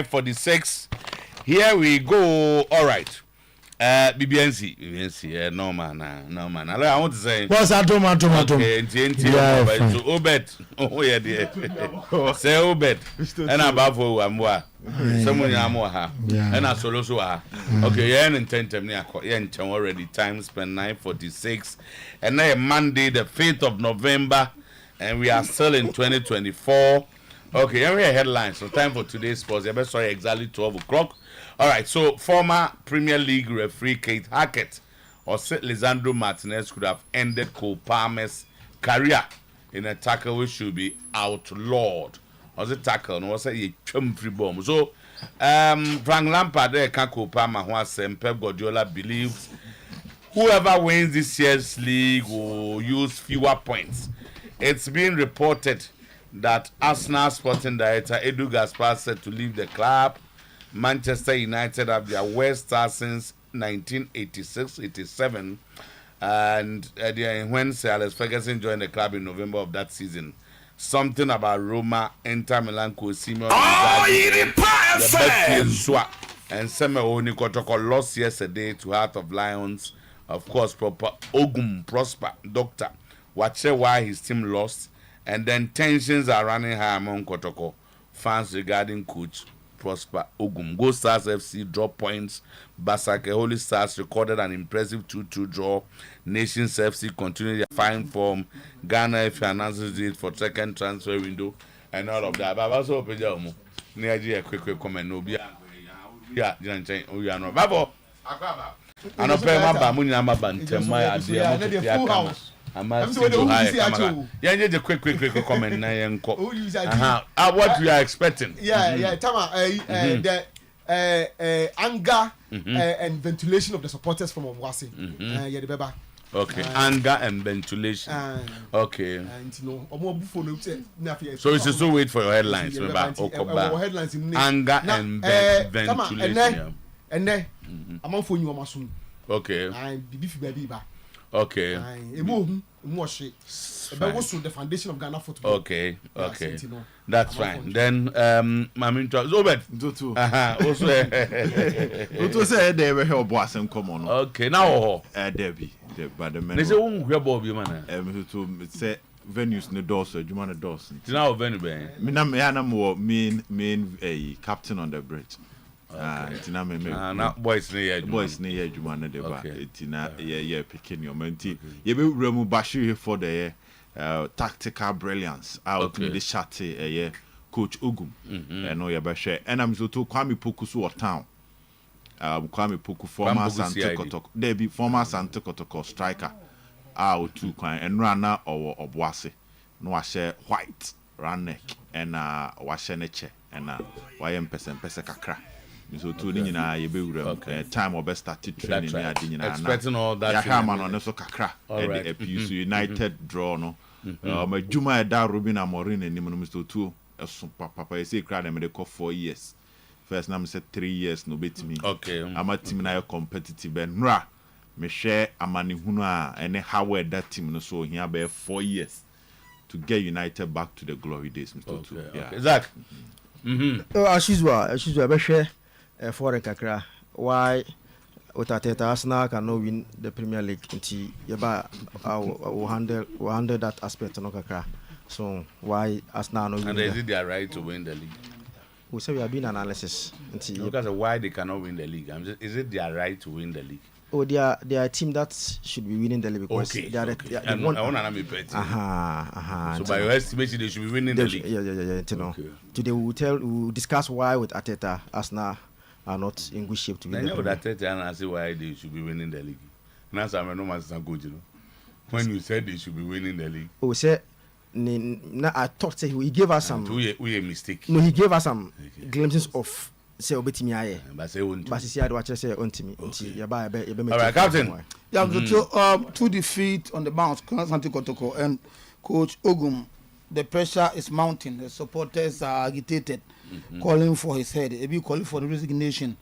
9:46. Here we go. All right. BBNC, no man. I want to say. What's that, tomato? Okay, so Obed. Oh, yeah, dear. Say Obed. And above all, I'm what? Someone Yamoha. And I solo. Okay, yeah, and 10 already. Time spent 9:46. And then Monday, the 5th of November. And we are still in 2024. Okay, here we are headlines. So time for today's sports. Sorry, exactly 12 o'clock. All right, so former Premier League referee Kate Hackett or Lisandro Martinez could have ended Cole Palmer's career in a tackle which should be outlawed. Was it tackle? No, was it a free bomb? So, Frank Lampard there can't Cole Palmer and Pep Guardiola believes whoever wins this year's league will use fewer points. It's been reported that Arsenal sporting director Edu Gaspar said to leave the club. Manchester United have their worst start since 1986-87, and when Sir Alex Ferguson joined the club in November of that season, something about Roma, Inter Milan, Cosimo, and Semeoni Kotoko lost yesterday to Heart of Lions. Of course, proper Ogum Prosper Doctor. Watch why his team lost, and then tensions are running high among Kotoko fans regarding coach Prosper Ogum. Go Stars FC drop points. Basake Holy Stars recorded an impressive 2-2 draw. Nations FC continue their fine form. Ghana FC announces it for second transfer window and all of that. But also open near quick comment. No, yeah, we are not. Babo, I know pay my bamunya my bantemaya idea. I'm asking to hire camera. Yeah, just quick comment na yenko. What we are expecting? Yeah, Tama, the anger and ventilation of the supporters from Omwasi. Yeah, the beba. Okay, anger and ventilation. Okay. So it's just to wait for your headlines. Anger and ventilation. And then I'm on for you, Amasun. Okay. And the beef baby ba. Okay. The foundation of Ghana football. Okay. That's fine. Then Mamin Obed. Also Otuo say they were here boss and come on. Okay, now Debbie, but the men. They say won grab obi man. To say venues ne doors, Juma ne doors. Now venue be. Me na main captain on the bridge. Boys near Juma ne deba. Tina picking your menti. You be remu bashi for the tactical brilliance out in the shate Coach Ogum. And no yabashe. And I'm so to Kwame Poku so town. Kwame Poku former Santa Kotoko. There be former Santa Kotoko striker. Out to Kwame and Rana or Obwase. No share white ran neck and washe neche and YM pesa kakra. So to nyina ye be wura time or best started training na ade nyina expecting all that ya Herman on so kakra and the APU United draw no ma Juma da Robin Amorin enim no Mr. Otuo eso papa say kra dem dey call 4 years first na me say 3 years no betimi okay ama team na competitive ben nra me share amani hunu a ene how that team no so here be 4 years to get United back to the glory days Mr. Otuo yeah Zach as usual be share for kakra why Otateta Arsenal cannot win the Premier League until yeba will handle that aspect no kakra. So why Arsenal no win? And is it their right to win the league? We say we have been analysis until because why they cannot win the league. Is it their right to win the league? Oh, they are a team that should be winning the league because they are. I want to be petty. So by your estimation, they should be winning the league. Yeah. You know. Today we will discuss why with Arteta Arsenal are not in good shape to win the league. Arteta and I say why they should be winning the league. Now I'm no man coach, you know. When you said they should be winning the league. Oh, say. I thought he gave us some. We a mistake. No, he gave us some glimpses of. Say obetimi aye but say won't but see ado say ontimi nti ya ba e be all right captain yeah so 2 defeat on the bounce Santi Kotoko and Coach Ogum the pressure is mounting the supporters are agitated calling for his head maybe calling for the resignation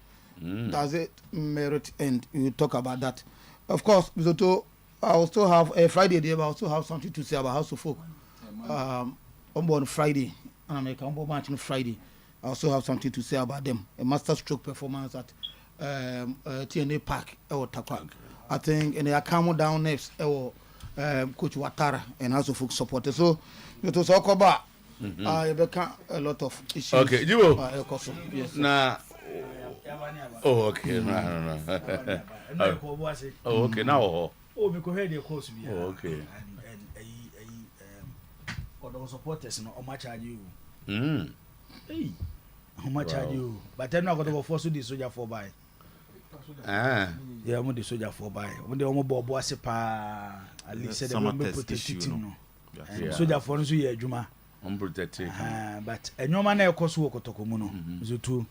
does it merit and we will talk about that of course Bizoto I will still have a Friday day but I also have something to say about House of Folk on Friday and America on match on Friday I also have something to say about them. A master stroke performance at TNA Park, Takwa. I think, and they are calm down next, Coach Watara, and also folk supporters. So, it was all about a lot of issues. Okay, you yes. Now, oh, okay, no. Oh, okay, now. Oh, because heard your course. Oh, okay. Or those supporters, no, how much are you? Hey, how much are you? But then I'm going to force the soldier for by. Yeah, I'm going to soldier for by. When they almost bought Boasepa, at least said they will protect it. Soldier for us, yeah, Juma. Unprotected. But a no man, of course, walk to Tokomono. So, too.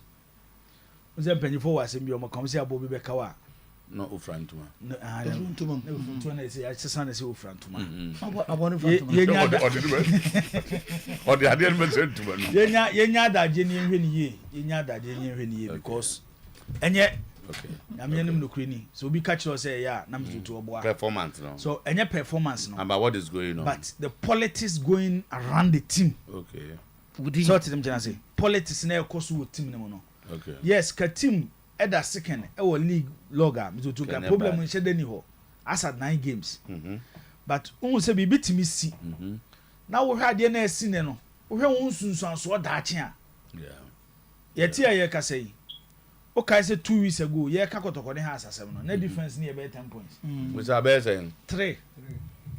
Was a penny for us in your Macomsia Bobby Bekawa. No, Ufran to no, I don't to say, I just want to say Ufran to man. I want to or the idea mentioned to me. Yenya that genuine ye, Yenya that genuine ye, because and yet, okay, I'm young no creamy, so we catch us say, yeah, Nam to a boy performance. No, so any performance, no, about what is going on, but the politics going around the team. Okay, would you sort them, say politics never cost with team no. Okay, yes, team. Eda second our league logger to get problem in shedeni ho as at 9 games but say be beat me see now we had the see no we won sunsun so daache a yet here ka say okay say 2 weeks ago ye ka kotoko ne has asem no na difference ne be 10 points which are be saying 3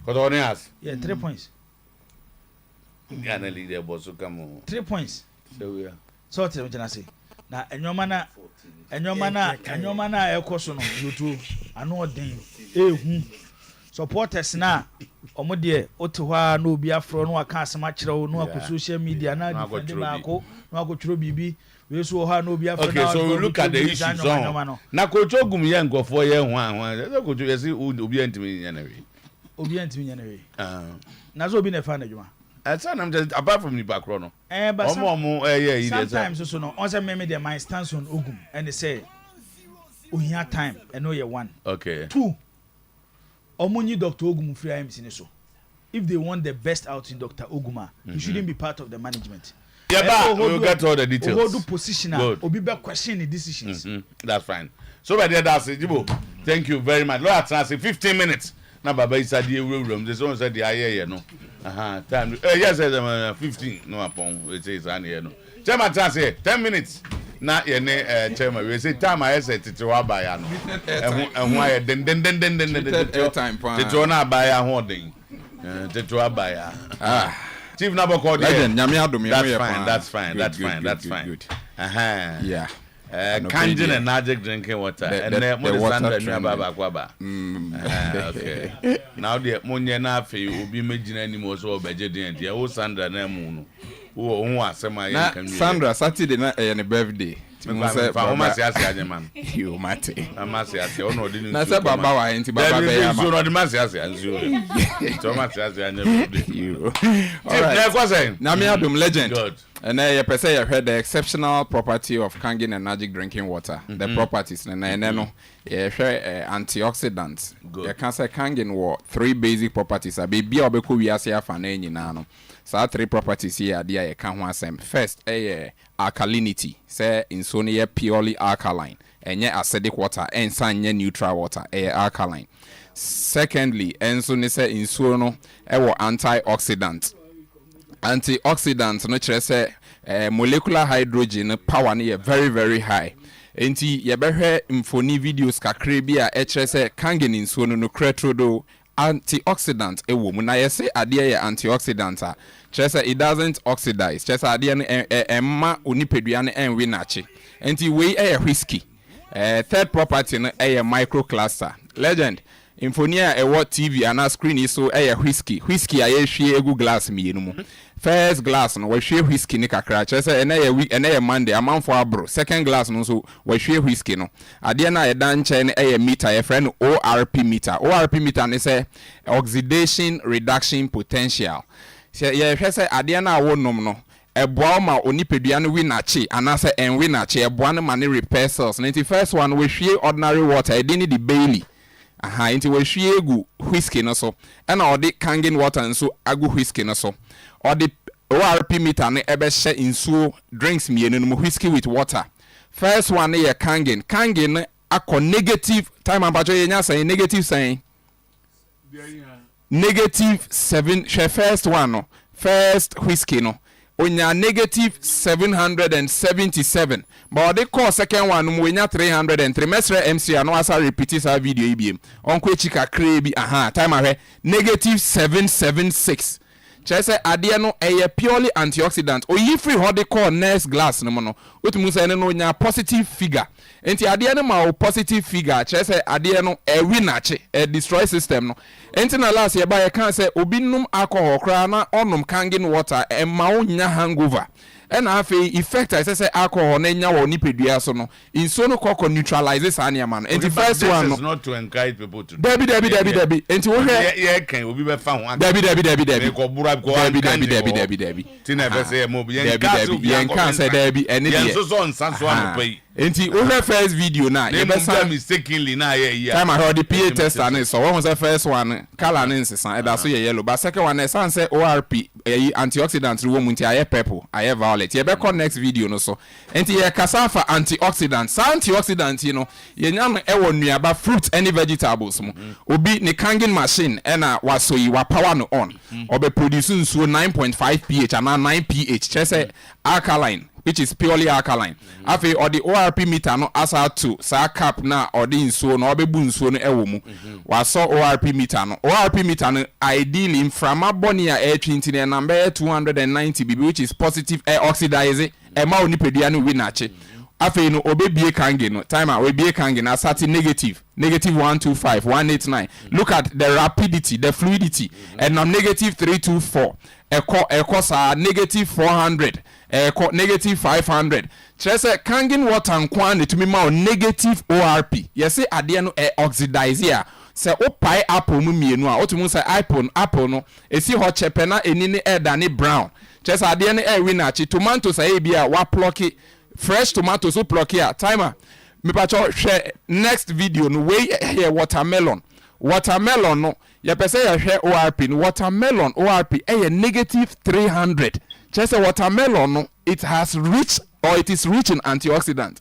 kotoko ne has 3 points Ghana leader boss come 3 points so we are so tell me say na enyoma na ekoso no yotu anu odin ehu supporters na omo de ote hwa na obi afro no aka asema kire no akọ social media na defend baako no akotwiro bibi we so ha na obi afro okay so we look at the issues on na Coach Ogum ye nkofo ye hu ahwa Coach ye si obi antimi nyanawe na so obi na fa na djuma I'm just apart from the background. But sometimes so no. Also, me the my stance on Ogum and they say, "Oh, here time and know you one." Okay. 2. Omuni Dr. Ogum free IMC so. If they want the best out in Dr. Oguma, he shouldn't be part of the management. Yeah, but we'll get all the details. Hold the position. Obi be question the decisions. That's fine. So by that's it, Jibo. Thank you very much. Lord, I say 15 minutes. Na baba isa die room. This one said the aye no. Time. Yes, 15 no upon. It is an here no. Chairman say 10 minutes. Na ye ne chairman we say time I said it wa buy no. And why den time pa. It na buy a holding. It wa buy. Chief Naboko legend nyame adom ye That's fine. Good. Yeah. Kanjin and magic drinking water and then more standard Baba Kwaba. Okay. Now the Munya Nafi will be making any more so vegetarian. The old Sandra Nemuno. Who was Sandra Saturday night and birthday. You mate. I must say, I know didn't. That's about Baba and Baba. So not the Massias as you. Thomas as you. All right. Namiadum legend. Good. And I say I heard the exceptional property of Kangen and magic drinking water. The properties and no antioxidants. You can say Kangen were 3 basic properties. A baby obeku we are fan no. So 3 properties here there you can one same. First, alkalinity. Say insonia purely alkaline. And acidic water and sanya neutral water. Alkaline. Secondly, enso say insono antioxidant. Antioxidants no chere say molecular hydrogen power ne very very high. Enti ye behwe mfoni videos kakre bi a chere say kangen nsuo no kretrodo antioxidant ewo mu na ye say ade ye antioxidant a chere say it doesn't oxidize. Chere say ade no emma onipadua no enwe nache. Enti we whiskey. Third property no microcluster. Legend Infonia what TV and a screen is so whiskey a ye egu glass mienu. First glass no we share whiskey ni kakra say and week and Monday amount for abro. Second glass no so we share whiskey no. Ade na e dan che ne meter e friend ORP meter. ORP meter ne say oxidation reduction potential. Say ye say ade na wo nom no eboa ma onipadua no wi nache anase enwi nache eboa no ma ne repair cells. 91st one we share ordinary water e dey need the Bailey. Inti we hwie egu whiskey no so. And all the Kangen water and so agu whiskey no so. Or the ORP meter ne ebe share insuo drinks mienu no whiskey with water. First one ne ye Kangen akọ negative time abajo ye nya say negative saying -7 share first one no first whiskey no onya -777 but the call second one no onya 303 mesre MC no asa repeat sa video ibiem onko echika kra bi time ahwe -776 chese ade no eye purely antioxidant oyi free how they call next glass no no otumu say no onya positive figure enti ade no ma positive figure chese ade no winache destroy system no enti na last ye ba ye kan say obinum alcohol kra na onum Kangen water ma onya hangover and afi effect I say alcohol na nya wo nipedua so no inso no koko neutralizes ania man enti first one no is not to encourage people to debi enti wo ye kan obi be fa ho debi ko bura ko debi tina be say mo bi ye kan say debi ene de ye so nsa so amopai enti wo first video na ye be say mistakenly na ye time I heard the PA tester na so one say first one color na nsesan e da so ye yellow but second one say say ORP antioxidant wo mu nti aye purple aye violet ye be call next video no so enti ye kasa fa antioxidant you know ye nya no e wo nuaba fruit any vegetables mu obi ne Kangen machine e na waso yi wa power no on obe produce nsuo 9.5 pH and 9 pH chese alkaline which is purely alkaline. Afi or the ORP meter no asa to sa cap na or the nsuo no obebu nsuo no ewo mu. Wa so ORP meter no. ORP meter no ideally inflammable air trinity number 290 BB which is positive air oxidize e ma onipedua no winache. Afi no obebie Kangen no timer we bie Kangen na sati negative 125 189. Look at the rapidity, the fluidity and negative 324. Eko sa negative 400. Negative 500. Chese Kangen water nkwan to me ma negative ORP. Yes say ade no oxidize here. Say opai apple mu mienu a otumu say apple no esi ho chepe na enini dane brown. Chese ade no winachi tomatoes say bia wa pluck fresh tomatoes so pluck here. Timer. Me pa share next video no way here watermelon no ya pese ya share ORP no watermelon ORP negative 300. Just a watermelon no it has reached or it is rich in antioxidant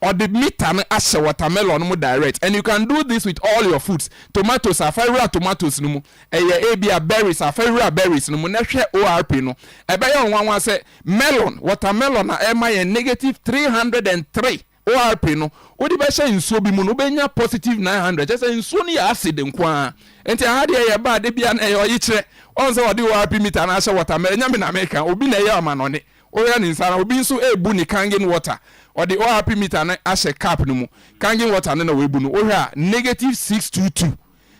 or the meter no as watermelon mo direct and you can do this with all your foods. Tomatoes are favorite tomatoes no mu ebia berries are favorite berries no mu na hwe ORP no ebe ya nwanwa say melon watermelon na negative 303 ORP no odi be hye nsuo bi mu no benya positive 900 just nsuo no ya acid nkwa enti ahade ya ba de bia na oyi kire on say odi ORP meter na hye watermelon nya me na America obi na ya amanone oya ni nsana obi nso ebu ni Kangen water odi ORP meter na hye cap no mu Kangen water na webu no ohia negative 622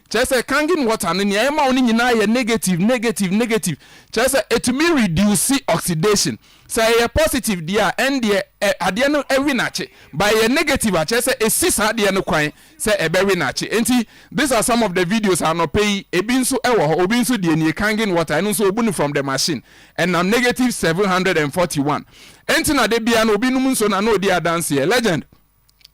chese Kangen water no nya ema oni nyina ya negative chese etumi reduce oxidation say a positive dia and the ade no ewinache by a negative chese esisa ade no kwan say e be winache enti these are some of the videos are no pay ebinso ewo obinso die ni Kangen water and so obunu from the machine and now negative 741 enti na de bia no obinum so na no di dance here legend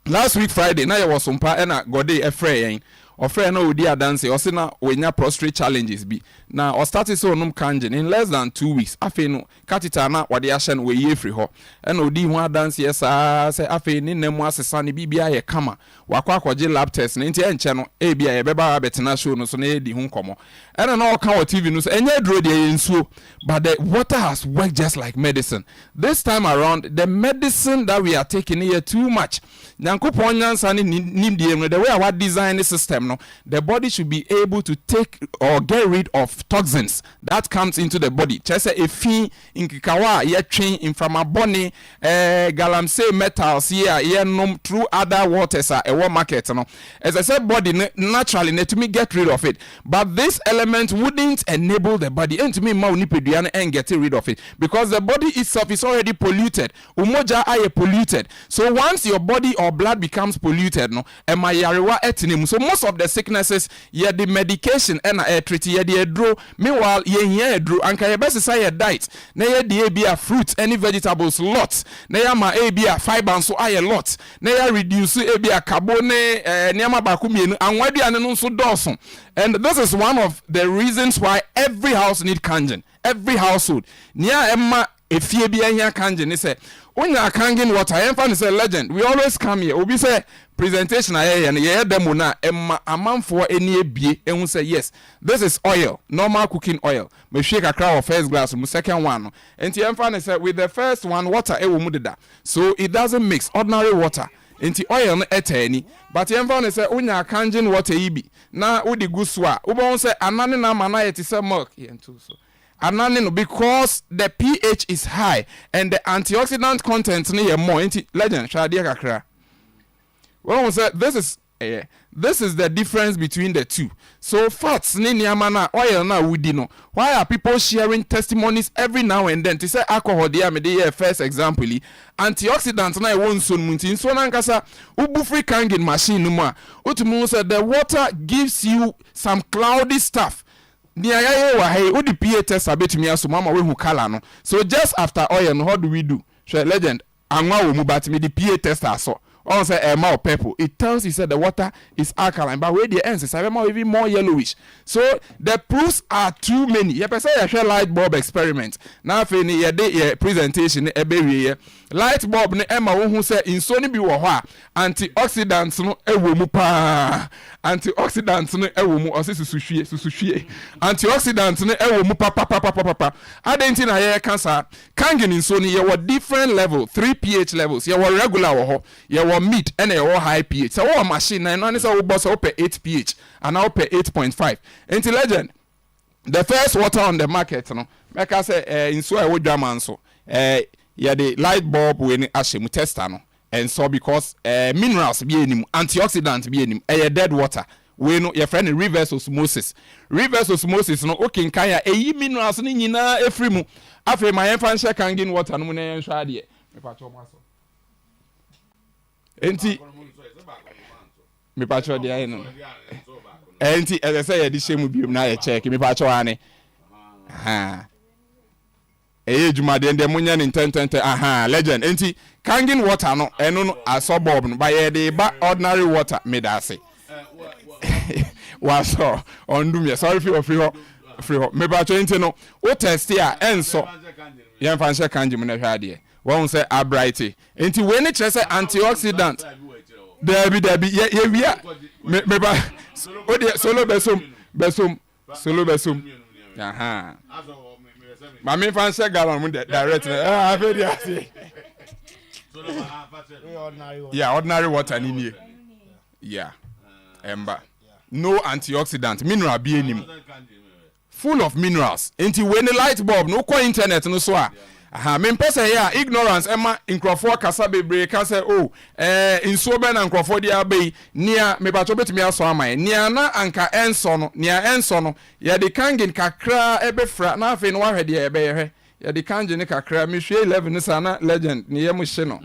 last week Friday na ye was sompa and gode efre ofre na odi adanse o se na wenya prostrate challenges bi na o started so num Kangen in less than 2 weeks afi no catheter na wade ahye no we ye free ho and odi hu adanse yesa se afi ni nemu asesa ne bibia ye kama wakwa akwaje lab test na nti enche no e bia ye beba betena show no so na edi hu nkomo and na o kan o TV no so enye dro de yensuo but the water has worked just like medicine this time around. The medicine that we are taking here too much nyankopon nyansa ne nimdie no the way our design system no the body should be able to take or get rid of toxins that comes into the body chese efi inkikawa ye twen inflammable galamsey metals here ye nom through other waters a market no as I said body naturally need to me get rid of it but this element wouldn't enable the body and to me ma onipedua and get rid of it because the body itself is already polluted umoja are polluted so once your body or blood becomes polluted no emayarewa etinim so most of of the sicknesses ye the medication and treat ye the edro meanwhile ye here edro anka ye best say diet na ye the be a fruit any vegetables lot na ya ma e be a fiber so aye lot na ya reduce e be a carbon niama ba ku mienu anwaduane no so dawson. And this is one of the reasons why every house need kangen, every household nia emma efie bia hia kangen ni say onya kangen water emfa ni say legend we always come here obi say presentation aye and ye demo na emma amanfo eni ebie ehun say yes this is oil, normal cooking oil me hwe kakra of first glass mu second one no enti emfa ni say with the first one water e wo mu deda so it doesn't mix ordinary water enti oil no etani but emfa ni say onya kangen water ibi na udi guswa ubon say anane na mana yeti say milk yentu so anane no because the pH is high and the antioxidant content near more into legend shadia kakra. Well, say this is the difference between the two. So fats ni niamana oil na wudi no. Why are people sharing testimonies every now and then to say alcohol dia me dey first example antioxidant na e won so munti so na nkasa ubu free kangin machine no ma utumu say the water gives you some cloudy stuff. Ni ayaye wa hey odi pH test abetumi aso mama we hu color no. So just after oil no how do we do? Sure legend anwa wo mu but me the pH test aso. On say more purple. It tells you said the water is alkaline, but where the ends is even more yellowish. So the proofs are too many. You say you share light bulb experiment. Now for your presentation light bulb ne Emma who say in Sony bi wo ho antioxidants no ewo mu pa antioxidants no ewo mu susuhwie antioxidants no ewo mu pa adenti na ye cancer kangin in Sony ye were different level 3 pH levels ye were regular wo ho ye were mid and ye were high pH so wo machine na no say wo boss wo 8 pH and now 8.5 enti legend the first water on the market no make I say in so e wo dwaman so yeah, the light bulb when ashemu tester no and so because minerals be enim antioxidant be enim dead water we no your friend reverse osmosis no okay kan ya minerals ni nyina efri mu afi my enfan share kangin water no na yen hwa de me pa cho maso enti me pa cho de ayi no enti say ya di shemu biom na ya check me pa cho ane ha jumade ndem munya ni 10 aha legend enti kangin water no eno no asobob no ba de ba ordinary water medase waso ondum ye sorry free ho me ba cho enti no o test ya enso ye fan she kanji mu na hwa de won say abright enti we ni kire say antioxidant dabi ye wia me ba o de solo besum aha Mami fancy gallon with direct. I feel the yeah, ordinary water in here. Yeah. Ember. No antioxidant, mineral be in full of minerals. Until when the light bulb, no co internet, no so. Aha, me pese ya ignorance Emma in Crawford kasa bebre ka say oh in so ben and Crawford dia be nia me ba cho betimi aso aman nia na anka enso no nia enso no ya de kangin kakra ebefra na afi no wahwe de ebe ye ya de kangin kakra me hwe 11 sana legend ne yem hye no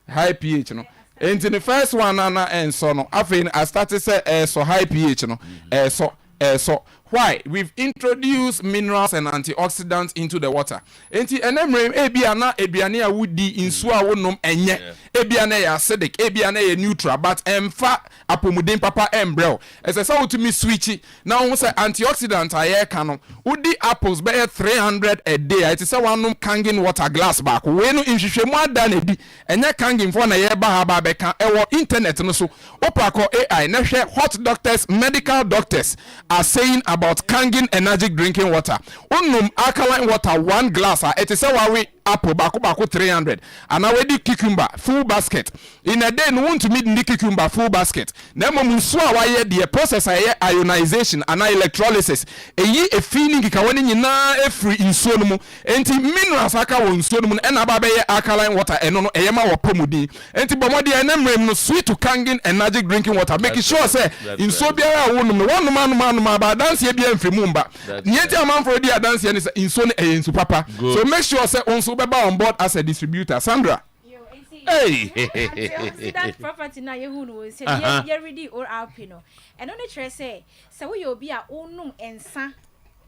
high pH no enti the first one na enso no afi I started say so high pH no so why we've introduced minerals and antioxidants into the water enti enemrem ebia na aduane a wudi insu a wonom enye ebia na ya acidic ebia na ya neutral but emfa apomuden papa embrel esesa wotumi switch na wo say antioxidant aye ka no wudi apples be 300 a day it say wanom kangin water glass back we no nhwehwemu ada na di enye kangin for na ye ba ha ba be ka ewo internet no so opako AI na hwe hot doctors medical doctors are saying about kangin energetic drinking water unum alkaline water 1 glass it is we apple bako 300 and now we di cucumber full basket in a day no want to meet the cucumber full basket na mom nso a waye the process aye ionization and electrolysis eyi e feeling ka woni nyina e free nsuo no mu enti minerals aka won nsuo no mu na ba be alkaline water eno no eyema wo pomudi enti bomodi enemrem no sweet to kangin energetic drinking water make sure say nsuo biara wonum no wonum ba dance e bia mfrimu mba nienti amanfo di dance ne nsuo no eyensu papa so make sure say onso beba on board as a distributor Sandra. Yo, That property now you who say you ready or up you know. And only try say so we be a onum ensa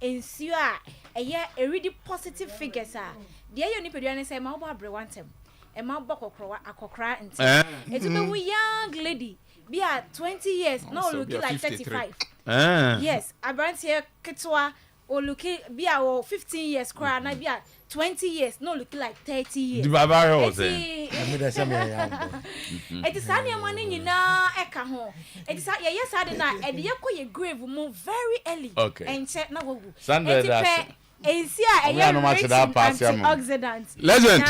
ensure a really positive figures are. Dear you need say my boy wantem. E ma bokokro akokra nti. It be we young lady be at 20 years no looking like 35. Yes, abrantie ketwa o looking be at 15 years cry na be at 20 years no looking like 30 years. Di baba ho say. It is any money nyina eka ho. It is yes ade na e de yekoye grave mu very early. And check na go. Sunday that. Antioxidants. Legend.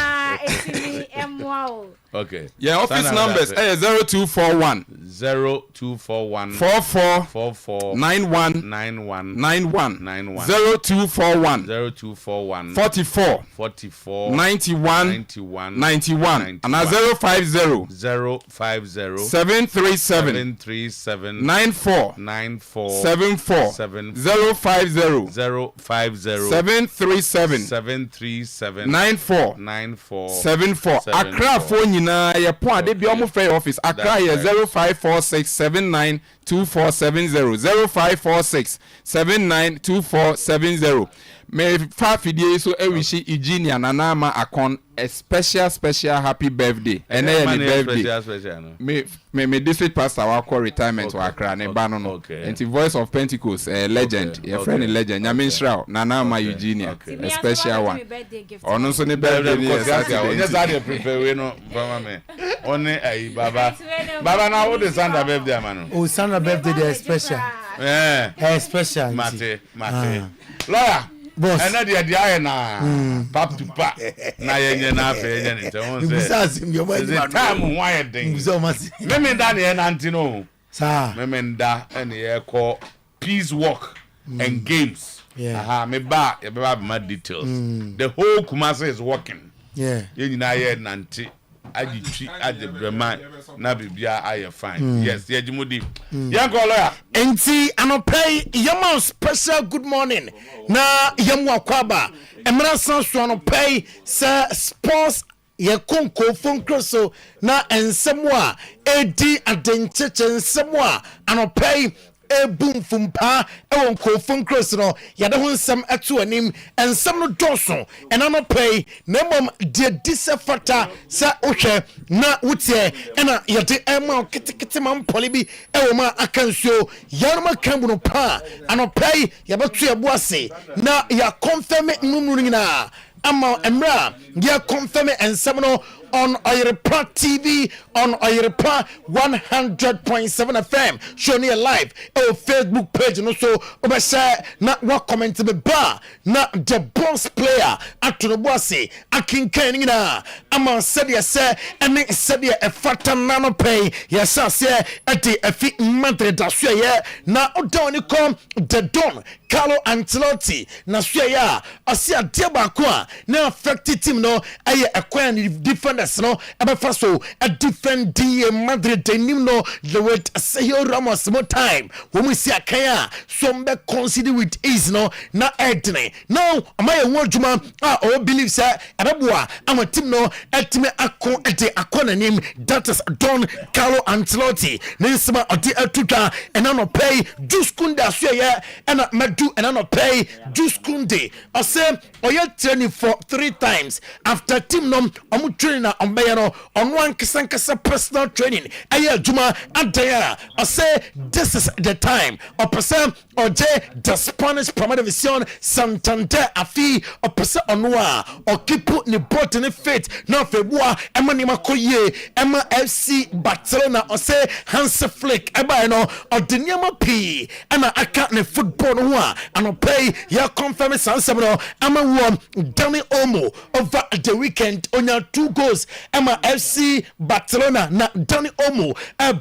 Okay. Yeah, office numbers 0241 44 91 0241 44 91 and 050 737 94 74 050 737 94 74 Accra phone nyina ye po ade bi omo free office Accra ye 0546792470 0546 792470 me fa fidie so ewishi Eugenia Nanama akon a special happy birthday and then birthday me district pastor wa call retirement wa Accra ne ba no no enti voice of Pentecost legend your friend legend Nyamin Shrao Nanama Eugenia a special one ono so ne birthday ni Saturday just prepare we no mama me only baba na what the Sandra birthday man oh Sandra birthday dey special special mate lawyer boss and na dia na pap to pap na yenye na afa yenye nte won say the time why den me da na nanti no sir me da ene ye call peace walk and games me ba ye ba my details the whole Kumasi is working yenyi na ye nanti agitwi adebrema na bibia aye fine yes ye jimudi yanko lawyer enti anopay yama special good morning na yamu akwaba emra sanso anopay sa sports ye konko fonkroso na ensemo a edi adencheche ensemo a anopay ebum fumpa ewon kofun cross no yade ho nsem eto anim ensem no doso ena no pay na mom de disefata sa ohwe na wutie ena yade ema kitikiti man polibi ewo ma akansuo yarma kambu no pa anopay yabeto ebuase na ya confirm numru nyina ama emra ya confirm ensem no on Oyerepa TV, on Oyerepa 100.7 FM, showing you live on Facebook page, and also over share not what comment to the bar, not the boss player at the bossy, I can canina. I'm on Sadia say, and then Sadia a fata nano pay, yes, I say at the effect monthly that's yeah, now don't you come the Don Carlo Ancelotti, Nasya, I see a dear Bakua, now affected him no, I acquire different. No, so a different day Madrid no the word Sergio Ramos more time when we see a kaya some be consider with ease no na edne no am I one juma or believe sir abua am a team no etime akon ete akona name that is Don Carlo Ancelotti nisma odi atuka and no pay juice kunde so ye and medu and no pay juice kunde I say oya training for 3 times after team no omu training on one kisankasa personal training aya juma adaya I say this is the time or person or the Spanish Primera División Santander afi or person onwa or keep ni bot in faith na febua ema ni makoye ema FC Barcelona or say Hansi Flick eba no or the nyama p ema aka ne football no and pay ya confirm sansem no ema won Dani Olmo over the weekend on your 2 goals ema FC Barcelona na Dani Olmo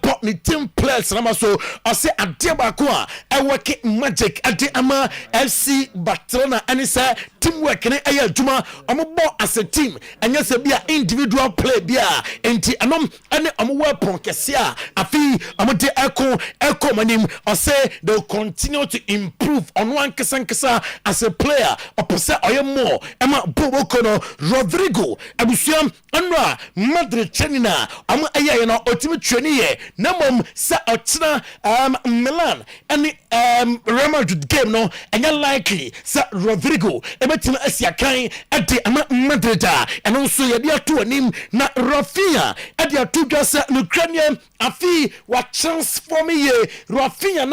bought the team players na so I say adiaba ko a work magic ade ama FC Barcelona and say teamwork ne ɛyɛ adwuma ɔmo bɔ as a team ɛnyɛ sɛ bia individual play bia enti ɛnom ɛne ɔmo weapon kɛse a afi ɔmo de ɛkɔ manim ɔsɛ they will continue to improve ɔno ankasa as a player ɔpɛ sɛ ɔyɛ more ɛma boboko no Rodrigo abusua ɛno a Madrid Chenina ɔmo ɛyɛ no ɔtumi twɛni yɛ na mom sɛ ɔtena Milan ɛne Real Madrid game no ɛnyɛ likely sɛ Rodrigo ɛbɛtumi asi akan ɛde ama Madrid a ɛno nso yɛde ato anim na Rafinha ɛde ato dwa sɛ Ukrainian afi wa transform ye Rafinha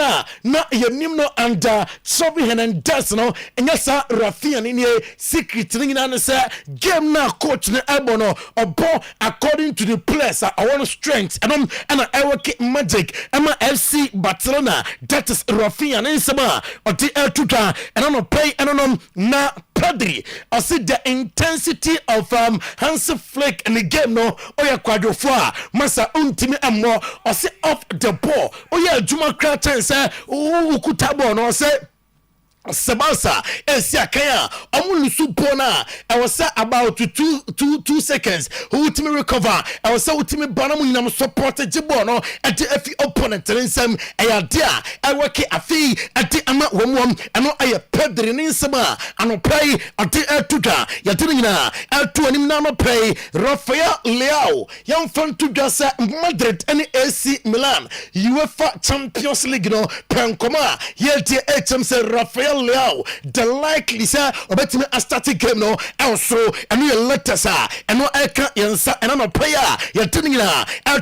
na yɛnim no under Xavi Hernandez no ɛnyɛ sa Rafinha ne secret ne nyina ne sɛ game na coach ne elbow no ɔbɔ according to the players a ɔwɔ no strength ɛnom ɛna ɛwɔke magic ɛma FC Barcelona that is Rafinha ne nsɛm a ɔde ɛtotwa ɛna no pay ɛnonom na Pedri ɔsi the intensity of Hansi Flick in the game no ɔyɛ kwadwofo a masa untimi ɛmmɔ ɔsi off the ball ɔyɛ adwuma kra kyɛn sɛ ukuta ball no ɔsɛ Sabasa Esiakaya Omulusu Pona I was about 2 seconds who to me recover I was so to me Banamunam supported Jibono at the FE opponent and some idea I work a fee at the Ama Womum and no I Pedri in Sama and pay at the Tuta Yatina to an Nano pay Rafael Leao young fun to just Madrid and AC Milan UEFA Champions League no Pancoma Yeti HM Rafael Leao the likely sir obetime a static game no also and you letters and no eka yensa and no prayer you're tuning in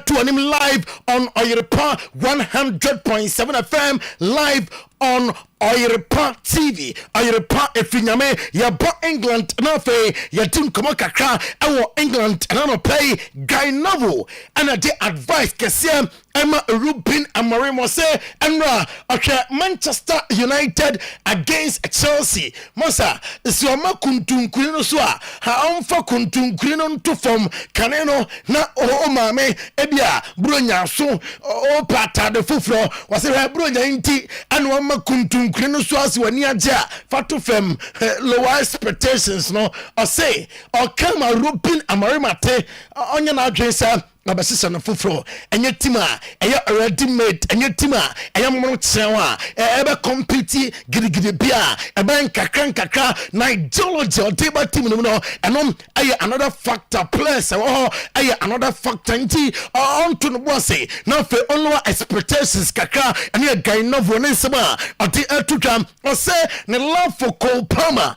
to him live on Oyerepa 100.7 FM live on Oyerepa TV Oyerepa efinyame yabo England na fe yatin komo kakra ewo England and no pay guy novel and a advice kese Emma Rubin Amorim say Enra okay Manchester United against Chelsea Mosa so ma kuntunkurino so a ha onfa kuntunkurino to form kaneno na o mame ebia bronya so o pata de fufro was say bronya nti anu ma kuntunkurino so as wani aja fatu fem lower expectations no or say or come Rubin Amorim ate onya na adwensa na basisa na fufro enye tima eya already made enye tima eya mo tsewa ebe compete gidigidi bia ebe nkakra na ideology o deba team no enom eya another factor plus eya another factor nti onto no boss na fe only expectations kakra ene guy novo ne nsema ati atutwa o say ne love for Cole Palmer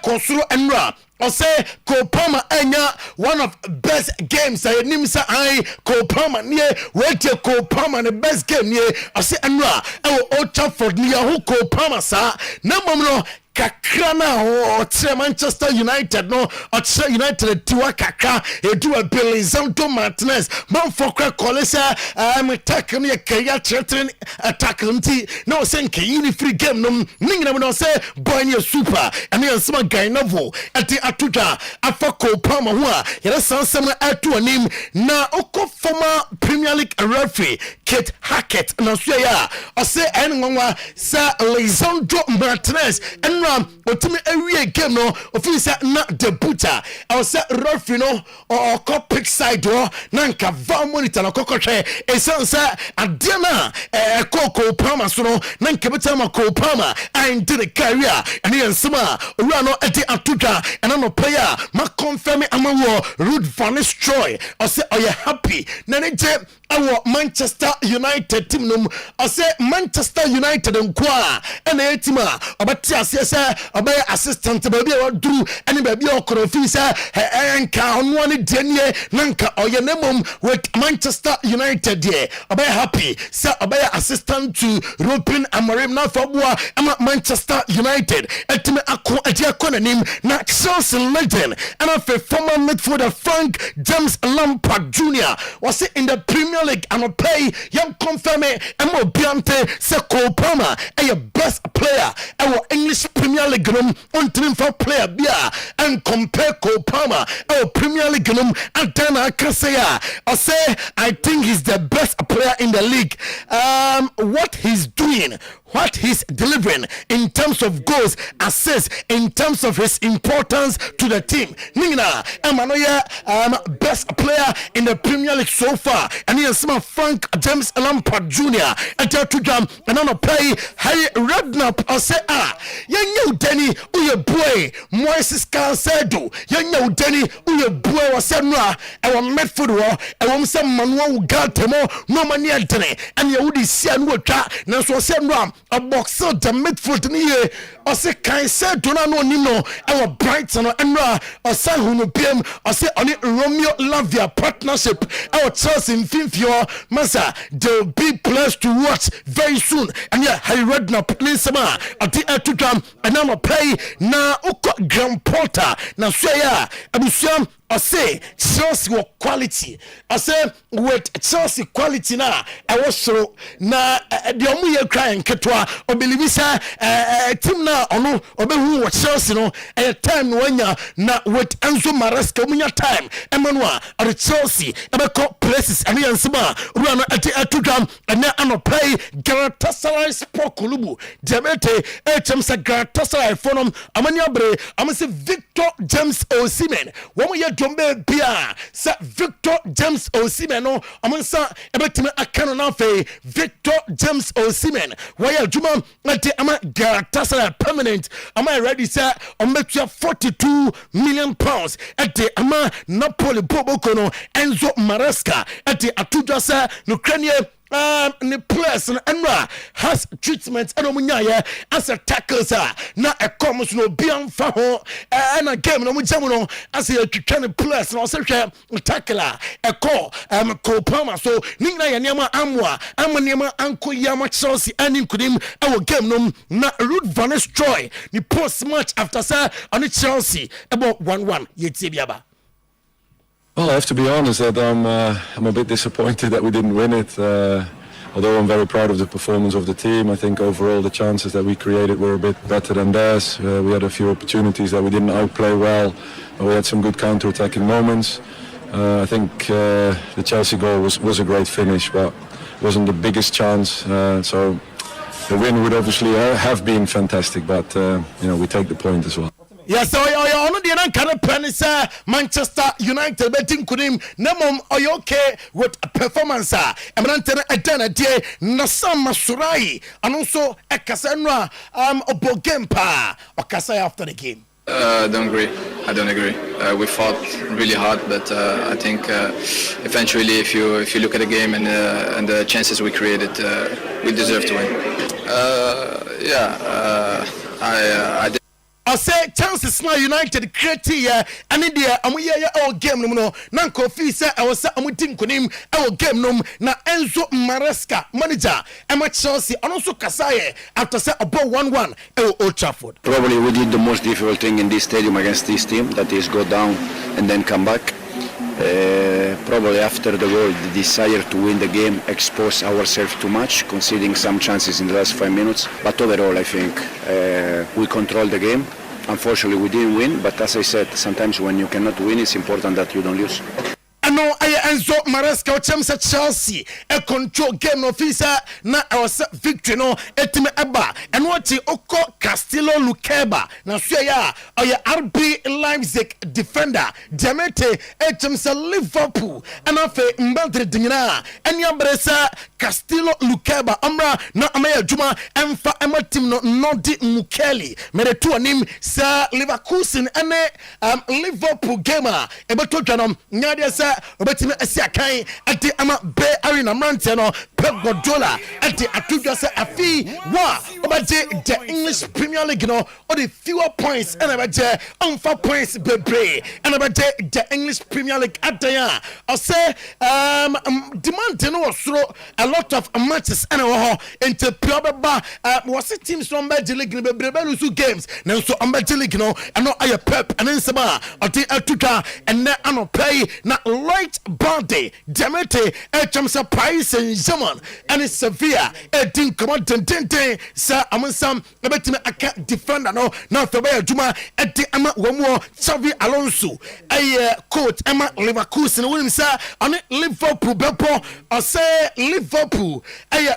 konsuro enra I say Kopama enya one of best games I nimsa I Kopama near wait your Kopama the best game near I say anwa Old Trafford near who Kopama sa no momno kakrana o Manchester United no o United tiwa kakra e do a Billy Zanto Martinez man for kolesa I'm attacking your career threatening attack nti no say nke free game no ninga no say boy near super and you some guy novel at the atuja afako Palmer ho a yere sansam atu anim na oko former Premier League referee Kate Hackett na so ya o say enwanwa sa Lisandro Martinez and otimi awie game no ofisa na debuta I say referee no or pick side do na nka va monitor na kokotwe esansa adena Cole Palmer so no na nka betama Cole Palmer and the career and yansema owura no eti atuja and no player ma confirm amawo Ruud van Nistelrooy I say are you happy na ne je awo Manchester United team no I say Manchester United nkwa and etima obati asese obey assistant baby o duru any baby o krofi say enka ono ne denie nanka oyenemom with Manchester United there obey happy say obey assistant to Rubin Amorim na fobua ama Manchester United etime akọ nanim na Chelsea legend and a former midfielder Frank James Lampard Jr. was in the Premier Premier League and pay young confirm Emo Biante se Cole Palmer a best player our English Premier League on team for player bia and compare Cole Palmer our Premier League and then I can say I think he's the best player in the league. What he's doing, what he's delivering in terms of goals, assists, in terms of his importance to the team. Nina, Emmanuel, best player in the Premier League so far. And he is Frank James Lampard Jr. And to jam and on a play, Harry Redknapp, I say, you Denny, uye boy, Moises Cancedo, you Denny, uye boy, was said, our Medford war, I want some Manuel Galtemo, no money, Anthony, and you would see and work out, now so said, a boxer, the midfoot in here, or say, Kai said, do not know Nino, our Brighton or Enra, or say, who PM, or say, on it, Romeo Lavia partnership, our Chelsea in Finfio, Massa, they'll be players to watch very soon, and yeah, Harry Redknapp, Linsama, at the air to drum, and I'm a play now, Graham Porter, now, say, Abusiam. I say Chelsea with quality. I say with Chelsea quality now. I was so na the omuye crying ketwa. I believe say team na ono obe who with Chelsea no. A time when ya na with Enzo Maresca munya time. Emmanuel at Chelsea. Ebe call places and yansima. Run at the atudam and na ano play Galatasaray Sport Kulubu. Demete HMS Galatasaray fonum amanyabre. Amase Victor James Osimhen. One year Jombe Bia, Sir Victor James Osimhen, no, Amansa, Ebetima Akano Nafe, Victor James Osimhen, why Juma, Ama Galatasaray permanent, am I ready, sir? On bet you 42 million pounds at the Ama Napoli Bobokono, Enzo Maresca, at the Atuja, sir, Ukrainian. The players and Enra has treatment and omunya as a tackles na a comes no bian faho and a game no mujamuno as a training players no say tackler a call Cole Palmer so nina ya niama amwa amaniama anko yama Chelsea and kudim our game no na Ruud van Nistelrooy the post match after sir on Chelsea about 1-1 yetibiaba. Well, I have to be honest that I'm a bit disappointed that we didn't win it. Although I'm very proud of the performance of the team, I think overall the chances that we created were a bit better than theirs. We had a few opportunities that we didn't outplay well. We had some good counter-attacking moments. I think the Chelsea goal was a great finish, but it wasn't the biggest chance. So the win would obviously have been fantastic, but we take the point as well. Yes, so I only didn't kind of penny, Manchester United betting couldn't Nemom or okay with a performance. I'm not telling a day, Nasam Masurai, and also a Cassandra Obogempa or Kasai after the game. I don't agree. We fought really hard, but I think eventually, if you look at the game and the chances we created, we deserve to win. I did. I say chances now United create and India our game no nanko fi say I was team kunim our game no na Enzo Maresca manager Emma Chelsea and also Kasaye after say about 1-1 at Old Trafford. Probably we did the most difficult thing in this stadium against this team, that is go down and then come back. Probably after the goal, the desire to win the game exposed ourselves too much, conceding some chances in the last 5 minutes. But overall, I think we controlled the game. Unfortunately, we didn't win, but as I said, sometimes when you cannot win, it's important that you don't lose. No, I Enzo Maresca at Chelsea a control game officer na our victory no etime eba and what oko Castillo Lukeba na so ya RB Leipzig defender Demete etime Liverpool and afa mbadre dinyina enya bresa Castillo Lukeba amra na amaya juma emfa ematim no Nodi Mukeli meretu anim sa Leverkusen ene Liverpool gamer ebeto dwanom nyade sa obetime asiakan ade ama be arena mante no Pep Guardiola at the Atudasa Afi wa obaje the English Premier League no or the fewer points and abaje unfa points bebre and abaje the English Premier League at the I say demand no so a lot of matches and into probably was it teams from Belgium League bebre lose games now so Belgium League no and no I Pep and then Saba or the Atuka and then I no pay na light body Demete Chamsa Paris Saint-Germain and it's Sevilla team come on ten sir Amansam betime aka defender no na Fabio Juma eti ama womo Xavi Alonso coach Emma Leverkusen won sir on Liverpool bepo I say Liverpool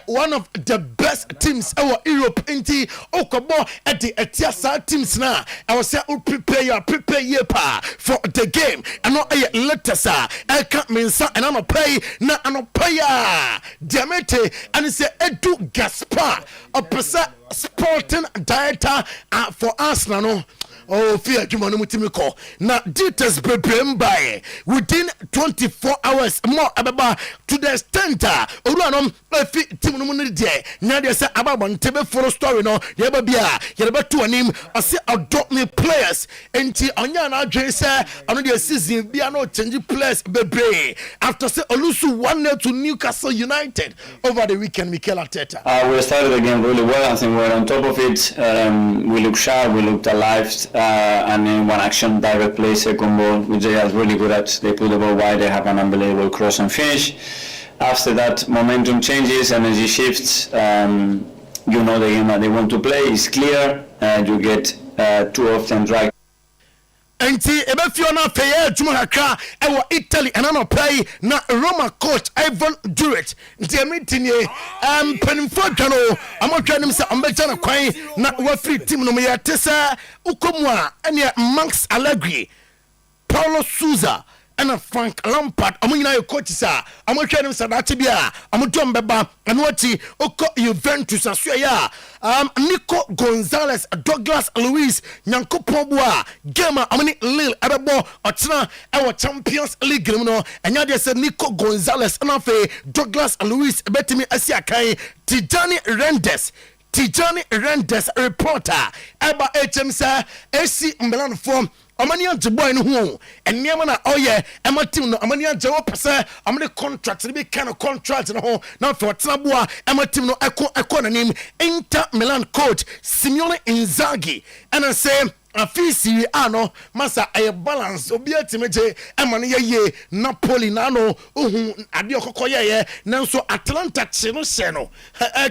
one of the best teams our Europe inti okobo at the etiasa teams na I was say prepare your pa for the game and no letters I can't mean so and I'm pay na anopaya Demete and it's Edu Gaspar a person sporting director for Arsenal no. Oh, fear Jumano Mutimiko. Now, details be by within 24 hours more about to the center. Uranum, Timunumuni day. Nadia said about one table for a story. No, Yababia, Yaba to a name. I say, adopt me players. And Onyana Jessa, another season, Biano changing players, baby. After say Olusu 1-0 to Newcastle United over the weekend, Mikel Arteta. We started the game really well. I think we're on top of it. We look sharp, we looked alive. And in one action, direct play, second ball, which they are really good at. They put the ball wide, they have an unbelievable cross and finish. After that, momentum changes, energy shifts. You know the game that they want to play is clear, and you get too often drag. Enti ebefiona feye adwuma hakra ewo Italy and no pay na Roma coach Ivan Duret nti meeting penfo dwano amotwanim se ambeja na kwan na wa free team no me yatesa ukomu a ene Max Allegri Paulo Sousa and Frank Lampard amunyina your coaches amotwanim se dachi bia amotom beba anoti oko Juventus asoya Nico Gonzalez Douglas Luis Nyankopon boa game amani Lille abebo otena ewo Champions League no enya de se Nico Gonzalez na fe Douglas Luis betimi asiakai Tijani Rendes reporter eba HMSA AC Milan form amani ante boy no hu eniam na oye ema team no amani ante wo pese amani contract be kind of contract no ho na for tnaboa ema team no eko na nim Inter Milan coach Simone Inzaghi and I say afisi ano masa a balance obi atimeje emane ye Napoli na no ohun ade okokoye ye nanso Atlanta chino no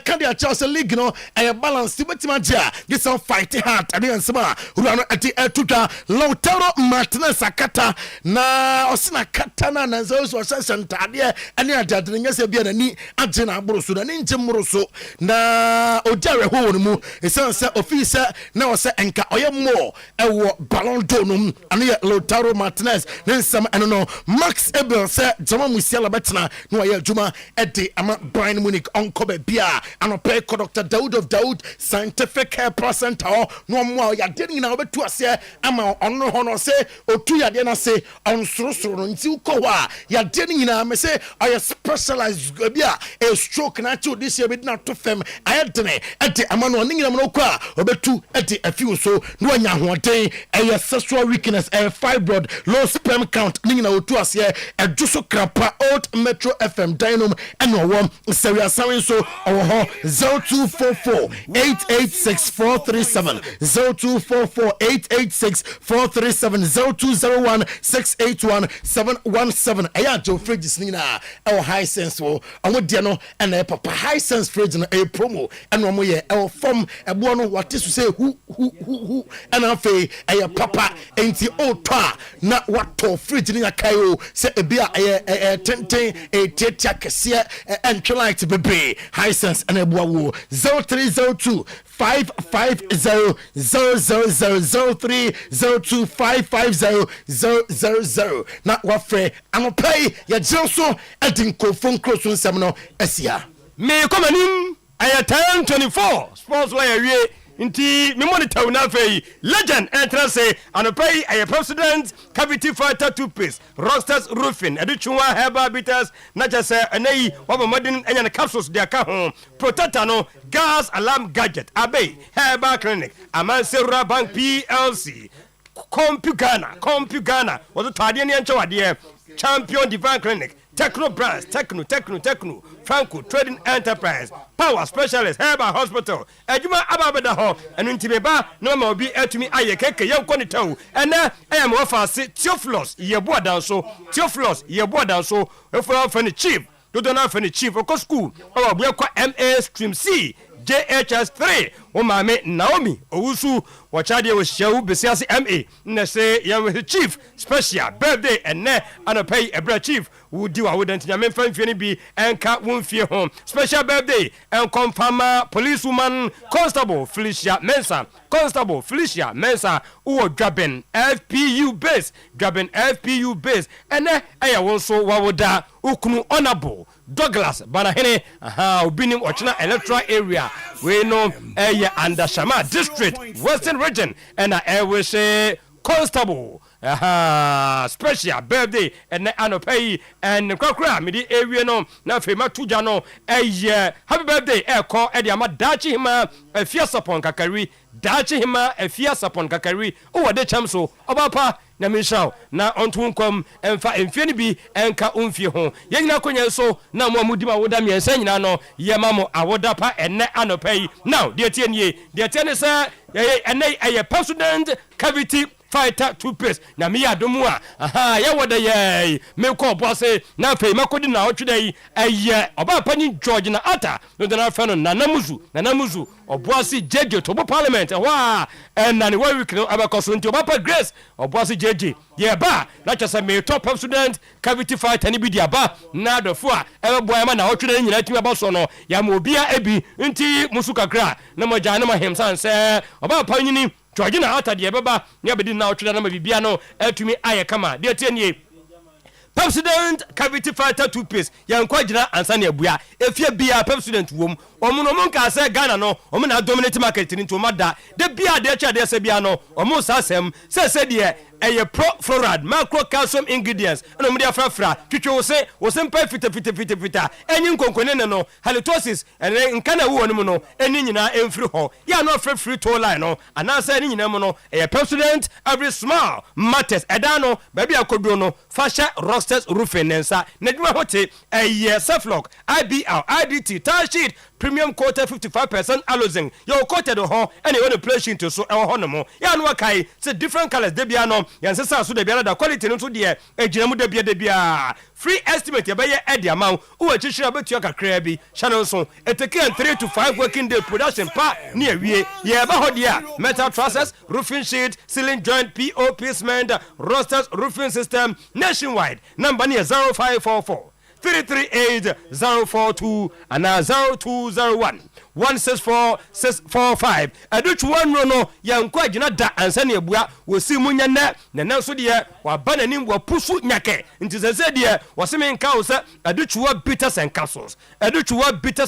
ka dia Chelsea league no a balance tibetimaje a get some fight hard ade ansema urano ati etuka Lautaro Martinez akata na osina kata na nanso so senta ade ane adade nyase bia na ni age na aboroso na nje moroso na ojare ho mu esanse ofisa na o se enka oyemo ewo Ballon d'Or no ane Lautaro Martinez nensam eno no Max Ebel se jama musiala betna no ya juma ede ama Bayern Munich onko bia anope Dr. Daoud of Daoud scientific care percent no mo ya de nyina obetu ase ama ono ho no se otu ya de na se onsorosoro no nti uko wa ya de nyina me se I specialized bia a stroke na chi this year be na to fem ayedene ede ama no nyina mo ko a obetu ede afiu so no anya hoden a sexual weakness a fibroid low sperm count nyina otu ase adwoso krapa old Metro FM Dynamo and one serious so ho 0244 886437 0244 886437 0201 681 717 aya jo fridges nina our high sense wo amode no and a papa high sense fridge no a promo and one ye our form e bo no what is to say who and afa aya papa enti otwa na wato fridge nina kayo se ebia tenten tetia kese entralight bebe high sense and eboa wo 0302 550 000 0302 550 na wafre anopay ya jinso edinko phone close nsem no esia me komanim aya 1024 sports wire wie Inti me monitor na fei legend enter say anopai a president cavity fighter toothpaste Rosters roofing educhwa herbal bitters na just say anei wa modern enya capsules de aka ho protector no gas alarm gadget abey herbal clinic Amansera Bank PLC CompuGhana was a tardian and champion divine clinic Techno Brands, Techno, Franco Trading Enterprise, Power Specialist, Herbal Hospital, Ejuma Ababeda Ho, and Intibeba, no more be to me, I keke, young conito, and now I am offer Theophilus, ye board down so, if we are from the chief, you don't have any chief of school, or we are MA Stream C. JHS3 o mame Naomi Owusu wachade wo show besiase MA na say ya chief special birthday and ne anopay ebra chief wudi wa wodant nyame famfie ni bi enka wonfie ho special birthday and confirm policewoman constable Felicia Mensa who Draben FPU base and aya won so wawoda ukunu honorable Douglas Banahene obinim ochina electoral area we know under Shama district western region and I will say constable special birthday and anopay and kwakra midi area no na fema tuja no happy birthday call ediama dachi hima afia sapon kakari o de chamso obapa na mishaw na ontunkom emfa emfieni bi enka umfie ho yegina konya so na mo amudima woda miensa nyina no yemamo awoda pa enne anopay now de tie say enne president cavity fighter toothpaste na me adomu ya woda ye me ko boss na fei makodi na otwedai oba pani George na ata no na fano na namuzu oboasi jeje to parliament wa na ne wa week no abakoso nti oba pa Grace oboasi jeje ye ba na chese me top president cavity fighter ni bi dia ba na adofo a eboa ma na otwedai nyina timi abaso no ya ma obia ebi nti musu kakra na mo ja na ma hemsan se oba pa nyini Georgina ata de baba ne abedi na otweda na mabibia no atumi aye kama de tienie president cavity fighter toothpaste yankwa gina ansa na abua efia bia president wom omuno monka se Ghana no omo na dominate market ni to mada de bia de cha de se bia no omo sasem se de pro fluoride macro calcium ingredients no mo de afrafra twitwe wo se mpa fita enyi nkonkone no halitosis ene nkana wo no no eni nyina emfiri ho ya no free to line no anasa eni nyina mo no president every small matters edano baby akodo no fasha Rosters roofing nensa neduma hote Saflock IBL IDT tar sheet premium quota 55% alozing your quoted ho and you want to place into so honomo ya no kai say different colors de bia no yansesa so de bia da quality no so de ejinamu de bia free estimate ya be e de amount wo chichira betu kakra bi channel so it take 3 to 5 working day production pa na awie ye ba ho dia metal trusses roofing sheet ceiling joint POP cement Rosters roofing system nationwide number near 0544 338-042 and 0201 164-645 aduchu one no yankwa gina da ansane abua wosi munya na nanso de wa bananim wa pusu nyake nti sese de waseme nka wo se aduchu wa bitters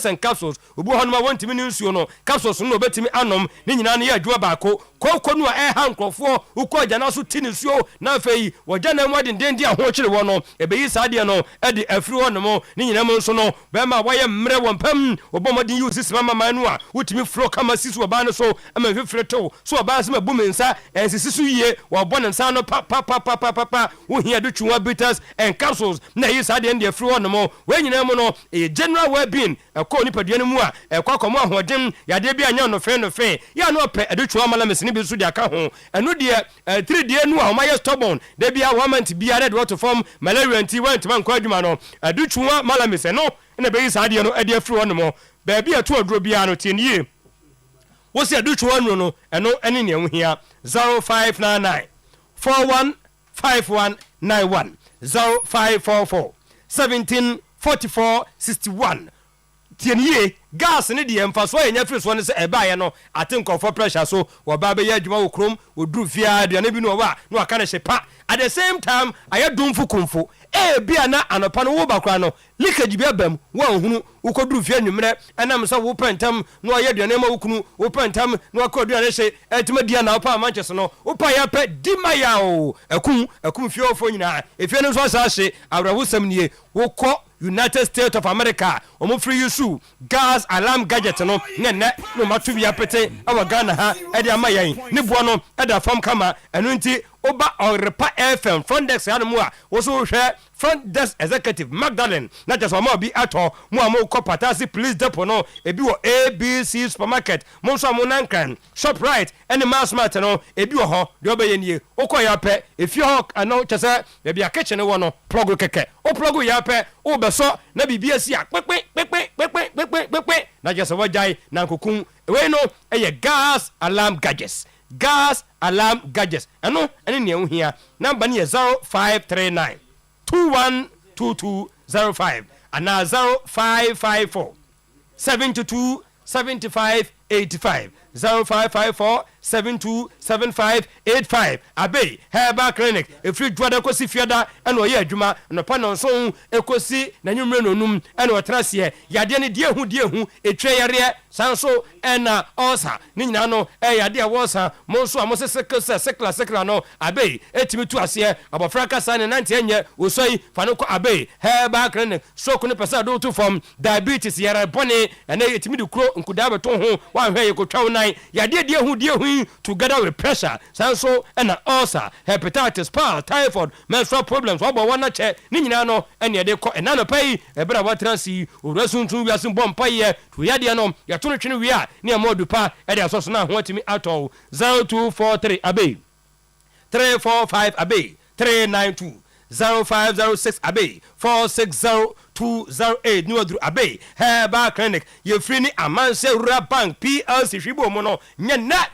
and capsules obu honoma wontimi nsuo no capsules no betimi anom ni nyina na ya adwa baako kokko no hankrofo ukọ gana so ti nsuo na afei wogana mwadin dendi aho kire wo no ebeyi saade no edi afiri honom ni nyina mo nso no be ma waye mre wompam obomodin use sima manu a wotimi fro kama sisu oba no so ama fefreto so oba sima bumensa ensisisu yie wo bɔ nsa no pa wo hia do twwa bitters and capsules na yi saade ndi afiri honom we nyina mo no general well-being ko nipadua no mu a kwakomo ahoden yade bia nya no fe ya no pe adutwa mala mesini bi so de aka ho eno de 3D no a o maye stubborn de bia woman bia red water form malaria anti went man kwa adwuma no adutwa mala meseno na be yi saade no ade afiri honom ba bia to aduro bia no tienie wo se adutwa no eno ene ne ho hia 0599 415191 0544 174461 tienie gas ne de emfa so enya free so ne se eba ye no atenko for pressure so wo ba be ye adwuma wo krom wo duru fia aduane bi no wa no aka ne hyepa at the same time ayedumfu kumfu bia na anopa no wo bakra no leakage bi abam wo hunu wo koduru fia nwumre enam so wo pentam no ayeduane ma wo kunu wo pentam no akoduane hye etima dia na opa Manchester no wo pa ya pe dimaya o akum fia ofo nyina efia no so asa hye awrawusam nie wo ko United States of America omo free use gas alarm gadget no nene no matu bia pete awa Ghana ha e de amayan ne bo no e da fam kama enu nti oba Oyerepa FM front desk ya no mu a wo so hwe front desk executive Magdalene na just ma bi ato mu am ko Patasi police depot no ebi wo ABC supermarket mo so mo nankan ShopRite any mass mart no ebi wo ho de obaye nie okoya pe efi ho ano chese e bia kitchen wo no plug keke o plug ya pe o be so na bibia si a pepe na just wajai na kokun we no eye gas alarm gadgets ano ene ne ohia number ne 0539 212205 and 0554 72 75 85 0554 727585 Abe Herbal Clinic efri dwada kosi fiada eno ye adwuma no pa no so ekosi na nwumre no num eno trase yade ne die hu etwe yare sanso ena osa ni nyina no yade a wosa mo so amo sekla no abe etimi tu ase abofra kasa ne nante enye osoi fa no ko Abe Herbal Clinic so ko ne pesa do to from diabetes yare bone ene etimi de kro nkuda beto ho wa hwe ye ko twa nan yade die hu together with pressure sanso and ulcer hepatitis typhoid menstrual problems obo wana che ni nyina no ene de ko enano pai ebra watransi owrasuntu wiasin bompa ye to yade no ya to no twene wi a ne amodu pa e de asoso na ho atimi ato 0243 Abe 345 Abe 392 0506 Abe 460208 New Adru Abe Herbal Clinic ye free ni Amanse Rural Bank PLC hwibo mo no nya na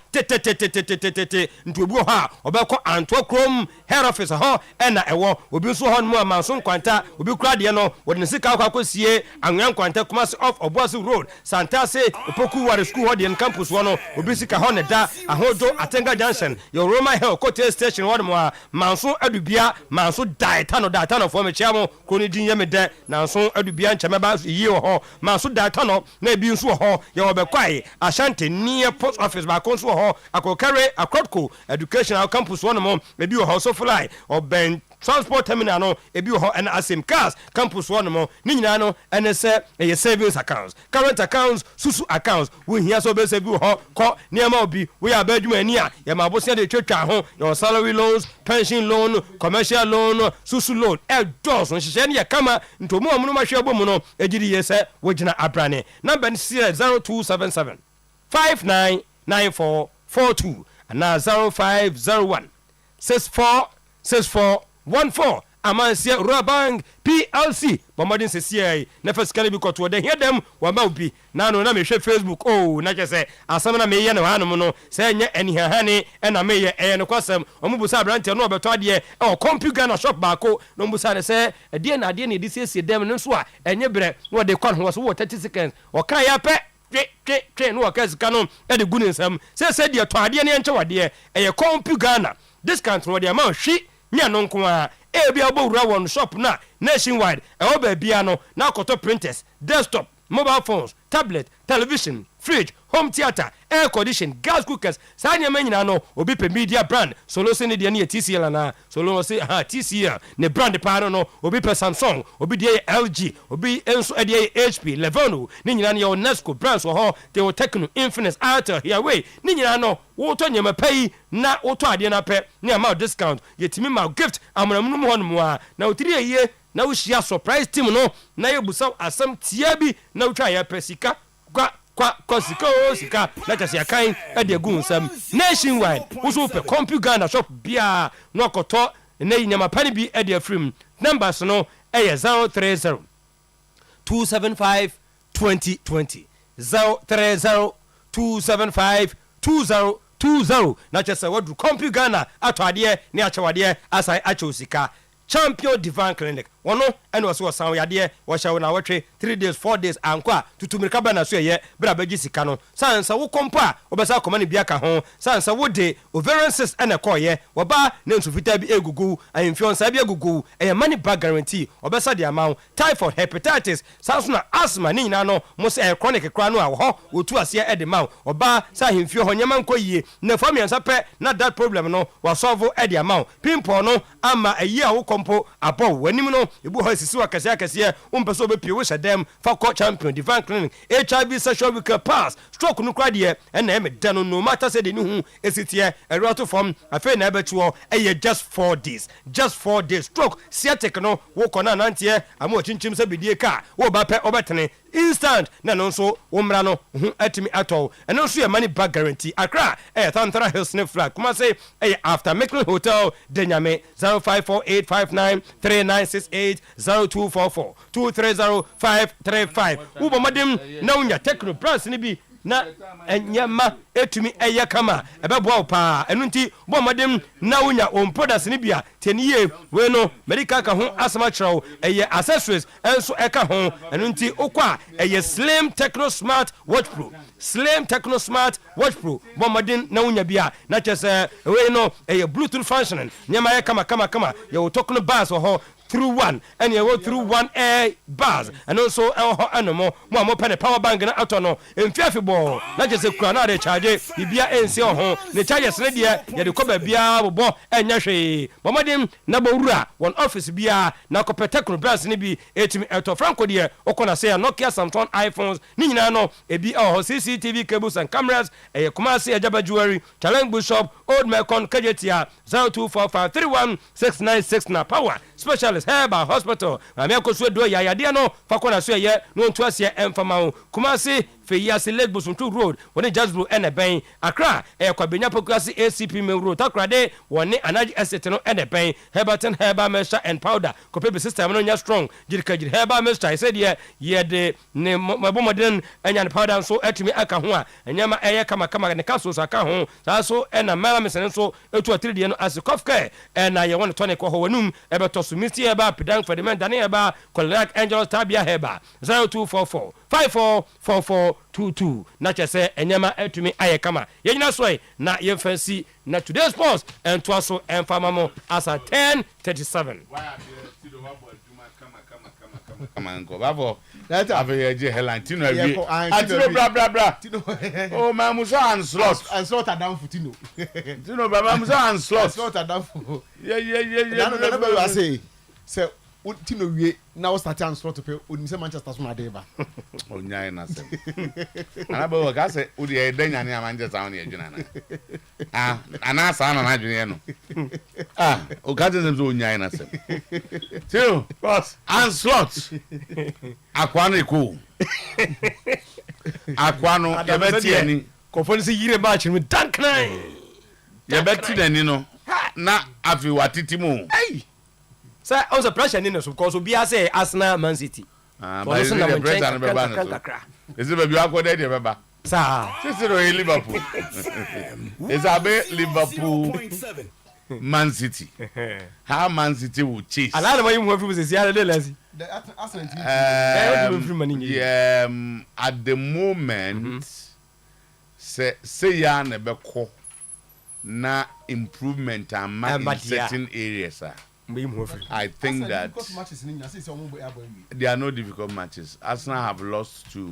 ntubu ha obekọ Antwo Chrome head office ho na ewo obi so ho no amanso kwanta obi kura de no wode sika akwakosie anwan kwanta Kumasi off Obuasi Road Santase Opoku Ware School ho de campus wo no obi sika ho ne da ahodo Atenga Junction your Roma Hill Kote Station wo mo manso adubia manso data no for me chiamo koni din ye me de nanso adubia nchemeba yi ho manso data no na ebi nso ho ye obekwai Ashanti near post office ba konso ho akokare akrotko educational campus one mo ebi ho so fly or ben transport terminal no ebi ho and asim cars campus one mo ni nyina no ene se e savings accounts current accounts susu accounts we here so be se bi ho ko niam obi we abadwuma ani a ye mabosia de twetwa ho your salary loans pension loan commercial loan susu loan e dos no hye ne kama ntomu amuno mahwe abomu no ejiri ye se we gina abrane number 0277 599442 and 0501 646414 Amansia Rural PLC Bombardin CCI na first can be got to the hear them wa maubi na no na me hwe Facebook na je say asam na me ye ne hanom no say nya eni hane na me ye no kwasam omubusa brante no obeto ade e computer na shop baako no mbusa ne say ade na di siesie dem no so a enye bre no de kwan ho so 30 seconds o kan ya pe twe no waka sika no e de gunisam say de to ade ne enche wade e computer na discount no de ma hwi nya no nko a ebi abowura won shop na nationwide e oba bia no na koto printers desktop mobile phones tablet television fridge home theater air condition gas cookers sanya manyina no obi pe media brand solo se ne de ne TCL na solo se TCL ne brand pa no obi pe Samsung obi de LG obi enso de HP Lenovo ne nyina ne Nesco brands ho they will Tecno Infinix Altel Huawei ne nyina no wo to nyema pai na wo to ade na pe ne amount discount yetimi ma gift amramnum ho no a na otiri eye na wo share surprise team no na yebusa asam tia bi na wo twa ya pesika kwa sika let us yakan e de gun sam nationwide wo so pe computer na shop bia no koto na nyama pani bi e de free numbers no e 030 275 2020 030 275 2020 na chese wadu computer na atwade ne achawade asai achosika champion divine clinic wono ene wo so san yade wo hye na wotwe 3 days 4 days anko tutumirika ba na so ye bra ba gi sika no sansa wo kompo a obesa koma ne bia ka ho sansa wo de ovarian cyst ene koye wo ba ne nsufita bi egugu ahemfion sa bi egugu money back guarantee obesa de amount typhoid hepatitis sanso na asthma ni nyina no mo se chronic kra no a ho wotu ase e de ma oba sa ahemfio ho nyama nkoyie na famiansa pe na that problem no wa solve e de amount pimple no ama ayi a wo kompo abo wanim no ebu ho sisi wa kase umpeso be pie wo hyedem fa co champion divine clinic HIV sexual week pass stroke no kra de na e me dano no matter say de ni hu esitie erato form afa na ebetuo e just 4 days stroke sciatic no wo kona nantie amo chinchim se bidie ka wo ba pe obetene instant na no so wo mra no hu atimi atol eno so ye money back guarantee akra Thantara Hills ne flag kuma say after Micklin Hotel Denyame 0548593968 0244 230535 wo bomadem na unya techno brands ni bi na enyama etumi kama ebeboa pa enu nti bomadem na unya ompodas ni bia teniye we no medical ka ho asama chiro accessories enso eka ho enu nti okwa slim techno smart watch pro bomadem na unya bia na chese we no bluetooth functioning nyama kama ye tokno bars ho through one and you go through one air bars and also animal mo pen power bank na atono emfiafi bo na jese kura na de charge bibia ensi ho ne charges ne de ye de koba bia bo enya hwe bomadem na bowura one office bia na ko petekro brands ne bi etimi eto franco de okona say Nokia Samsung iPhones ni nyina no ebi CCTV cables and cameras Kumasi Ajaba Jewelry Challenge Bishop Old Mekon Kajetia 0245316969 na power specialist Herbal Hospital ameko so do yayade no fakona so ye no ntu ase emfama Kumasi Feyasi Lake Bosuntu Road woni Jasbro ene ben Accra kwabenya pokuasi ACP Main Road takrade woni Anaji Estate no ene ben Herberton Herbal Mixture and Powder kope system no nya strong jirikajiri Herbal Mixture said ye de ne mabomodern enya ne powder so etimi aka ho a enyama kama ne kaso so aka ho so ena mala mesen so etu atride no as kofka ena ye woni tonic ho wanum ebeto so miti eba pedang for the men dane eba Colac Angels Tabia Heba 0244 544422 na chese enyama etumi ayekama yenyina so na ye fancy na today's post and to also enfamamo as a 10:37 Come on, go. Babo. That ave je helantino abi. Atino bra. Oh, ma musa and slot down for Tino. Tino bra ma musa and slot down for. Yeah. No, say Tino we now start and slot to pay Unise Manchester so na dey ba. Onyai na se. Anabo ka se udi e denya ne Manchester on e dwuna na. Ana sa na dwune no. O ka je so onyai na se. Tino, boss, and slot. Akwano ko. Akwano ye beti ani. Kofoni se yire ba chiru danknan. Ye beti ani no. Na afi watiti mu. Sir, also pressure in us because we be say Arsenal Man City. But is the pressure and beba. Is it be akọ dey beba? Sir, this is Liverpool. It's about Liverpool Man City. How Man City will chase. A lot of you move say here dey lazy. At the moment say ya na be ko na improvement in certain areas. I think that there are no difficult matches. Arsenal have lost to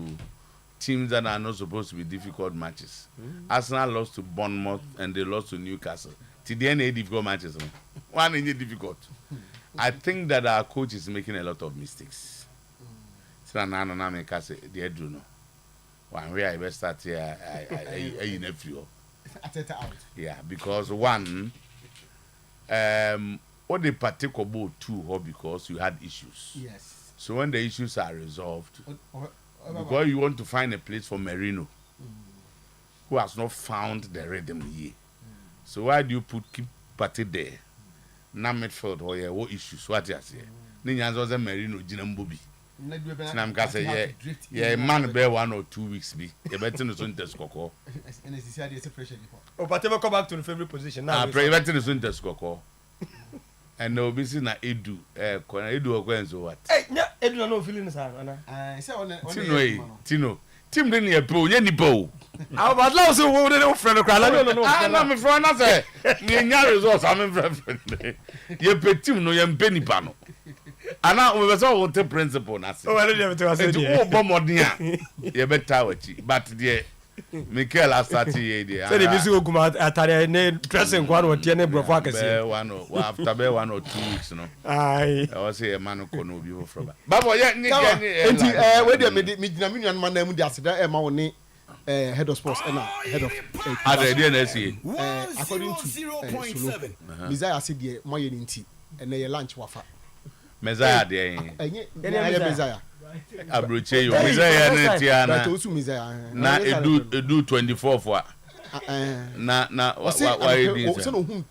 teams that are not supposed to be difficult matches. Arsenal lost to Bournemouth and they lost to Newcastle. Today, any difficult matches. One is difficult. I think that our coach is making a lot of mistakes. So now I say they do know. When we are start here, I nephew. Yeah, because one. Or the particular boat too, or because you had issues. Yes. So when the issues are resolved, because you want to find a place for Merino, who has not found the rhythm here. So why do you keep party there? Na midfield or yeah, what issues? What you say? Ninjas was a Merino Jinambubi. Sinam ka say yeah, man bear 1 or 2 weeks be. You better no soon test koko. And it's the separation. Oh, but ever come back to the favorite position now. Better no soon test koko. and no be na edu okwenzo what edu no feeling sa ana say on Tino Tim den ye pro nye nipa o but now so wo dey friend kra la no na me friend na say me nya results am friend ye pe team no ye mpe nipa no ana we be so what principle na say o wale dey to say dey o bo modern a ye beta wachi but dey Michael Asati ye dey say dey bisi oguma atare ne dressing kwa no tie ne brofo akese after be 1 or 2 weeks no ai I was say a man ko no bi for ba babo ye ni enti we dey me gina me nuan man na mu dey aseda e ma wo ne head of sports and head of Adrian NSA according to Sulu Mizaya said dey mo ye ni nti and ye lunch wafa Mezaya dey enye Mizaya abroche yo Mezaya na ti ana to su Mizaya na edu 24 for na why this so no hu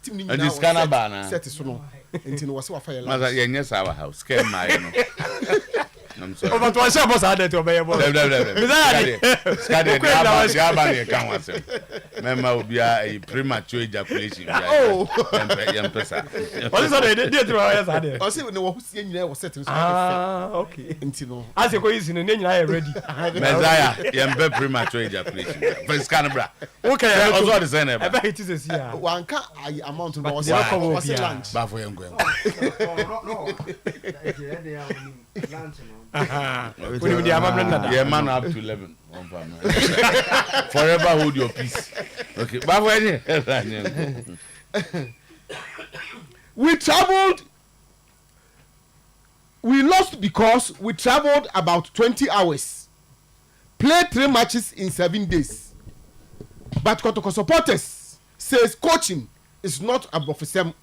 team ni na scanner ba na set so no enti no wase wafa ye lunch maza ye nyesa our house scare my no I'm sorry. Over to say boss had to be boss. Skade ya ba ne kan wase. Mema obi a premature ejaculation bia. Oh. Yempesa. What is that? Dey to our side. O say no wo husie nyina wo set so. Okay. Enti no. As you go use no nyina ready. Mezaya yembe premature ejaculation. First scan bra. Okay. Also the same. E be hit is here. Wanka amount no was lunch. Ba for yengo. Yeah, man up to 11. Forever hold your peace. Okay, we traveled. We lost because we traveled about 20 hours. Played 3 matches in 7 days. But Kotoko supporters says coaching is not above them.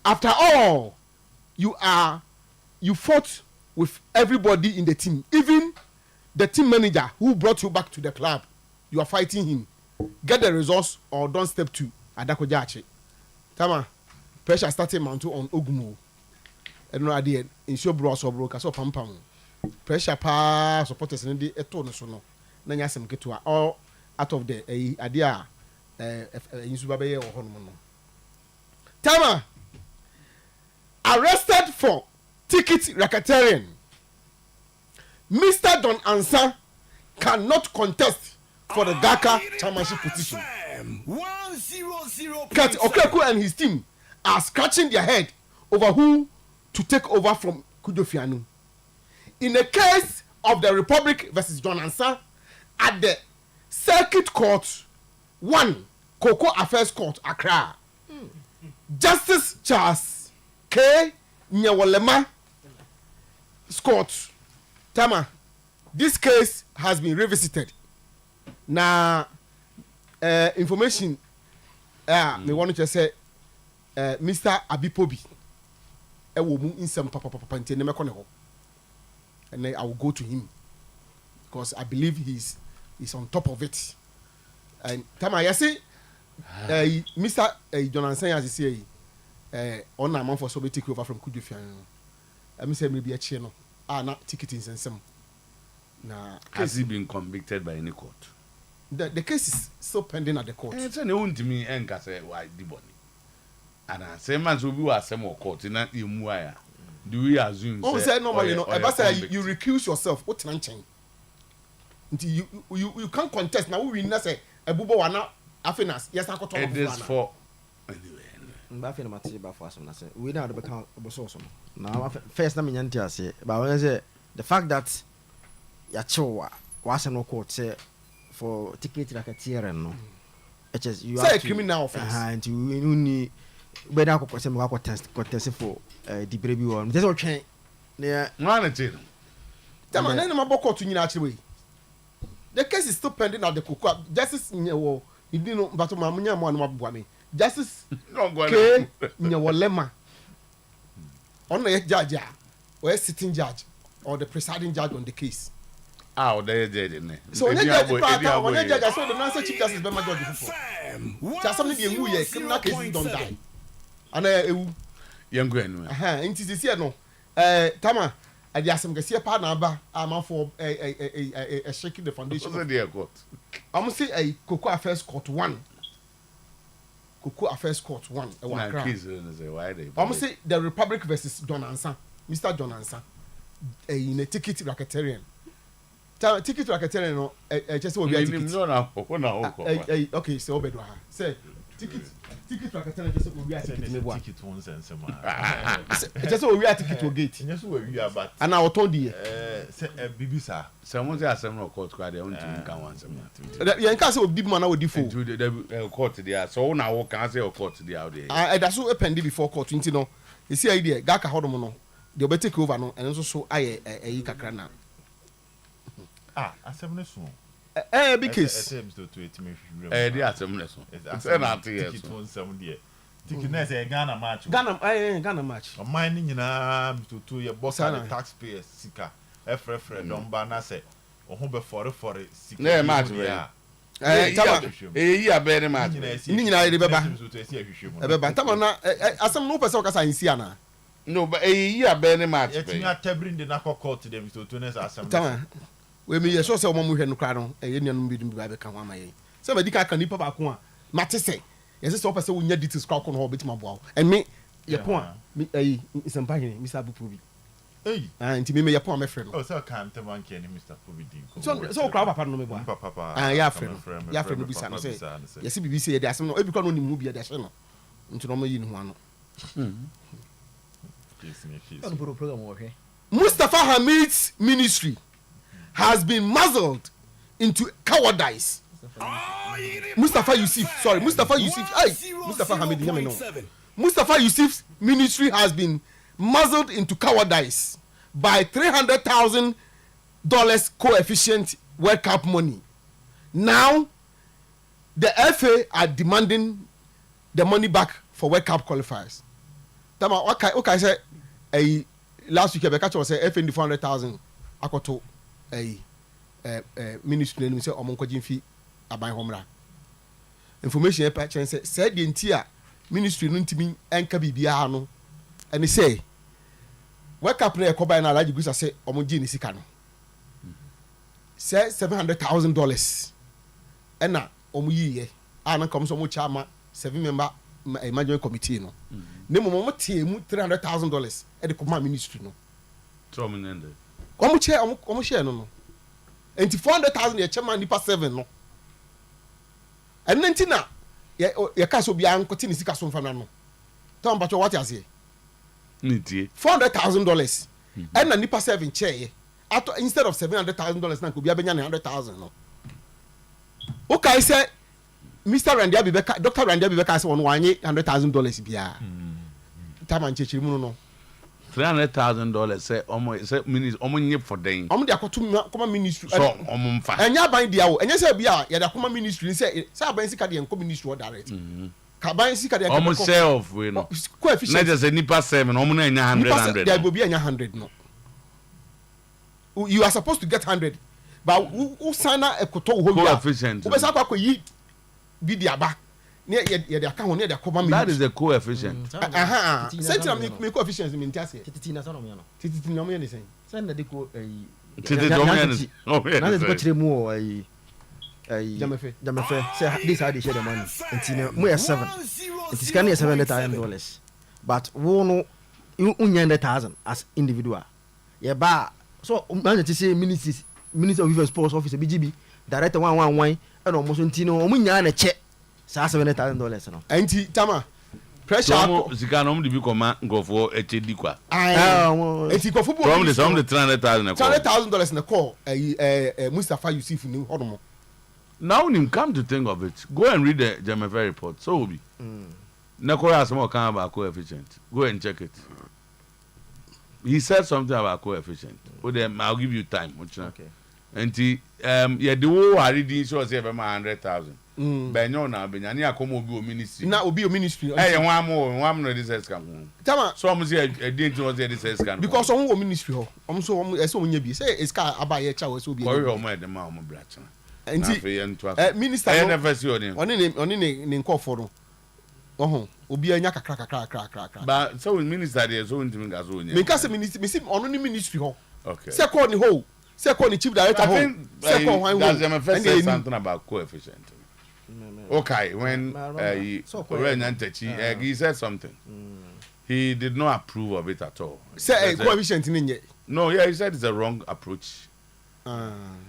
After all, you fought with everybody in the team, even the team manager who brought you back to the club. You are fighting him. Get the results or don't step to Adako Jache. Tama, pressure started mounting on Ogumo. And no idea in show bros or broke so pam. Pressure pa supporters in the eto so no. Nanya sem ketua all out of the idea Insubabe or Honmono. Tama arrested for ticket racketeering. Mr. Don Ansa cannot contest for the Dhaka chairmanship position. Kat Okeku and his team are scratching their head over who to take over from Kujofianu. In the case of the Republic versus Don Ansa at the Circuit Court 1, Cocoa Affairs Court, Accra, Justice Charles K. Nyawolema Scott Tama, this case has been revisited. Now, information me want to say Mr. Abipobi in some papa and then I will go to him because I believe he's on top of it. And Tama, you see Mr. Jonathan as he say on a month for so take over from Kujufian. I say maybe a channel. Not ticketing and some. Now, has he been convicted by any court? The case is still pending at the court. It's an own to me and say why the body. And I say man so we are some more court in that Imuaya. Do we assume? Oh, say normally you know. You recuse yourself. What change? You can't contest now. We not say a bubo wana afinas. Yes, I got to. It is for anyway. But I feel for some. We don't have to become bosom. Now, first, let me say, but when I say the fact that Yachowa was no court say for ticket racketeering, no, it is you say a criminal offense. And you need better contest for the baby one. There's all change. Yeah, managing. Tell me, my book to you actually. The case is still pending at the court. Justice Nyewo, you didn't know, but my money, one Justice K. Nyawolema. On the judge, or sitting judge, or the presiding judge on the case. Ah, they did. So when the judge, I saw the answer chief justice by my judge before. Just something who ye criminal cases don't die. And young grand. It is here no. Tama, I just some get partner. I'm for a shaking the foundation. What's the court? I'm say a Cocoa Affairs Court 1. Koko Affairs Court 1 e wa Accra. Why they? Almost say the Republic versus John Ansa. Mr. John Ansa. In a ticket racketeering. Ticket racketeering no just what we are ticket. Okay, so Obedwa. Say ticket racketeering just what we are ticket me boy. Ticket one sense Just what we are ticket to gate. Just what we are but. And I told you Say Bibisa. Someone say asem court card they want to can one some. Yeah, in case of deep man with default. To the court there. So now can say court there out there. That's so pending before court 20 no. You see idea Gaka hodomo no. They will take over no and also so I kakra na. Asem ne so. Because Asem to it me. The asem ne so. Say na ate yes. Ticket one some there. Ticket na say Ghana match. Ghana match. O mine nyina to your boss and the taxpayers sika. Efrefre domba na say o ho be for sika. Na match we. Yeah, very much. Ni nyina de beba. Beba tama na asem no person kasa insi ana. No, but yeah, very much. It's not tabling the Nako court to them to Tunis assembly. Tama. We me so say omo hwe no kra no e nuanum bi dum bi ba ka ho amaye. Say ba dika kan nipa ba ko a mate say. Yes say person wonya details kwa ko no betima boa. And me ye ko a me isempa hene Mr. Abuprobi. Nti me ye po a me frɛ no. Oh, so kan te man ke ni Mr. Probi din ko. So kra papa no me boa. Papa. Ya frɛ no. Ya frɛ no bisa no say. Yes bibi say ye de asem no e bi kwa no nim mu bi ye de hye no. Nti no mo yi no ho ano. Mustafa Hamid's ministry has been muzzled into cowardice. Mustafa Yusuf Yusuf's ministry has been muzzled into cowardice by $300,000 coefficient World Cup money. Now, the FA are demanding the money back for World Cup qualifiers. Okay, say last week I catch say FA 400,000 akoto ministry no say omonkojin fi aban homra information e pa chen say the ntia ministry no ntimi enka bibia no and say World Cup na ekoba na alaji gusa say omonji ni sika no say $700,000 ena omuyiye ana kom so mo chama 7-member management committee no ne mo tie mu $300,000 e de command ministry no so mo nende omo share no enti $400,000 ye chairman nipa 7 no and nenti na ye ka so bia nkoti ni sika so mfa na no tom bacho what you say nitie $400,000 and na nipa 7 chair instead of $700,000 na ko bia benya $100,000 no okay say Mr. Randy Abibeka, Dr. Randy Abibeka said, "One $100,000 biya." Tama nchechiri mu no. $300,000 say ministry nye for them. Omo dia kotu koma ministry. So omo mfa. Enya ban dia wo. Enya say bia ya da koma ministry say ban sika de enko ministry o direct. Ka ban sika de omo self we no. Coefficient. Na just nipa 7 omo na enya 100. There go be enya 100 no. You are supposed to get 100. But who sign a koto wo bia. Coefficient. Ube sa kwa yi bidiaba ne ye de aka ho ne de akoma mi. That is the coefficient. Central me coefficient me ntiase. Titi na so no me no. Titi no me ne sen. Sen na de ko Titi do me ne. Na de ko kire mu Jamefe say this how they share the money. Nti na mu 7. Nti scan $700,000. But wo no $100,000 as individual. Ye ba so man to say minister of Youth Sports officer BGB director 111 and almost ntino omunya na che sa $700,000 no. Enti tama pressure zika no mde bi koma ngofo echedi kwa. Enti ko football from the $300,000 na call Mustafa Yusuf ni hodomo. Now when you come to think of it, go and read the Jamefe report. So will be. Nakora some kind about coefficient. Go and check it. He said something about coefficient. I'll give you time. Okay. And yeah, the whole I reading so say about 100,000. Benyo na benyani akomo obi o ministry. Na obi o ministry. One no this scam. Tama. So I'm say didn't know this scam. Because some o ministry ho. So nya bi say eska abaye cha we so bi. Koyo o mo de ma o mo bracha. Enti minister oni ne nkofo no. Ohun obi anya kakra. But so minister there so ntimi ga so nya. Me ka say ministry me see ono ni ministry ho. Okay. Say call the chief director ho. Say call why that's Jamefe said something about coefficient. Okay, when he said something. He did not approve of it at all. Say coefficient in. No, yeah, he said it's a wrong approach.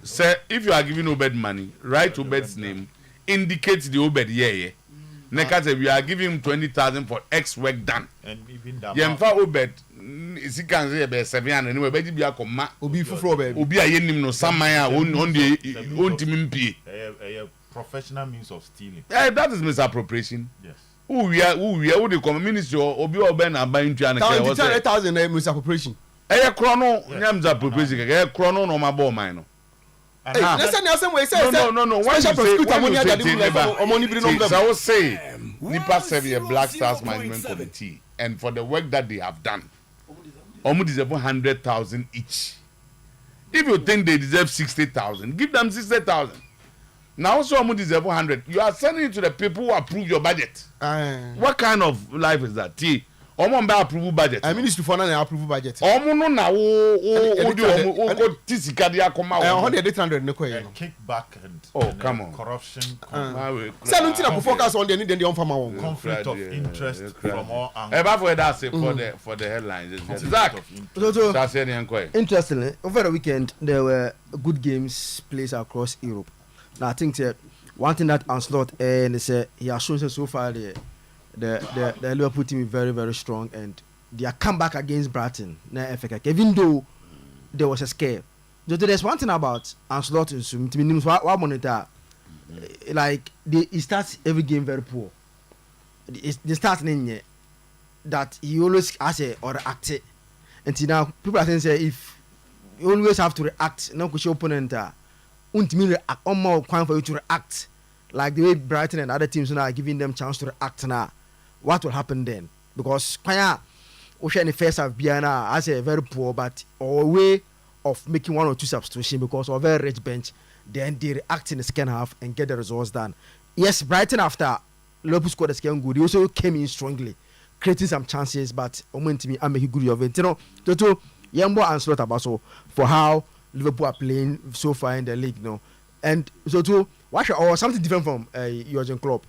Say if you are giving Obed money, write Obed's name, indicate the Obed Nekase, we are giving him 20,000 for X work done. And even that. Yemfa Obed is he can say be 700 anyway, but be akoma. Obi fufro baby. Obi ayenim no samaya on the timimpi. A professional means of stealing. That is misappropriation. Yes. Who the common ministry Obi Oben and buying to an 20,000 misappropriation. Chrono, misappropriation. Chrono no my ball mine. No. Special prosecutor I will say Nipa Sevier Black Stars Management Committee, and for the work that they have done, almost deserve 100,000 each. If you think they deserve 60,000, give them 60,000. Now also almost deserve 100. You are sending it to the people who approve your budget. What kind of life is that? Omo mba approve budget. I ministry for na approve budget. Omo no na wo go tisika dia koma wo. 100 ne koye no. Kickback and come on. Corruption. Say no tina focus on the need dem on farmer won. Conflict of interest from all angles. Eba for that say for the headlines. Zach. Interestingly, over the weekend there were good games played across Europe. Now I think one thing that Onslaught and say he has shown so far the Liverpool team is very, very strong, and their comeback against Brighton, even though there was a scare. There's one thing about Onslaught in Sometymer monitor, like he starts every game very poor. They start in that he always has or react. Until now, people are saying if you always have to react, no push opponent, react, more time for you to react. Like the way Brighton and other teams now are giving them chance to react now. What will happen then? Because Kwaya Ocean first half Biana as a very poor but a way of making one or two substitutions because of a very rich bench, then they react in the second half and get the results done. Yes, Brighton after Liverpool scored the second goal, they also came in strongly, creating some chances, but momentum I'm making good of it. You know, Toto Yambo and Slot Abaso for how Liverpool are playing so far in the league, you know. And so too, or something different from Jurgen Klopp.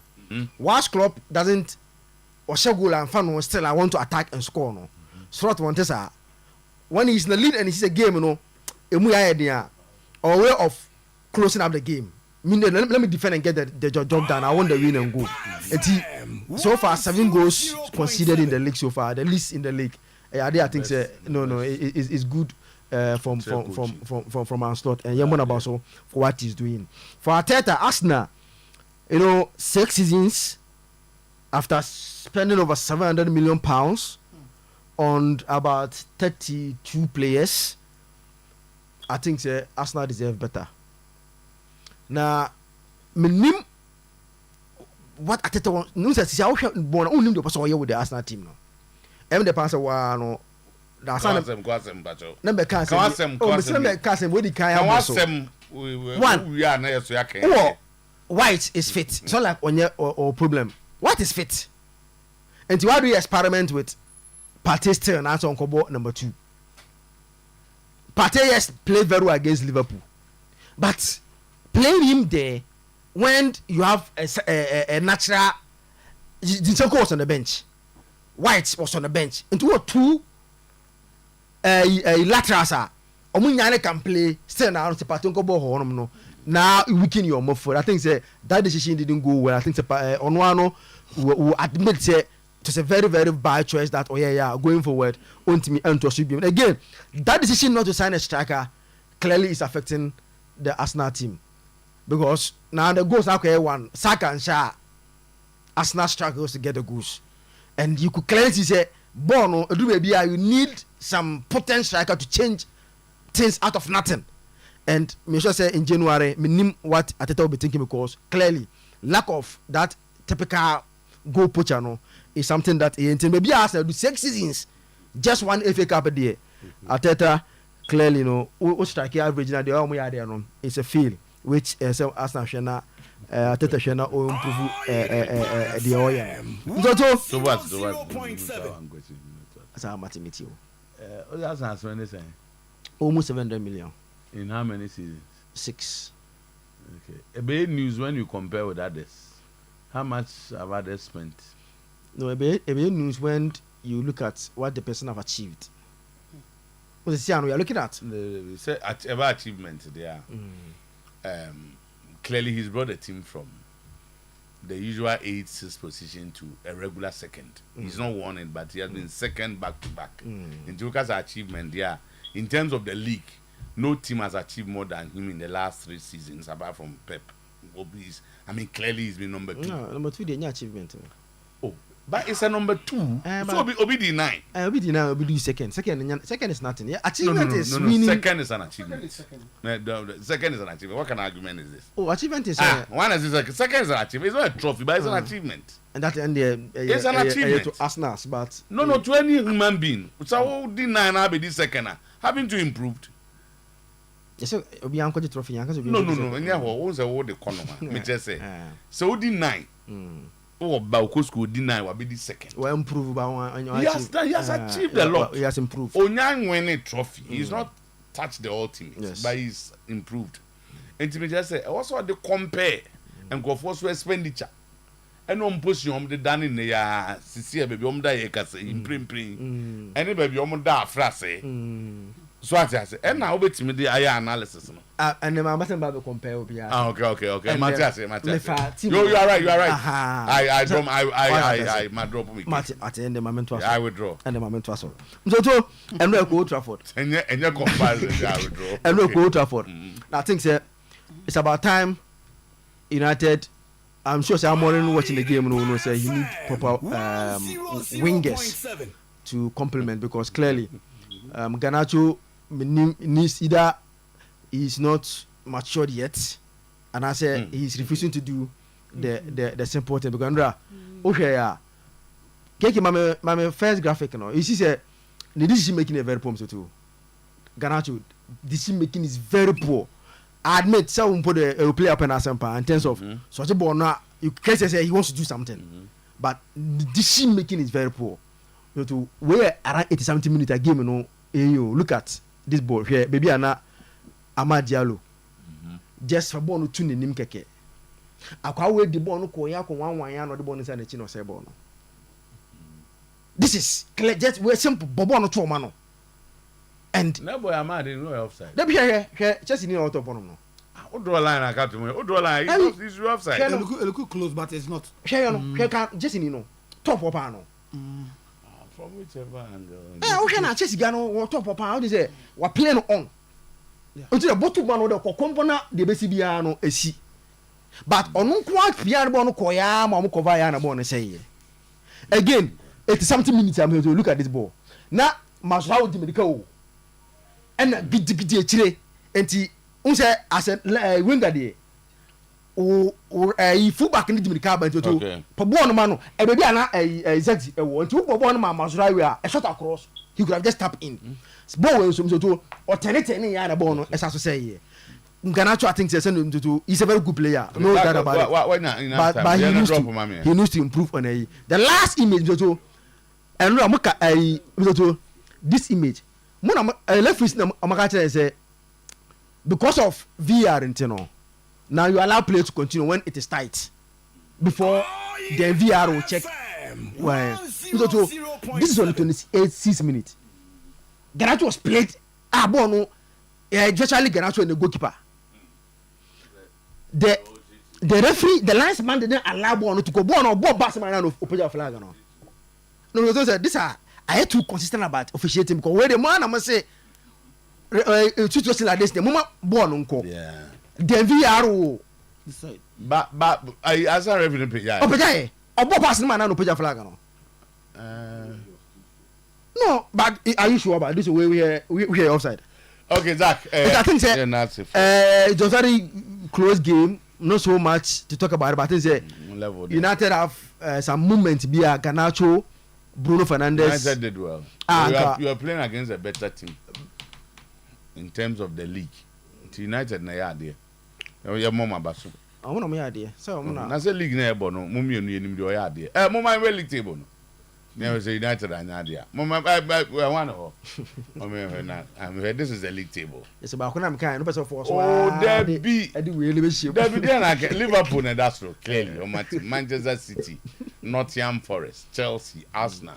Whilst Klopp doesn't or share goal and fan still I want to attack and score no. Slot wants when he's in the lead and he sees a game, you know, or way of closing up the game. Let me defend and get the job done. I want the win and go. And so far 7 goals conceded in the league so far, the least in the league. I think it's good. From Onslaught and Yamon Abaso for what he's doing. For Arteta, Arsenal, 6 seasons after spending over £700 million on about 32 players, I think Arsenal deserve better. Now, what Arteta wants, no, says I born only the person with the Arsenal team now. The passer no. White is fit. It's not like or problem. What is fit? And why do you experiment with Partey still and answer on Kobo number 2? Partey yes played very well against Liverpool, but playing him there when you have a natural Zinchenko was on the bench, White was on the bench, and 2 laterals are omunyane can play still now to Patonko Bo no now weaken your move for I think that decision didn't go well. I think Onwano will admit it's a very, very bad choice that going forward won't me and to be again that decision not to sign a striker clearly is affecting the Arsenal team because now the goals are one Saka and Shah Arsenal struggles to get the goals and you could clearly say Bono you need some potent striker to change things out of nothing. And me sure say in January, me name what Arteta will be thinking because clearly lack of that typical goal poacher no is something that maybe Arsenal do 6 seasons, just 1 FA Cup a day. Arteta clearly striker average na there it's a feel which Arsenal shana Arteta shana or improve the oil. So what? That's how much it That's not so anything. Almost 700 million. In how many seasons? 6. Okay. A bad news when you compare with others. How much have others spent? No, a bad news when you look at what the person have achieved. What is it we are looking at? The ever achievement there. Clearly, he's brought the team from the usual 8th position to a regular second. He's not won it, but he has been second back to back. In Joker's achievement, yeah. In terms of the league, no team has achieved more than him in the last 3 seasons, apart from Pep. I mean, clearly he's been number 2. No, number 2 the achievement. Oh, but it's a number 2. So Obi the 9. Obi the 9, Obi the second. Second is nothing. Yeah, achievement is winning. Second is an achievement. The second is an achievement. What kind of argument is this? Oh, achievement is one is second is an achievement. It's not a trophy, but it's an achievement. And that it's an achievement to Arsenal, but no, to any human being. So the 9 will be the second. Having to improved. Yes, Obi Anko the trophy. No. Anya who owns the corner. Me just say. So the 9. Oh, Bauko school deny will be the second. Well, improve about he has achieved a lot. He has improved. Onyang win a trophy. He's not touched the ultimate, but he's improved. And to me just say, also they compare and go for expenditure. And on position the done in the CC baby da ye ka say imprim. Any baby da frase. So I say, and now bet me the aya analysis no. And the mama say baby compare obi. Okay. Matthias. You are right. I drop me. At the end the moment was. I withdraw. And the moment was. So and we go Trafford. And you comparison I withdraw. And we go Trafford. I think say it's about time United. I'm sure I'm more than watching the game. No, say you need proper wingers to complement because clearly Garnacho needs either he's not matured yet, and I say he's refusing to do the simple thing. Because okay, yeah, my first graphic, you know, you see, say the decision making is very poor too. Garnacho decision making is very poor. I admit, someone put a player up in Asempa in terms of such a ball now. You can say he wants to do something, but the decision making is very poor. You know, to where around 80-70 minutes a game, you know, you look at this ball here, baby, Anna Amad Diallo, just for ball to tune in him keke. I can't wait the ball no koya ko 1-1 or the ball inside the chin or say ball. This is clear, just we're simple, Bobo no trauma no. And no boy, Amad in no offside. Let me here, just in out of one. Who draw a line? I got to me. Who draw a line? He's offside. It look close, but it's not. Here, just in top of panel. From whichever angle. Okay, now just gano top of panel. They say we're playing on. Until the bottom man of the component, the basic piano is but on quite piano bono koya, Mamukova, and a bonus say. Again, 80-something minutes. I'm here to look at this ball. Now, must how to medical. And a bit chile, and tea. Unse as a winger there o fullback ni dimini ka ban to po ball no ma no e be ana exact e wo nti po ball no ma masura we a shot across he could have just tap in ball we so to alternate ni ya na ball no e sa so say here Garnacho I think say to he's a very good player no doubt about it but he needs to improve on the last image to and no amaka to this image mo na left wrist na amaka tell say because of VR internal, now you allow play to continue when it is tight before the VR will check. Well, this is only 28 minutes. Garnacho was played. Bono, virtually Garnacho and the goalkeeper. The referee, the linesman didn't allow Bono to go. Bono, Bob Bassman of Opoja flag. No, these are I had too consistent about officiating because where the man I must say. Situation like this, the moment born uncle. Yeah. The VR. But I as a revenue pay. Yeah. Opoja. Obo pass man na Opoja flag no. No, but are you sure about this? We are offside. Okay, Zach. I think it was a very close game. Not so much to talk about, but I think United have some movement. Be a Garnacho, Bruno Fernandes. United did well. You are playing against a better team. In terms of the league, United na ya there. Your mama basu. I want to me idea. So I'm not. Na say league na ebo no, mummy enu enim de o ya there. Mama we league table no. Never say United and Nadia. Mama, I want to. This is the league table. It's about when I'm kind. No person for us. Oh, there be. I do really wish you. There be then Liverpool and that's clearly. Manchester City, Nottingham Forest, Chelsea, Arsenal.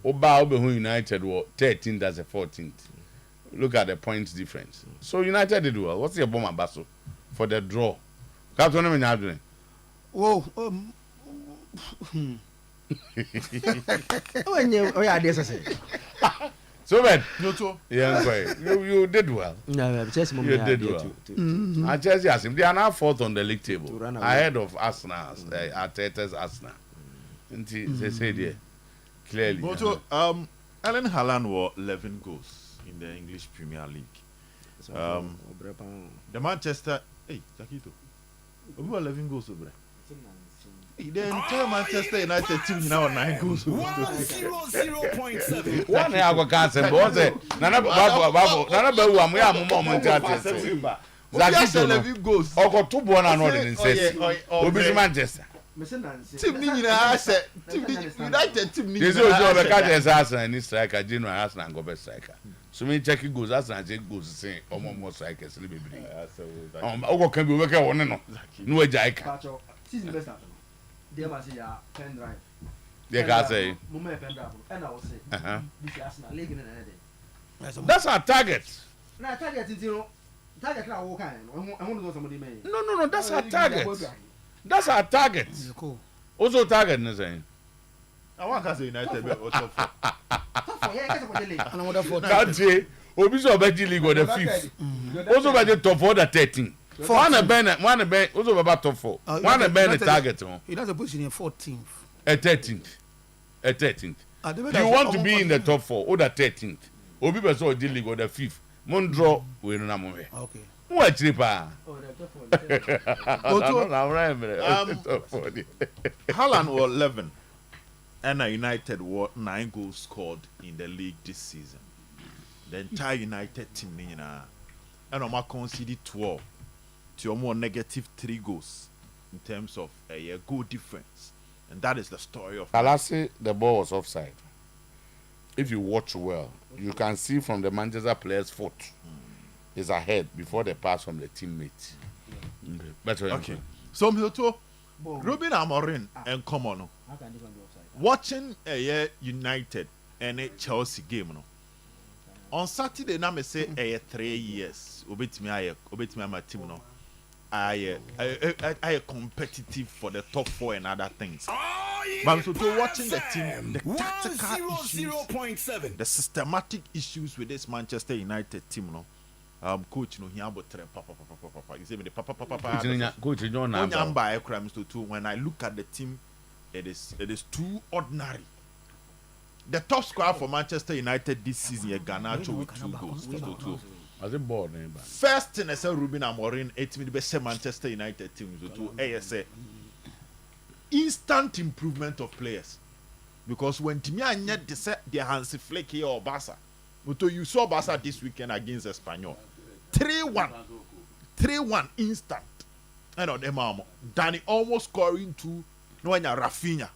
Oba United were 13th as a 14th. Look at the points difference. So United did well. What's your bomber Basso for the draw? Captain Adrian. Whoa. Oh yeah, this is it. So bad. No to. Yeah, you did well. No, just you did well. And Chelsea has him. They are now fourth on the league table, ahead of Arsenal, Arteta's Arsenal. And they say there clearly. No to. Erling Haaland were 11 goals in the English Premier League. The Manchester. Hey, Zakito. Over 11 goals over. The entire Manchester United team now 9 goals. 100.7. One year ago, cancer. But Nana Babu, I'm Manchester. Zakito 11 goals. Oko 2-1 and all in Chelsea. Obi Manchester. Team Nina said United team Nina. This is also because Arsenal and striker, General Arsenal and go striker. So many checking goals, Arsenal check goals saying more strikers. Oko can be working on no. No Jaika. Season best. They must say pen drive. They can say. Moment pen drive. And I will say. This Arsenal league in another. That's our target. Now target is target now walk I want to know somebody may. No, that's our target. That's our target. Cool. Also target is saying. I want to say United be top 4. That's it. Obi so be league or the 5th. Also be the top 4 the 13th. One also about top 4. One the target on. He does a position in 14th. A 13th. You want to be in the top 4 or the 13th. Obi be so the league or the 5th. Mon draw we no na Okay. What tripa? Haaland were 11 and United were 9 goals scored in the league this season. The entire United team and Oma conceded 12 to a more negative 3 goals in terms of a goal difference. And that is the story of Kalasi. The ball was offside. If you watch well, you can see from the Manchester player's foot is ahead before the pass from the teammates. Okay. So Milto, Ruben Amorim and Comono watching a United and a Chelsea game. No? On Saturday, now me say 3 years. Obetimi my team no. I competitive for the top 4 and other things. But so to watching the team, the tactical issues, the systematic issues with this Manchester United team, no. Coach, no, he about papa. You say me the papa. Coach, you don't know. When I look at the team, it is too ordinary. The top scorer for Manchester United this season, Garnacho with 2 goals. As a board, first thing I said, Ruben Amorim, it's me the best Manchester United team to ASA. Instant improvement of players, because when Timia had the Hansi Flick here or Barca, but you saw Barca this weekend against Espanyol, 3-1 instant. I know them Danny almost scoring 2. No one Rafinha.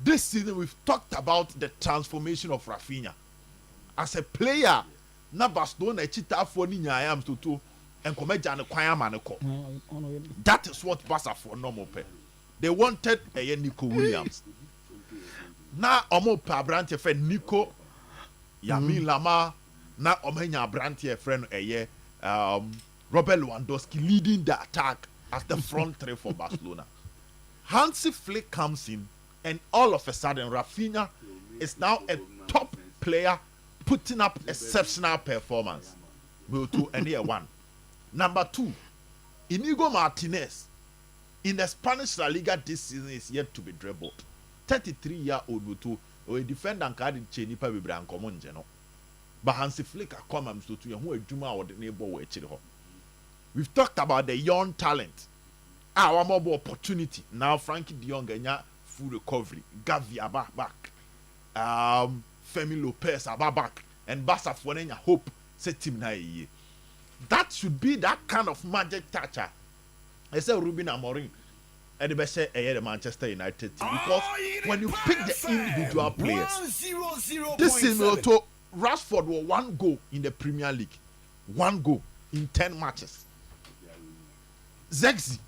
This season we've talked about the transformation of Rafinha as a player. Na Barcelona chita for ni nyayam to and come jane kwan amaneko. That is what Barca for normal pay. They wanted a Nico Williams. Na omo pa branch friend Nico Yamin Lama na omenya branch friend Robert Lewandowski leading the attack as the front 3 for Barcelona. Hansi Flick comes in and all of a sudden Rafinha is now a top player putting up exceptional performance. Will to any one. Number 2, Inigo Martinez in the Spanish La Liga this season is yet to be dribbled. 33-year-old will to a defender and card Cheni Pabibra and Common Geno. But Hansi Flick comes to who a Juma or the neighbor were chilling. We've talked about the young talent. Our mobile opportunity. Now Frankie de Jong full recovery. Gavi back. Femi Lopez back. And Barca for hope set him na ye. That should be that kind of magic toucher. I said Ruben Amorim. and the best the Manchester United team because when you pick the individual players, this is to Rashford was 1 goal in the Premier League, 1 goal in 10 matches. Zexi,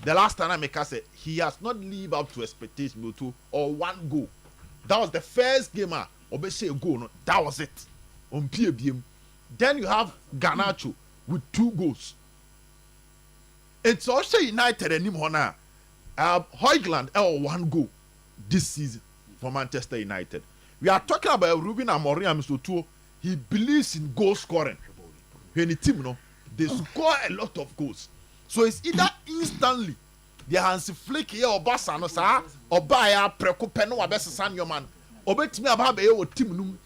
the last time I make us say he has not lived up to expectation or 1 goal. That was the first game. Obese a goal. No, that was it. On PBM. Then you have Garnacho with 2 goals. It's also United and Nimona. Højlund 1 goal this season for Manchester United. We are talking about Ruben Amorim Otuo. He believes in goal scoring. When the team, they score a lot of goals. So it's either instantly the Hansi Flick here or Basano sa or Baya Prekopeno or Bessan your man. Obet me about a team num.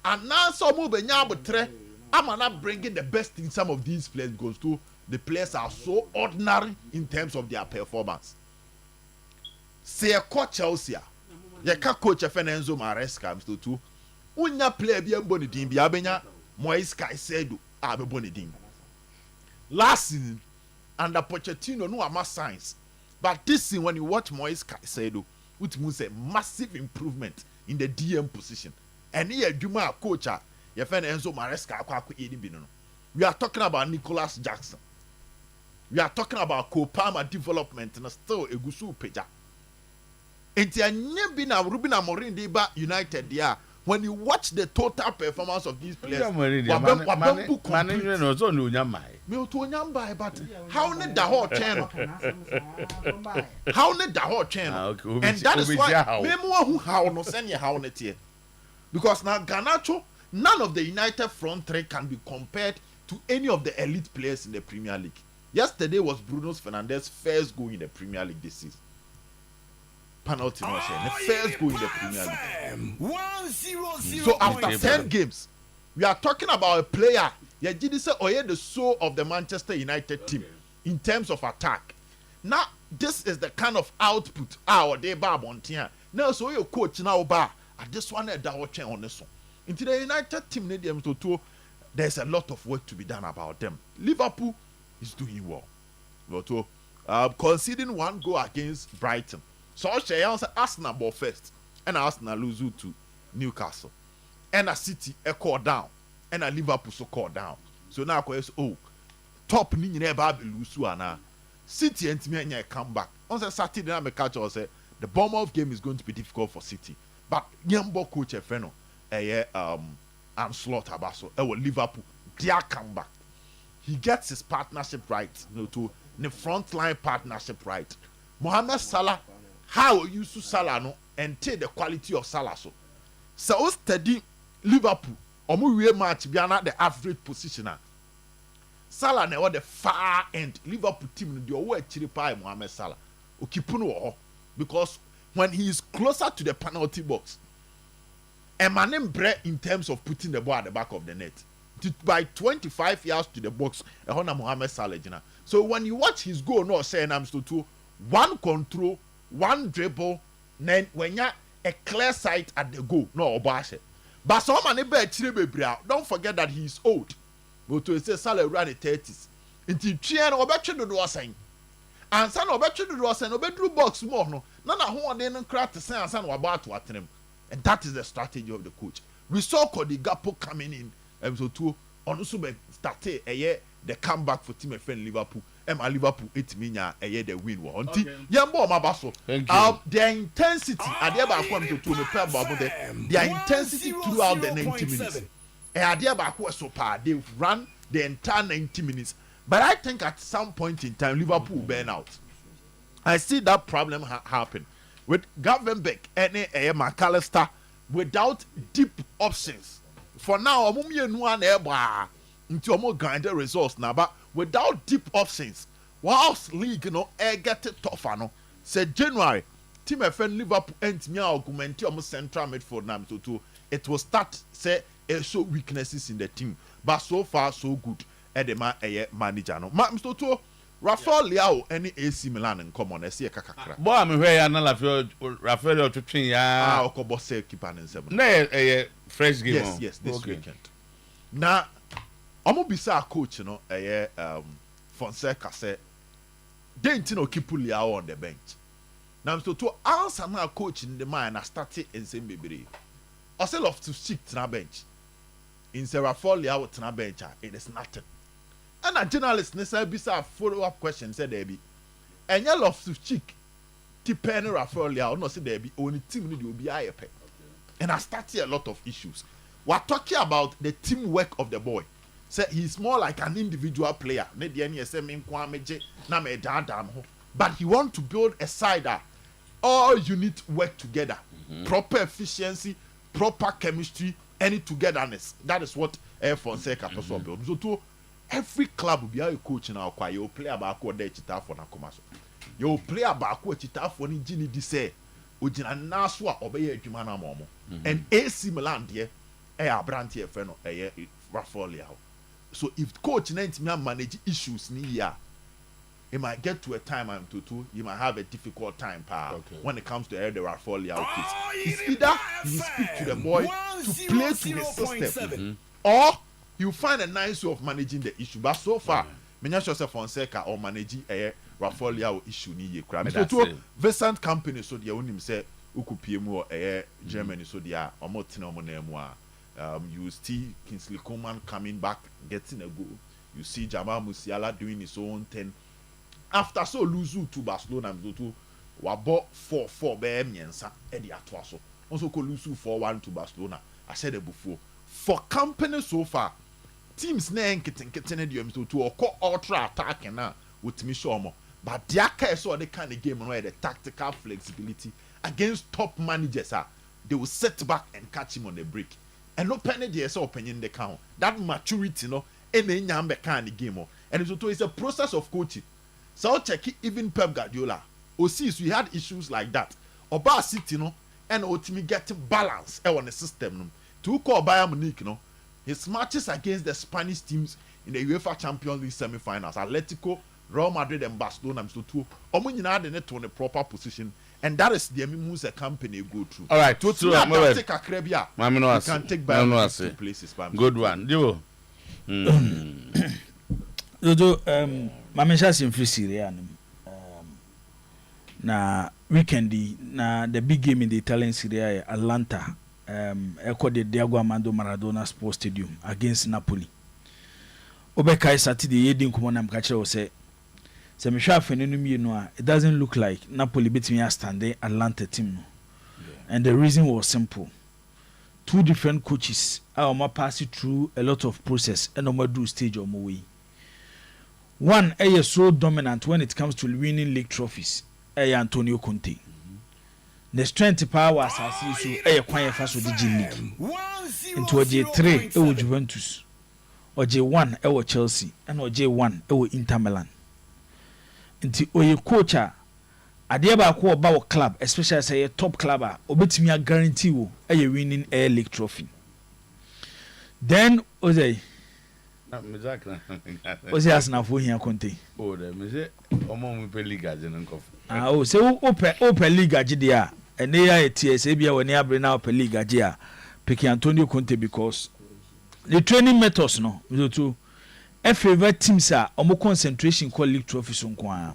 And now some move tre. I'm not bringing the best in some of these players because too the players are so ordinary in terms of their performance. Say a coach Chelsea. You can coach a Enzo Maresca Mr. Two. Unya player be a bonidin be abenya Moise Caicedo abe bonidin. Last season under Pochettino no ama signs. But this season when you watch Moise Caicedo, which means a massive improvement in the DM position. And here Juma coach your friend Enzo Maresca akwa edi bi no. We are talking about Nicholas Jackson. We are talking about Kopama development and still Egusu Peja. Enti anye bi na Ruben Amorim dey ba United there. When you watch the total performance of these players, management also no nyamai. Me to nyambai, but how ne the whole channel? How ne the whole channel? And that is why me more who how no send you how net here. Because now Garnacho, none of the United front three can be compared to any of the elite players in the Premier League. Yesterday was Bruno Fernandes' first goal in the Premier League this season. Penalty no share. The first goal in the Premier League. So after 10 games, we are talking about a player. Yajidi say Oye the soul of the Manchester United team in terms of attack. Now this is the kind of output our day bar on here. Now so your coach now bar at this one that watching on this one. Into the United team there's a lot of work to be done about them. Liverpool is doing well. But conceding 1 goal against Brighton. So Arsenal ball first, and Arsenal lose to Newcastle, and a City call down, and a Liverpool so call down. So now top ni never be lose na City and me come back. On Saturday I catch us say the Bournemouth game is going to be difficult for City, but Nyambo coach Efeno Anslot Abaso Liverpool their comeback. He gets his partnership right, to the frontline partnership right. Mohamed Salah. How you use Salah no and take the quality of Salah so steady Liverpool we match be at the average positioner. Salah na the far end Liverpool team the owo achiri pa Mohamed Salah okipuno because when he is closer to the penalty box emanem bre in terms of putting the ball at the back of the net by 25 yards to the box ehona Mohamed Salah jina. So when you watch his goal no say I'm still to 1 control 1 dribble, then when you're a clear sight at the goal, no obashe. But someone don't forget that he's old. But to say Salah run the 30s. Until Chien or better do was saying. And son or better do was saying, or better box more. No, none of who didn't crack the sense and were about to attend him. And that is the strategy of the coach. We saw Cody Gakpo coming in, episode 2, on also started a year the comeback for team and friend Liverpool. Liverpool 8 million a year the win one. Their intensity at the back their intensity throughout the 90 minutes. At the back was so far they ran the entire 90 minutes. But I think at some point in time Liverpool will burn out. I see that problem happen with Gravenberch and McAllister without deep options. For now, until more grind the results now, but without deep options, whilst league get it tougher no. Said January, team FN Liverpool ends me augment central midfield now to it will start say show weaknesses in the team, but so far so good. Edema manager no. Mr. To Rafael Leao any AC Milan in common. I see a kakakra. Boy, I'm here na Rafael to train ya. Okobo say keeper in 7. Na fresh game. Yes, this weekend. Now, I'm bisa coach, Fonseca say they didn't keep Liao on the bench. Now so to answer now coach in the mind I started in same baby. I say love to stick to the bench. In Sarah Fall Liao to the bench, it is nothing. And a journalist necessarily be a follow-up question said there be. And you love to stick to Penny Rafael Liao, no say there be only team need to be higher pay. And I started a lot of issues. We're talking about the teamwork of the boy. Say he's more like an individual player. But he wants to build a side that all units work together. Proper efficiency, proper chemistry, any togetherness. That is what Air Fonseca also built. So to every club will be a coach now. You play about what they chita for na commercial. You play about what chita for ni jini dise. Ujina naswa obeye jumana momo. And AC Milan there, brand here feno Rafael Liao. So if coach manage issues ni here, it might get to a time you might have a difficult time when it comes to the Rafael Liao kids. It's either you speak to the boy to play to his system, or you find a nice way of managing the issue. But so far, Menyasho Fonseca or managing a Rafael Liao issue ni ye crab. So to Vesant company so the own him say Ukupimo Germany so they are almost you see Kingsley Coman coming back, getting a goal. You see Jamal Musiala doing his own thing. After so lose to Barcelona, to bought 4-4 Miensa Eddie Atwaso. Also could lose 4-1 to Barcelona. I said it before. For company so far, teams na getting to a ultra attacking now with me show. But their case so the kind of game where the tactical flexibility against top managers they will set back and catch him on the break. And no penny DS opinion the count. That maturity, any nyambe kind of game. And it's a process of coaching. So check it, even Pep Guardiola. Osis, we had issues like that. Oba City, and ultimately get balance on the system. To call Bayern Munich, his matches against the Spanish teams in the UEFA Champions League semi-finals, Atletico, Real Madrid, and Barcelona, so too. Omunyina the net on a proper position. And that is the moves a company go through. All right, to take a Krebia. You can take back to places. Good one. You. Mamisha Simfri Syria. Na weekend na the big game in the Italian Serie A, Atlanta. Echo the Diego Armando Maradona Sports Stadium against Napoli. Obekai Saturday yedin kumonam kache say. So it doesn't look like Napoli beat me a standing Atlanta team. And the reason was simple. Two different coaches are passing through a lot of process and do stage or more way. One is so dominant when it comes to winning league trophies. Antonio Conte. The strength power assassin so quiet fast with the G League. Into a J3 Juventus. Or J1 Chelsea and or J1 Inter Milan. Nti oye coacha ade ba ko ba wo club especially say a top club obetimi a guarantee wo e winning a league trophy. Then Ozay asna fo hia Conte o de me say omo mu pe league age nkof o say open league age dia ene ya TSA bia woni abre na open league age a pick Antonio Conte because the training methods no so too favorite teams are omo concentration call league trophies nko a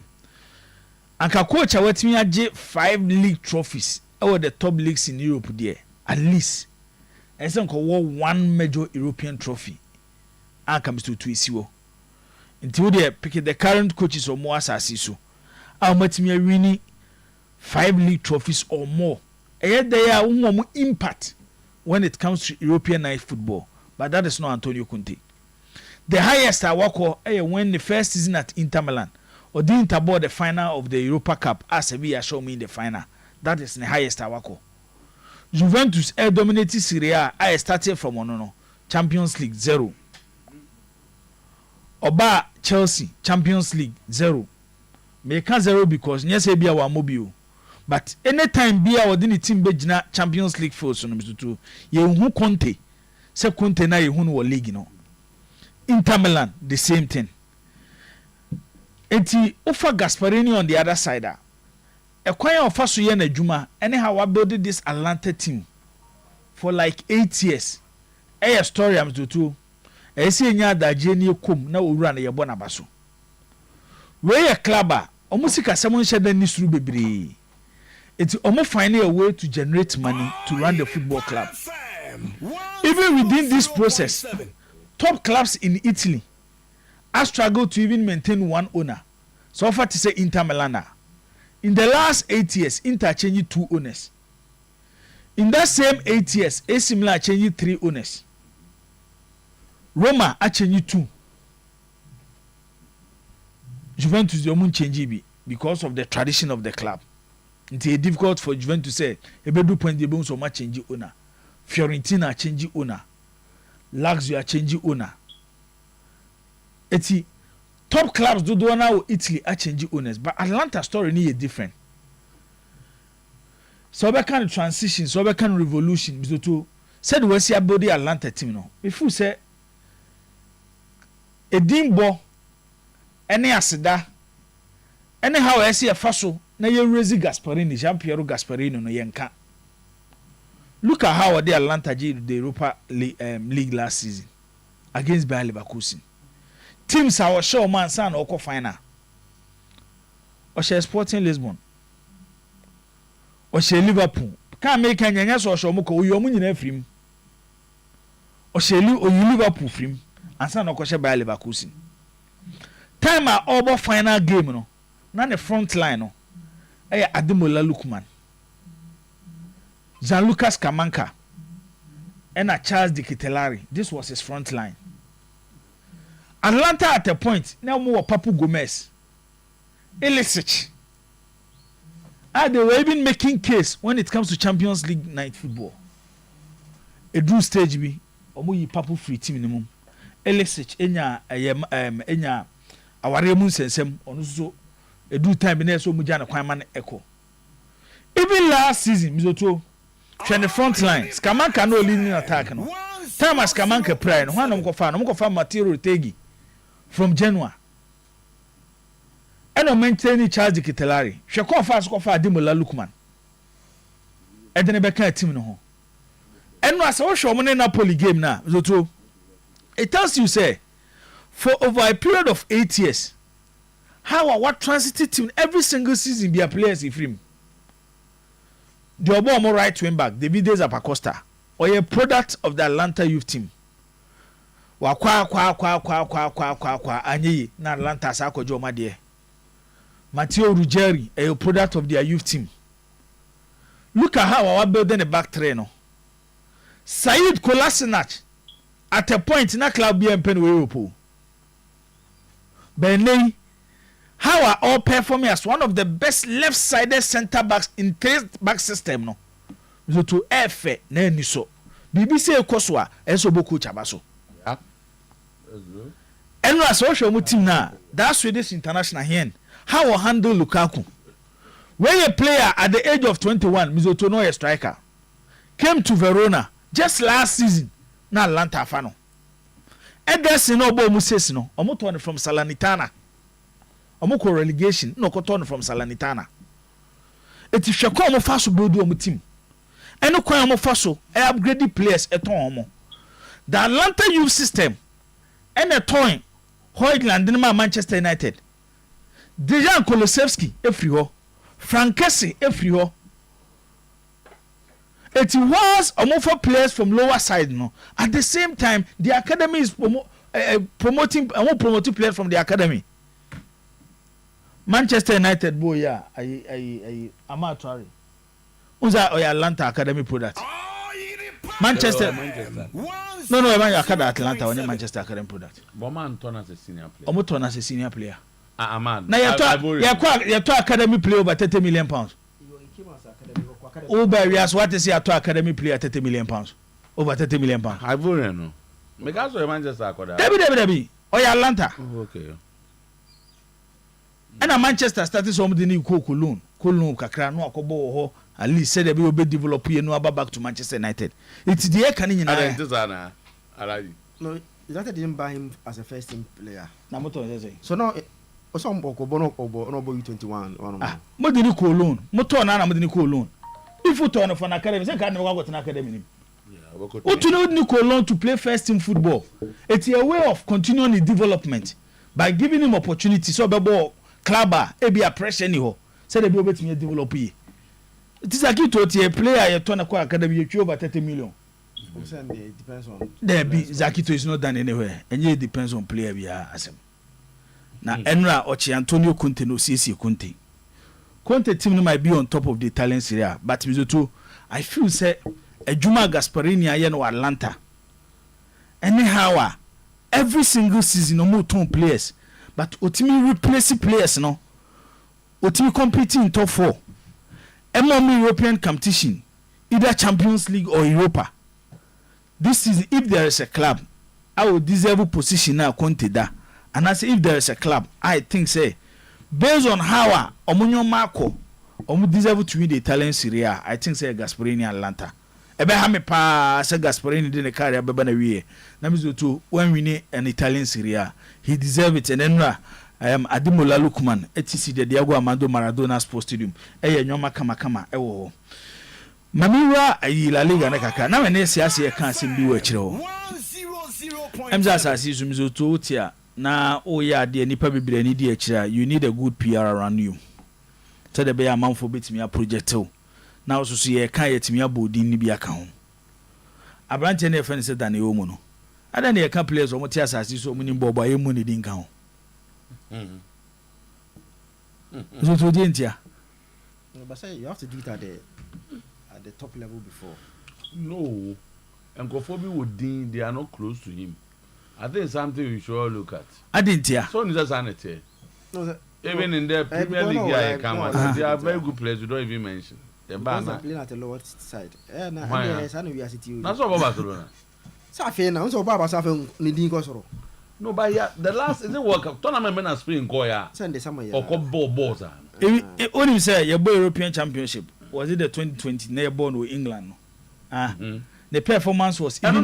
anka coach a watimi age 5 league trophies over the top leagues in Europe there at least and some call one major European trophy anka Mr. Tuisiwo until they pick the current coaches or more asasi so watimi winning 5 league trophies or more and they are impact when it comes to European night football, but that is not Antonio Conte. The highest I work when the first season at Inter Milan or didn't aboard the final of the Europa Cup as Sevilla show me in the final. That is the highest I work. Juventus dominated Serie A. I started from Champions League 0. Oba Chelsea Champions League 0. Make 0 because yes Bia wa mobile. But anytime Bia within the team bejina Champions League for so Mr. 2. Ye hu Conte. Se Conte na ye hu no league no. Inter Milan, the same thing. Eti Ufa Gasparini on the other side. A choir of us na Juma. Anyhow, I built this Atlanta team for like 8 years. A story I'm to do. I see nya da Jenny Kum na Uran Yabona Basso. Where a clubber almost like someone said then this through baby. It's almost finding a way to generate money to run the football club. Even within this process, top clubs in Italy have struggled to even maintain one owner. So far to say Inter Milan. In the last 8 years, Inter changed 2 owners. In that same 8 years, AC Milan changed 3 owners. Roma changed 2. Juventus don't change because of the tradition of the club. It's difficult for Juventus to say ebedu point de bon so much change owner. Fiorentina change owner. Lazio change owner. Eti top clubs do now Italy change owners, but Atlanta story ni different. So be kind of transition, so be kind of revolution. Bisoto said we see about the Atlanta team no. If you say Edimbo any asida anyhow I see a faso na ye Rezi Gasparini, Jean-Pierre Gasparini no yenka. Look at how the Atlanta did the Europa League last season against Bayer Leverkusen. Teams are show man san oko final. Oshe Sporting Lisbon. Oshe Liverpool. Can't make any so show muko uyo mu nyina frim. Oshe Liverpool frim and san oko she Bayer Leverkusen. Time a obo final game no. Na the front line no. Ademola Lookman, Jean-Lucas Kamanka, and Charles de Ketelari. This was his front line. Atlanta at a point, now more Papu Gomez, Elisic. They were even making case when it comes to Champions League night football. A drew stage B, Omo Papu free team minimum. Elisic, Enya, Awaremun Sensem, Onuso. A do time in so mujana kwaiman echo. Even last season, Mizoto, the front line, Skamanka no leading attack. No. Time as Skamanka prayer, no one of material tegi from Genoa. And no maintain Charles de Ketelari. She call fast for Ademola Lookman. And then a better team no. And no as I show money Napoli game now, Mizoto. It tells you say, for over a period of 8 years. How what transitive team every single season be a players in frame. The Obo right wing back, David Zapacosta, or a product of the Atlanta youth team. Kwa anyi na Atlanta sako joma die. Matteo Ruggeri, a product of their youth team. Look at how our building a back trainer. Said Kolasinac at a point na club be pen we Benley. How are all performing as one of the best left-sided centre backs in three-back system no? So to F na ni so. BBC ekoswa eso boku chabaso. Yeah. That's good. And as social team na that Swedish international here. How handle Lukaku? When a player at the age of 21, Mizoto no a striker, came to Verona just last season. Na Atlanta fano. Ederson no bo Muses no. Omo from Salernitana. Omoko relegation no koton from Salernitana. Eti hweko omo faso build omo team. Eno kwan omo faso e upgrade players eton omo. The Atlanta youth system ene ton Hoyland ma Manchester United. Dejan Kolosevski efri ho. Frankesi efri ho. It was omo for players from lower side no. At the same time the academy is promoting players from the academy. Manchester United boy yeah I Amatari. Unza or Atlanta Academy product. Manchester. No, Atlanta or Manchester Academy product. Boman turn as a senior player. Omo turn as a senior player. Man. Now you to academy player over 30 million pounds. Uberias what is your to academy player 30 million pounds? Over 30 million pounds. I don't know. Because of Manchester Academy. Debbie. Or Atlanta. Okay. And a Manchester started some the new Cologne kakra no akobo ho at least said they will be develop you no back to Manchester United. It's the air can in No, United didn't buy him as a first team player. So now some Bono U21 Modini Cologne motor na Modini Cologne. If you turn for an academy say can never go to an academy. What to know Cologne to play first team football. It's a way of continuing the development by giving him opportunity so bebo club ebi a pressure ni ho say dey be obetimi develop yi it is like to a player you turn akwa academy you over 30 million. It depends on there be Zakito is not done anywhere and it depends on player we are asem na Enra Ochi Antonio Conte no CC Conte team no might be on top of the talent series but Mizoto I feel say Ejuma Gasparini aye no Atlanta anyhow every single season no more 2 players but otimi replace players no otimi competing in top 4 MMO European competition either Champions League or Europa. This is if there is a club I would deserve a position now Conte da and I say if there is a club I think say based on how Omunyo Marco omu deserve to win the Italian Serie A I think say Gasparini Atlanta ebe ha me pa say Gasparini de ne carry beba na wie na mizo when win an Italian Serie A he deserve it and then Ademola Lookman etc the Diego Armando Maradona Sports Stadium eye nyoma kama ewo Mamiwa ayi La Liga na kaka na me siase e kan sim bi wa kire ho emza asasi zumizo to tia na oya de nipa bibire ni de kire you need a good PR around you so the be amanfo betimi a project o na osusu ye kan yetimi abodi ni bi aka ho abrante na efene se dan e omu no ada na ye kan players o moti asasi so omu ni bobo ayi mu ni din kan ho so to di entia but say you have to do it at the top level before. No, and Kofobi would deem they are not close to him. I think it's something we should all look at. I didn't hear. So is that sanity? Even in the Premier League, they are very good players. You don't even mention. They're playing at the lower side. That's what Barcelona. Safi na unso baba safi nidi ko soro. No, but yeah, the last is the World Cup tournament men are Spain go ya. Send the summer ya. Or balls. When you say your European Championship, was it the 2020 near born with England? The performance was even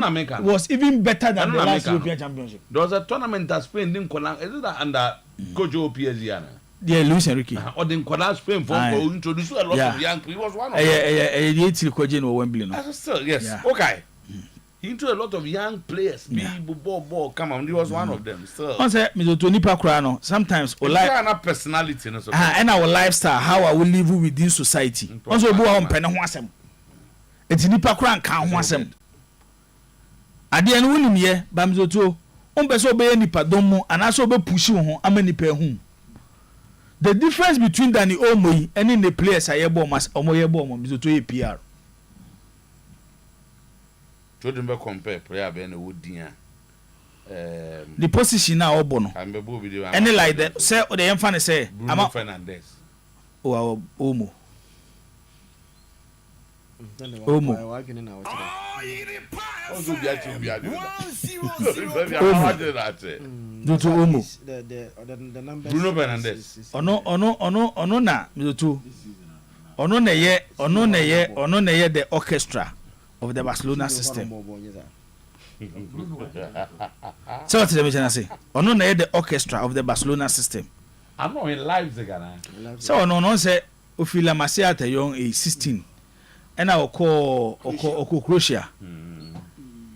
better than the last European Championship. There was a tournament that Spain didn't collapse. Is it that under Coach PSG? Yeah, Luis Enrique. Or didn't collapse Spain for introduce a lot of young people. He was one of them. Yes. Okay. He into a lot of young players. Ball, come on. He was one of them. Sometimes our personality and our lifestyle, how I will live within society. Also, go on penahwasem. It's nipa kran kan hwasem. Ade an wunim ye bamzoto. Ombeso be nipa dom anaso be push ho amanipa hu. The difference between Danny Omoyi and the players ayebo mas omoye bo mo bizoto e PR. Children be compare player be na wodin the position now obo no. Any like that say o dey emfa ne say Bruno Fernandes. O Omo. Bruno Fernandes. Ono na mizoto. Ono na ye the orchestra of the Barcelona system. So what did I say? Ono na ye the orchestra of the Barcelona system. I'm not in Leipzig now. So ono say Ofila Masia at young age 16. And I will call Croatia.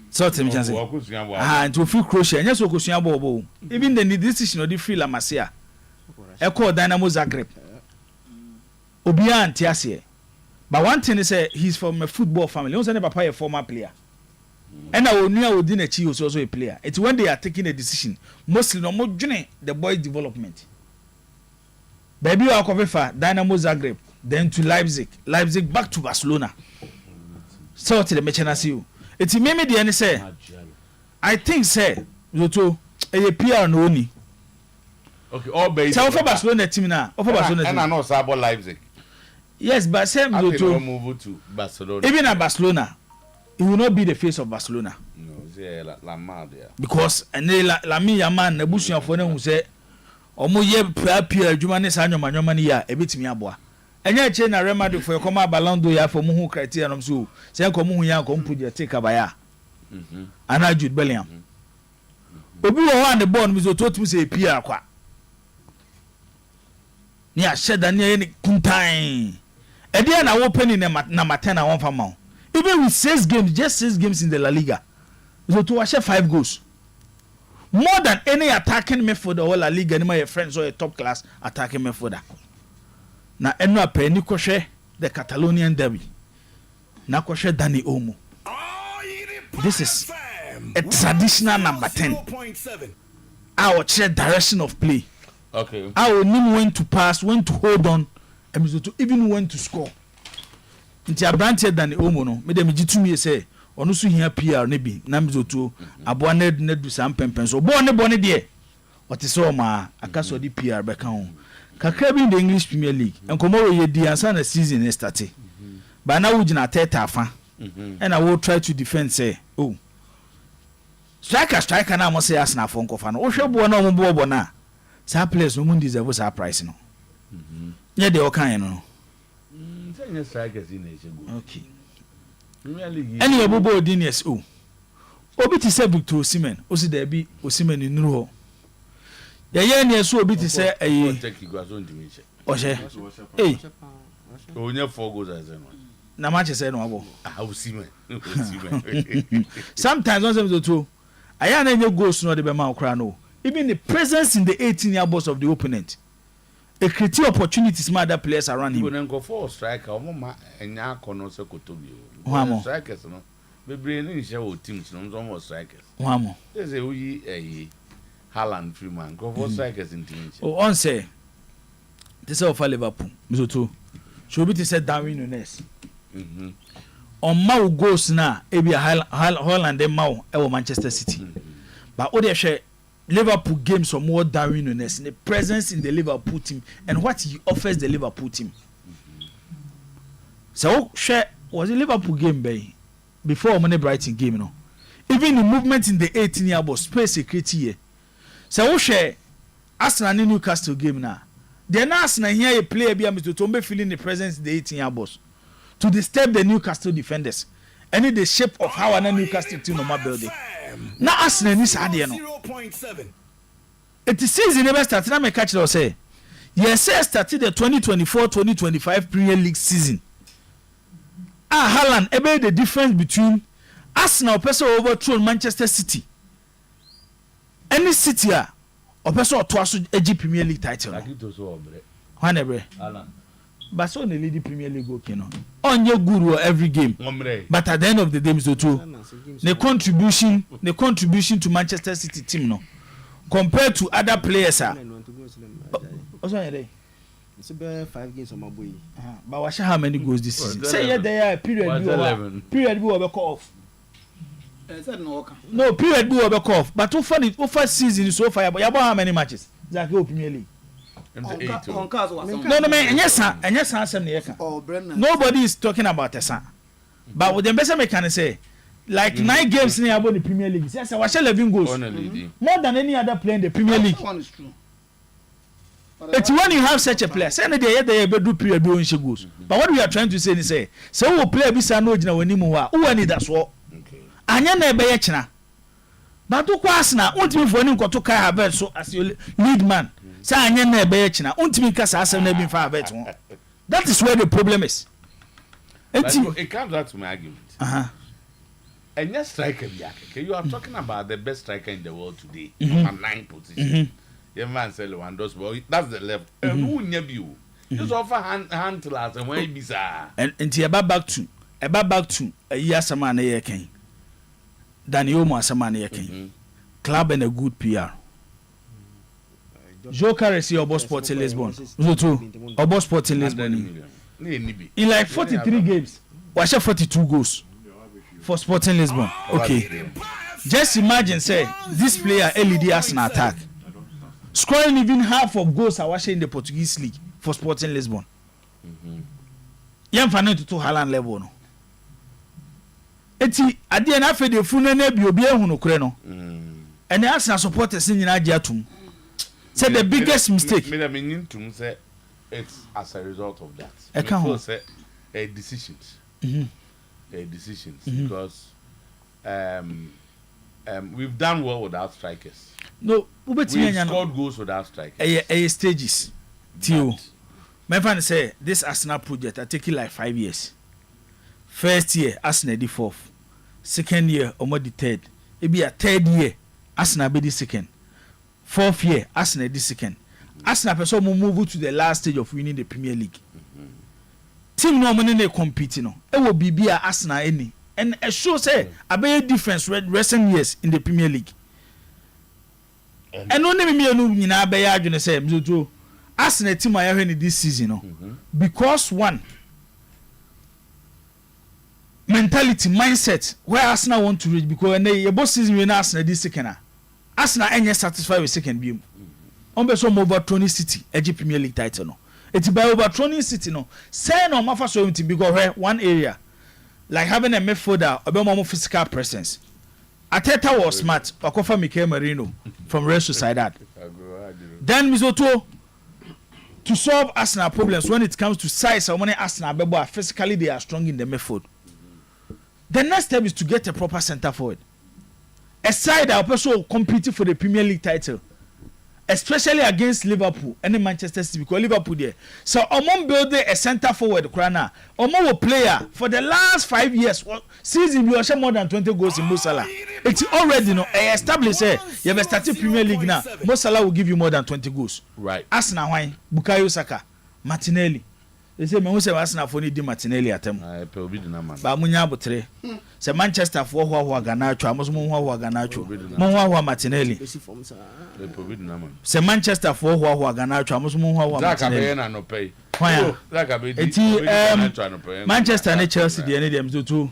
So what did I say? And to feel Croatia, yes, Bobo. Even the decision of the Fila Masia. I call Dynamo Zagreb. Obian Tiasie. But one thing is he's from a football family. He was never a former player. And I will near within a chief was also a player. It's when they are taking a decision, mostly no more the boy's development. Baby Akovefa, Dynamo Zagreb, then to Leipzig back to Barcelona. So to the Mechanasiu. It's me the end say. I think say Zoto a PR no ni. Okay, all based. So for Barcelona team now. For Barcelona team. And I know about Leipzig. Yes, but same Zoto move to Barcelona. Even at Barcelona, he will not be the face of Barcelona. No, c'est la merde. Because and la mi yaman na busuan fo na hu say omo ye PR adwuma ne sa nyoma ne ya ebetimi aboa. Enya che na Real Madrid for come Ballon d'Or ya for mu hu criteria no so say ko mu hu ya ko project kabaya. Ana Jude Bellingham. Obi wo han the ball mi so to say PR kwa. Ni a sheda ne ni kuntan. E dia na wo penny na matena won fa ma. Even with 6 games, just 6 games in the La Liga. So to watch 5 goals. more than any attacking midfielder or La Liga any my friends or a top class attacking midfielder. Na eno apɛ ni kɔhwɛ the Catalonian derby. Na kɔhwɛ Dani Olmo. This is a traditional number 10. Our direction of play. Okay. Our name when to pass, when to hold on, and even when to score. Nti abrante Dani Olmo no, me dem gitumi say, ono so hia PR ne bi, na mizoto aboa na du sam pempen so. Bo ne de. What is so ma akaso di PR be kan ho. Kakra bi in the English Premier League. Enkomo ye di ansa na season e start. Ba na wo gina teta afa. And I will try to defend say, oh. Striker na mo say Arsenal for nkofa no. Wo hwe bo na mo bo na. Sa players no mun deserve sa price no. Ye de o kan no. Say strikers in Asia. Okay. Premier League. Any obobo odinies oh. Obi ti say Victor Osimhen, o si da bi Osimhen nuru ho. Ye ne so obi ti say o she. Eh. O nya 4 goals as no. Na match say no abo. Osimhen. Sometimes on some to aya na nye goals no de be ma okra no. Even the presence in the 18-year box of the opponent. A create opportunities for other players around him. When go for striker, omo enya kono se kotobi o. Strikers no. Bebre ni nse o teams no some strikers. Wamo. They say we Haaland Freeman go for strikers in teams. Oh, on say. This is for Liverpool. Mizoto. Should be to say Darwin Nunes. On Mau goes na ebi Holland and Mau e Manchester City. But o dey share Liverpool games or more Darwin Nunes, the presence in the Liverpool team and what he offers the Liverpool team. So share was a Liverpool game bay before Money Brighton game no. Even the movement in the 18-year box space security here. So share Arsenal and Newcastle game now. Then Arsenal here a player be Mr. Tombe feeling the presence in the 18-year box to disturb the Newcastle defenders. And in the shape of how an Newcastle team normal building. Now Arsenal ni sadie no. It is season never started. Na me catch it say. Yes, started the 2024-2025 Premier League season. Haaland ebe the difference between Arsenal person overthrown Manchester City. Any city or person to aso eji Premier League title. Whatever. Haaland. But so the lead Premier League okay no. On your guru every game. But at the end of the day, Mr. The contribution to Manchester City team no. Compared to other players what's on there? It's about 5 games on my boy. But watch how many goals this season. Say yeah there period we will be off. No period we will be off. But over season so far but how many matches? Like Premier League. No, man, nobody is talking about the but with the best I can say, like 9 games in the Premier League. Yes, I watch 11 goals. More than any other player in the Premier League. It's when you have such a player. Say they do period doing goals. But what we are trying to say is so we play bisa no jina wani mu wa. Who need that so? Anya na ebe ye china. But to kwasna untimi for ni nkoto Kai Havertz so as your lead man. Say anya na ebe ye china. Untimi kasa asem na bi fa Havertz. That is where the problem is. It comes out to my argument. And your striker, you are talking about the best striker in the world today, on 9 position. Your man said Lewandowski, that's the level. And who never you? Just offer hand to us and when you be and back to a year Saman a king. Dani Olmo Saman a king. Club and a good PR. Joe Carresi or Boss Sport in Lisbon. Or Boss Sport in Lisbon. In like 43 games, watch 42 goals for Sporting Lisbon. Okay. Just imagine, say, this player LED has an attack. Scoring even half of goals I watch in the Portuguese league for Sporting Lisbon. Yam fanen to Haaland level no. Eti ade na fe de funu na bi obi ehunu kure no. And the Arsenal supporters nyina agye atum. Say the biggest mistake. Me mean to say it's as a result of that. Because decisions. Decisions because we've done well without strikers. No, we've scored goals without strikers. Stages. Tio. My friend say this Arsenal project I take it like 5 years. First year Arsenal the 4th. Second year Omo the 3rd. It be a 3rd year Arsenal be the second. 4th year, Arsenal the second. Arsenal person move to the last stage of winning the Premier League. Team no money competing no. It will be Arsenal any. And it shows a big difference recent years in the Premier League. And only me no nyina be ya adwene say mzoto Arsenal team I have this season no. Because one mentality mindset where Arsenal want to reach because when they both season we Arsenal this second Arsenal ain't satisfied with second beam. On be so overturning City edge Premier League title no. It's by overturning City no. Say no matter so because one area like having a midfielder a bit more physical presence. Ateta was smart. Okofa Mikel Merino from Real Sociedad. Then Mizoto to solve Arsenal problems when it comes to size and when Arsenal bebo physically they are strong in the midfield. The next step is to get a proper centre forward. A side that also competing for the Premier League title, especially against Liverpool and Manchester City because Liverpool there. So Omon build a centre forward Krana. Omon player for the last 5 years season we have more than 20 goals in Mo Salah. It's already established you have started Premier League now. Mo Salah will give you more than 20 goals. Right. Arsenal wine, Bukayo Saka, Martinelli. They say me who say Arsenal for need Martinelli atem. Ba munya botre. Say Manchester for who Garnacho, amos mo who Garnacho. Mo who Martinelli. Say Manchester for who Garnacho, amos mo who Martinelli. Manchester and Chelsea the any them too.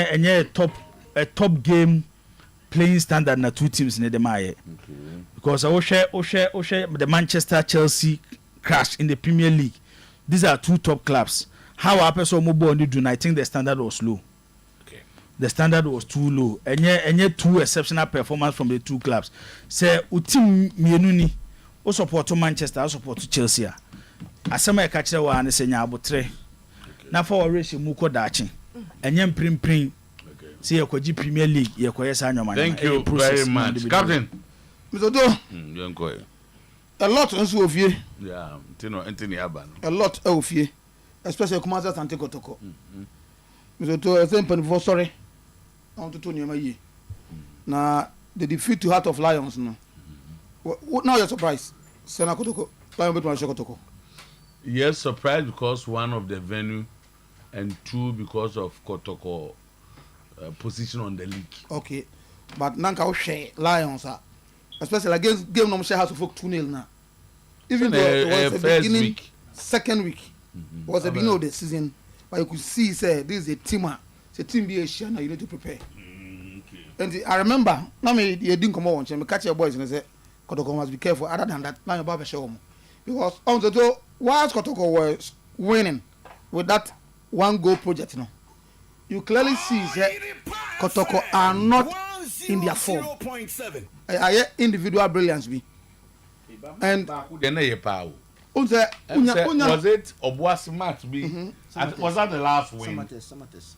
Enye top game playing standard na two teams in the maye. Because I share the Manchester Chelsea crash in the Premier League. These are two top clubs. How our person mobile only do? I think the standard was low. Okay. The standard was too low. Enye two exceptional performance from the two clubs. Say utim mienuni o support to Manchester, o support to Chelsea. Asema e catch wa ne senya abotre. Na for race mu ko dachi. Enye mprim. See e kwaji Premier League, ye kwayesa anyoma. Thank you very much. Captain. Mr. Do. You go. A lot nso ofie. Yeah, Anthony Aban. A lot ofie. Especially Kumasa Sante Kotoko. Mr. Do, I think for sorry. I want to tell you my na the defeat to Heart of Lions no. Now you're surprised. Sena Kotoko. Lion bet one Kotoko. Yes, surprised because one of the venue and two because of Kotoko position on the league. Okay. But Nanka share Lions especially against game no share House of Folk 2-0 now. Even though it was the beginning week. Second week was the beginning of the season, but you could see say this is a team. It's a team be a share now you need to prepare. Okay. And I remember now me you didn't come on me catch your boys and say Kotoko must be careful other than that now you about to show them. Because on the door whilst Kotoko was winning with that one goal project now, you clearly see that Kotoko are not in their form. I individual brilliance be. And was it Obwa Smart be? Was that the last win? Samates.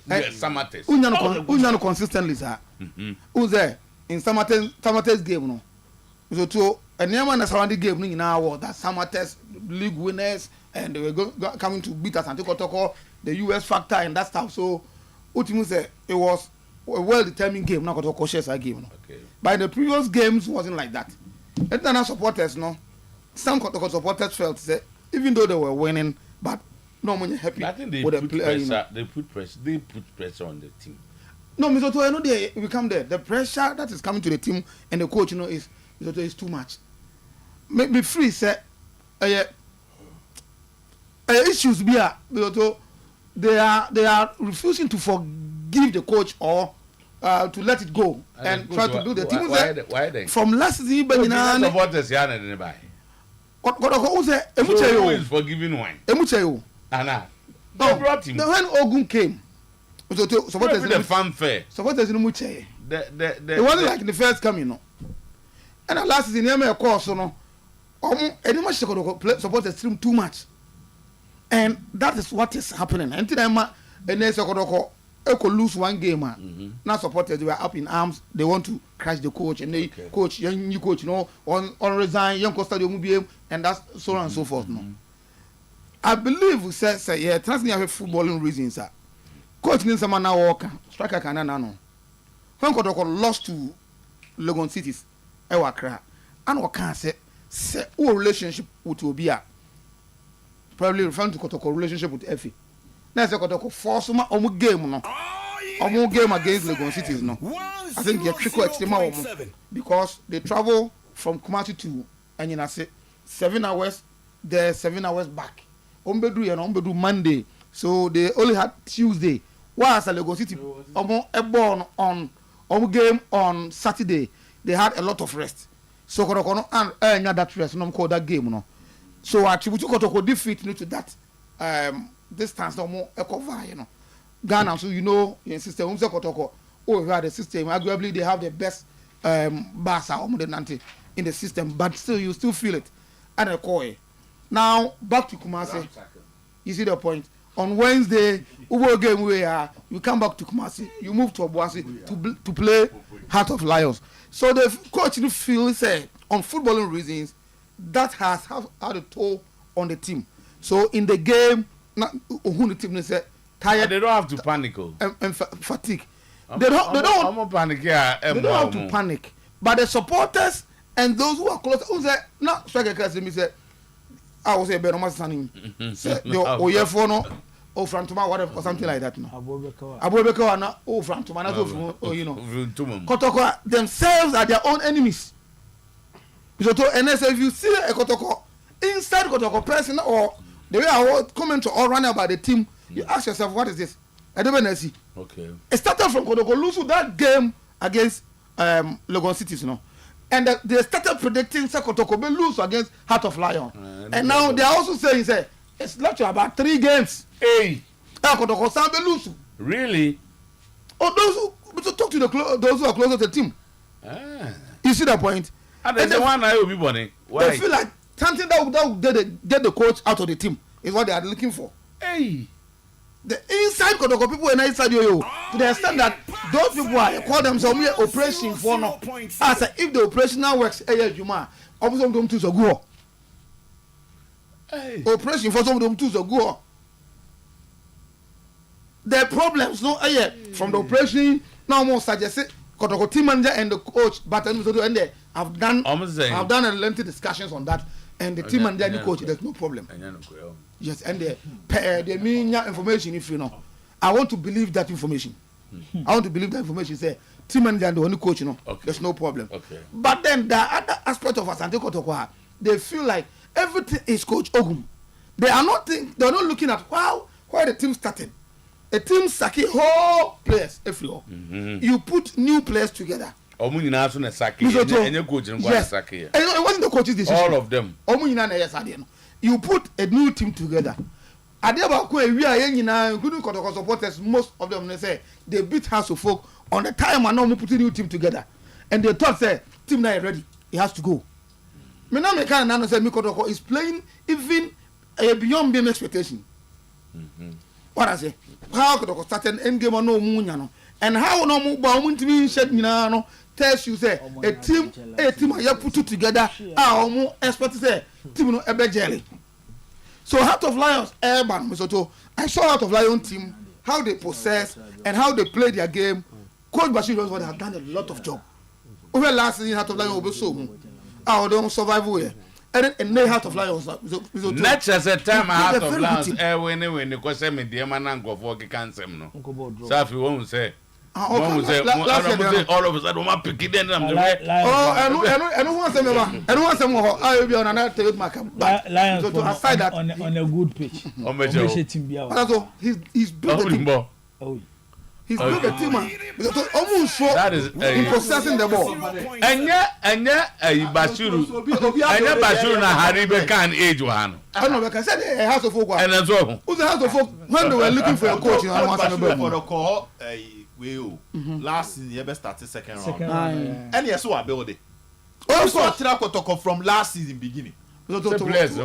Yes, Samates. Unyano consistently sir. Who's there in Samates game no? So to a name na surrounding game no now that Samates league winners and they were coming to beat us and Kotoko the US factor and that stuff. So ultimately say it was a well-determined game. Not Kotoko shares a game. No? Okay. But the previous games wasn't like that. International supporters, no. Some Kotoko supporters felt that even though they were winning, but no money happy. I think they put pressure. You know. They put pressure on the team. No, Mr. Otuo, I know we come there. The pressure that is coming to the team and the coach, you know, is Mr. Otuo, is too much. Make me free, sir. Issues be Mr. Otuo, they are refusing to forgive the coach or to let it go and try to do the team. Why then? From last season, supporters here and buy. Who is forgiving wine? Anna. No, brought him. When Ogun came, supporters the fanfare. Supporters in Muche. It wasn't like the first coming, no. And at last season, a course, no. Any much supporters stream too much. And that is what is happening. Until and they could lose one game. Now supporters they were up in arms. They want to crash the coach and they coach young new coach, you know, on resign, young Costa de Mubium, and that's so on and so forth. No, I believe we say yeah, transfer have footballing reasons. Coach needs someone now walk striker can no. when Kotoko lost to Legon Cities, Ewakra, and what can say relationship with Obia. Probably referring to Kotoko relationship with Effie. Now say Kotoko force omu game no. Omu game against Legon Cities no. I think they trickle extrema because they travel from Kumasi to Enyinase 7 hours there, 7 hours back. Ombedu and Ombedu Monday. So they only had Tuesday. Whilst Legon City born on game on Saturday, they had a lot of rest. So Kotoko and that rest no call that game no. So attribute Kotoko defeat to that distance no more cover, you know. Ghana, so you know in system Kotoko over the system. Arguably they have the best Barca in the system, but still you still feel it. And a koi. Now back to Kumasi. You see the point. On Wednesday, Ubo game where you come back to Kumasi, you move to Obuasi to play Heart of Lions. So the coach feels on footballing reasons that has had a toll on the team. So in the game, who the team say tired. They don't have to panic and fatigue. They don't panic. They don't have to panic. But the supporters and those who are close, who say not strike a class, me say I will say Benoma standing. Say the Oyerepa or Frantuma whatever or something like that. No. Abubakar na o Frantuma na so you know. Kotoko themselves are their own enemies. So and if you see a Kotoko inside Kotoko person or the way I comment to all run about the team, you ask yourself what is this? I don't know. Okay. It started from Kotoko lose that game against Legon Cities, you know. And they started predicting Kotoko will lose against Heart of Lion. And now they are also saying it's not about 3 games. Hey, Kotoko Sam will lose. Really? Oh, those who talk to those who are closer to the team. You see the point? And the one I will be born. Why? They feel like something that would get the coach out of the team is what they are looking for. Hey. The inside Kotoko people and inside yo to the extent that those people are call themselves operation for no. As if the operation now works, Juma, obviously them too so go. Operation for some of them too so go. The problems no from the operation now more suggest Kotoko team manager and the coach, but and they have done a lengthy discussions on that, and the team manager and the coach there's no problem. Yes, and they mean information if you know. I want to believe that information. I want to believe that information say team manager and the only coach, you know. Okay. There's no problem. Okay. But then the other aspect of Asante Kotoko, they feel like everything is Coach Ogum. They're not looking at why the team started. A team saki whole players everywhere. You put new players together. Yes. It wasn't the coach's decision. All of them. You put a new team together. We are including Kotoko supporters, most of them they say they beat House of Folk on the time and now we put a new team together. And they thought say team now is ready. It has to go. Me now me kind of say Kotoko is playing even beyond being expectation. What I say? How Kotoko started end game on no munya and how no mu ba mu ntimi shed nyina no tells you say a team I put it together expect say team no ebe jelly. So Heart of Lions Urban Misoto, I saw Heart of Lion team how they possess and how they play their game. Coach Bashir Roswell have done a lot of job. Over last season Heart of Lion will so don't survive way. And they Heart of Lions next as a time Heart of Lions when you say me dear man go for cancel no. So if you won't say all of a sudden, I'm picking them. I will be on another telemark. Lions aside that on a good pitch. He's built the team. He's built the team. Almost sure that is in possessing the ball. And Bashuru na Haribe can age one. I know because I said a House of Folk. And as well, who's the House of Folk when they were looking for a coach? For the call. Last season, you started second round. And yes, what build it. Also, Kotoko from last season beginning. Second place.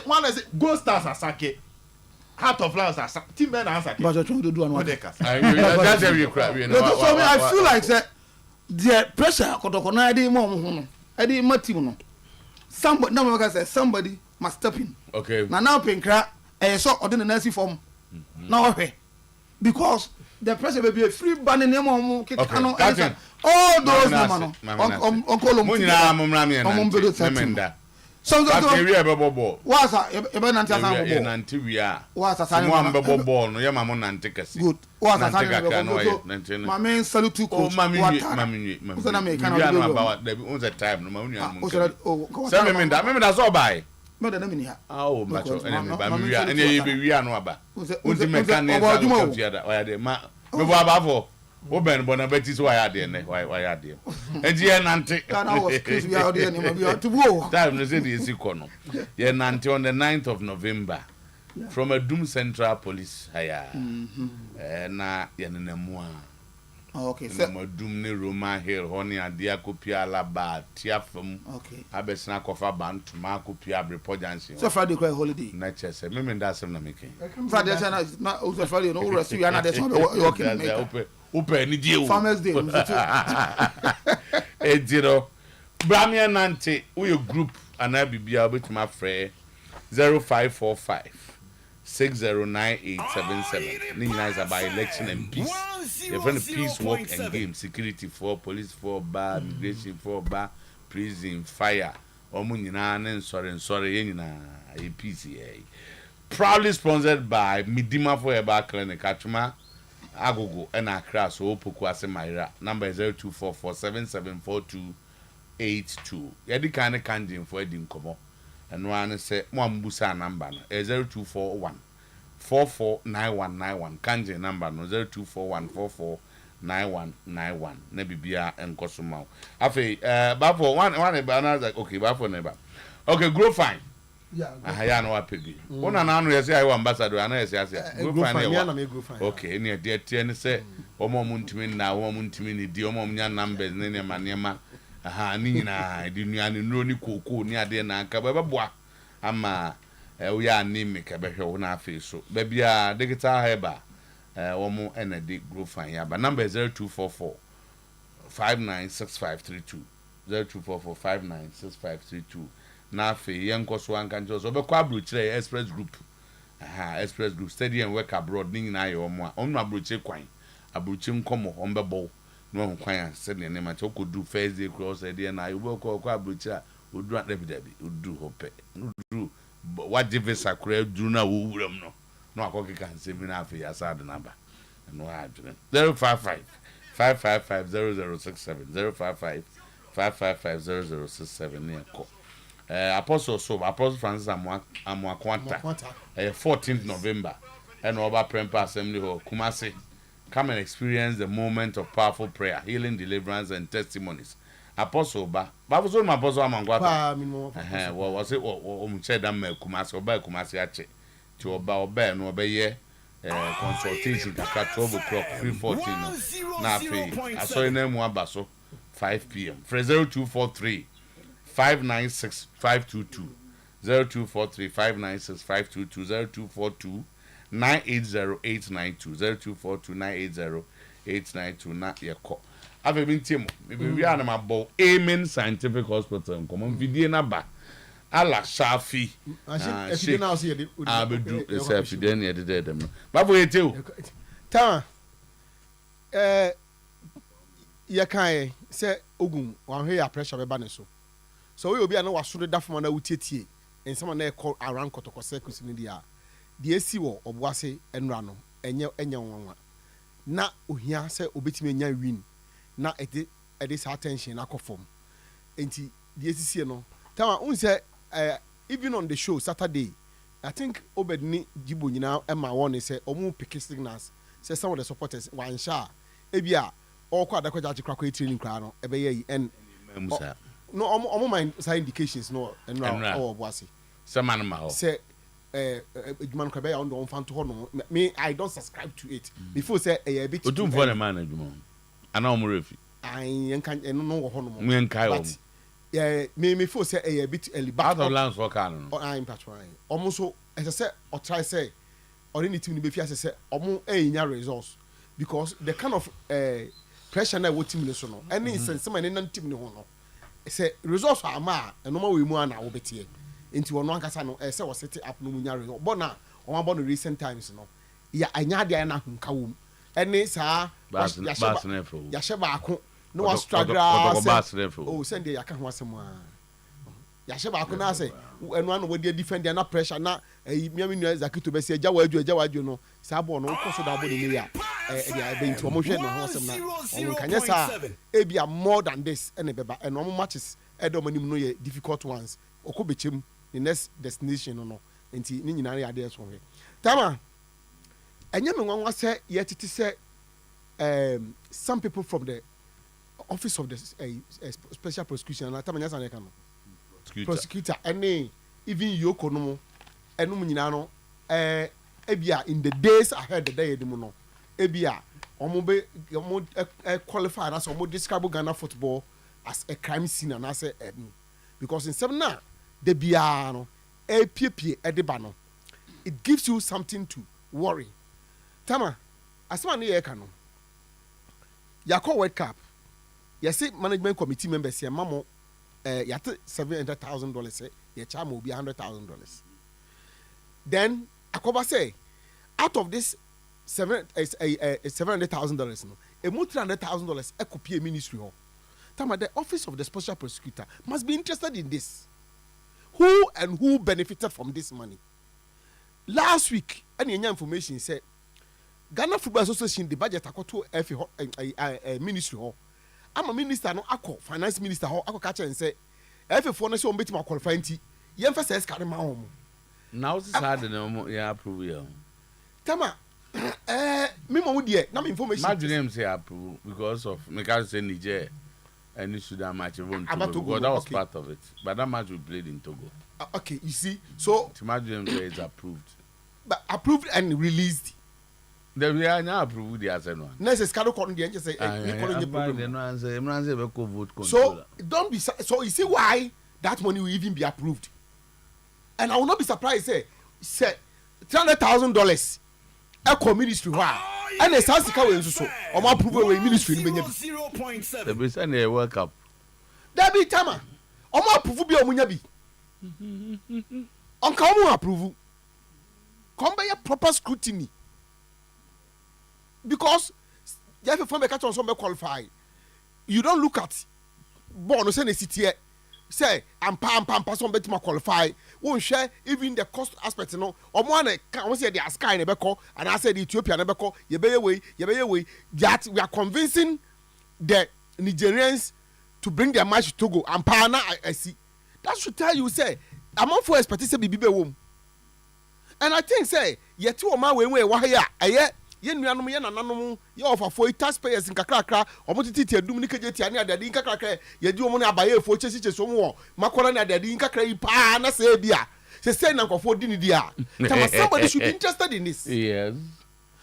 One is Gold Stars are Sake. Heart of Lions are Sake. Team men are Sake. But you're trying to do one. That's every crap. So I feel like the pressure Kotoko na edi mo edi matimo. Somebody now I say somebody must step in. Okay. Now Pinkra so ordinary form. Now because the pressure will be a free banning name on all those Uncle so we are bubble. What's a ball? No, your mamma nanticas. Good. What's a my main salute to coach. Mammy, about the time. Remember that's all by. No, the name oh, much of enemy, but we are no about. Who's the mechanic? Oben Bonabetis why are there? Why are there? And yeah, Nanti. Time is Econo. Yeah, Nanti on the 9th of November from a Doom Central Police. Haya. Na Yanamua. Okay, so Doom ne Roma Hill, Honey, and Diacopia Laba, Tiafum. Okay. Abesna Kofa Band to Marco Pia report dancing. So Friday quite holiday. Nature said, Mimi, that's not making. Friday, not also Friday, no rest. You are not working. Open deal. Farmers Day. Bramia Nante, we group and I be able to my friend 0545 609877. Nina is about election and peace. Your friend peace, work and game, security for police for bar, immigration for bar, prison, fire. Omunina and sorry, a PCA. Proudly sponsored by Midima for a bar clinic, Achuma. Agogo and Accra so Opokwase Maira number 0244774282. Yedi kind candy for Edim Komo and one say Mwambusa number 0241 449191 kanji number no 0241 449191 Nebibia and Kosumau. Afe bafo one another okay bafo neba. Okay, grow fine. Yeah. I know what piggy. One and I say I ambassador and I say go fine. Okay, near dear Tierney say Omo Muntimin now, Muntimini, Diomonia numbers, Nene Maniama, aha, Nina, Dinian, Noni Kuku, near dear Nanka, Baba. Ama, we are nimic, a better on our face. So, baby, the guitar heba, Omo and a dick grow fine. But number 0244 596532. 0244 596532. Na fe yenko so anka njo so be kwa abrochire express group express group study and work abroad ning na ye omo a onu abrochire kwan abrochire nkomo ombebo no ho kwan se ne ne ma to kodu first day cross day na you go kwa abrochire odu adabidabi odu hope odu what divers akra du na wo wuram no akoke kan se mi na fe asade naba no adwene 055 555 0067 055 555 0067 ne ko Apostle Francis Amwakwanta 14th November and over Prempa Assembly Hall Kumasi. Come and experience the moment of powerful prayer, healing, deliverance and testimonies. Apostle was on my apostle Amwakwanta. Was it Omchedam Kumasi Oba Kumasi Ache to Oba no obey consultation at 12 o'clock 3:14 na fe I saw in name Wabaso 5 p.m. 0243 596-522 0243-596-522 0242-980-892 0242-980-892 na yeko ave bintim we are na mabo Amen Scientific Hospital come video na ba ala shafi now see abedu self then you did them ba for etiu ta ya kai say ogun wan hwe ya pressure be ba ne so we obi ana wasoro da fama na wutietie en sama na call around kotoko circus ni dia de esi wo oboase enra no enye nwanwa na ohia se obetime nya win na ede sa attention na kofom enti de esi no tama unse even on the show Saturday I think obedni jibo nyina ema won say omu pick signals say some of the supporters wan sha ebia okwa adakwaja kwakwa training kwa no ebe ye en no omo mind say indications no enra o boase man ma ho say edman kwa be ya on fanto ho no me I don't subscribe to it before say a bit odum for the man edman ana omo refi an kan eno no ho no me nkai o me for say a bit early back out of lands for can no I'm patrolling omo so as say or try say or any team ni be fi say omo enya results because the kind of pressure na what team no so no any sense man na team ni ho no say results are ma enoma we mu ana wo betie enti wono ankasa no say we set up no munya result but na o ma bo no recent times no ya anya de na hunka wo ene saa ya baako no was struggle oh send ya ka ho asem a ya she baako na say enu an wo dey defend na pressure na miami nu Zakito be say agya waju no saa ball no ko so da ball ni ya dia be nti omo hwe no ho asem na omo kanya saa e bia more than this ene beba eno omo matches e do manim no ye difficult ones okobechem the next destination no nti ni nyina ya dey so hwe tama enye me nwanwa say ye titi say some people from the office of the special prosecution na tama nyasa ne ka no prosecutor any even yoko no mo enum nyina no ebia in the days ahead the day edimu no ebia omo qualify as omo describe Ghana football as a crime scene and as because in seven na de bia no pie ediba no it gives you something to worry tama asema ne ye ka no yakọ World Cup yesi management committee members ya mamo yate $700,000 ye charm will be $100,000 then akoba say out of this $700,000 no emu $300,000 ekopie ministry ho tama the office of the special prosecutor must be interested in this who benefited from this money last week any information say Ghana Football Association the budget akoto ministry ho ama minister no akọ finance minister ho akọ ka chen say FF4 no say o betima qualify nti ye mfa say skare ma ho now this hard no ya approve ya tama me mo die na me information my dream say approve because of me can say Niger and Sudan match won Togo that was part of it but that match we played in Togo okay you see so my dream say is approved but approved and released. The we are now approved the answer one. Next is cannot call the answer say so don't be so you see why that money will even be approved. And I will not be surprised say $300,000 eco ministry why and the South Africa will so or more approve we ministry ni benya bi. The be send a World Cup. That be tama. Or more approve bi omunya bi. On come approve. Come by a proper scrutiny. Because you have a form catch on some qualify. You don't look at born say city say and pam some better qualify. Won't share even the cost aspect no. Or one can say the sky in Ebeko and I said Ethiopia Nebeko, ye way that we are convincing the Nigerians to bring their match to Togo and Pana I see. That should tell you say among for expertise be womb. And I think say ye two my way wahya aye ye nuanom ye nananom ye ofafo taxpayers nkakrakra omotiti adum ni kageti ani adade nkakrakra ye di omo na abaye fo chesi so mo makora na adade nkakra yi pa na se bia se say na nkofo di ni dia somebody should be interested in this. Yes,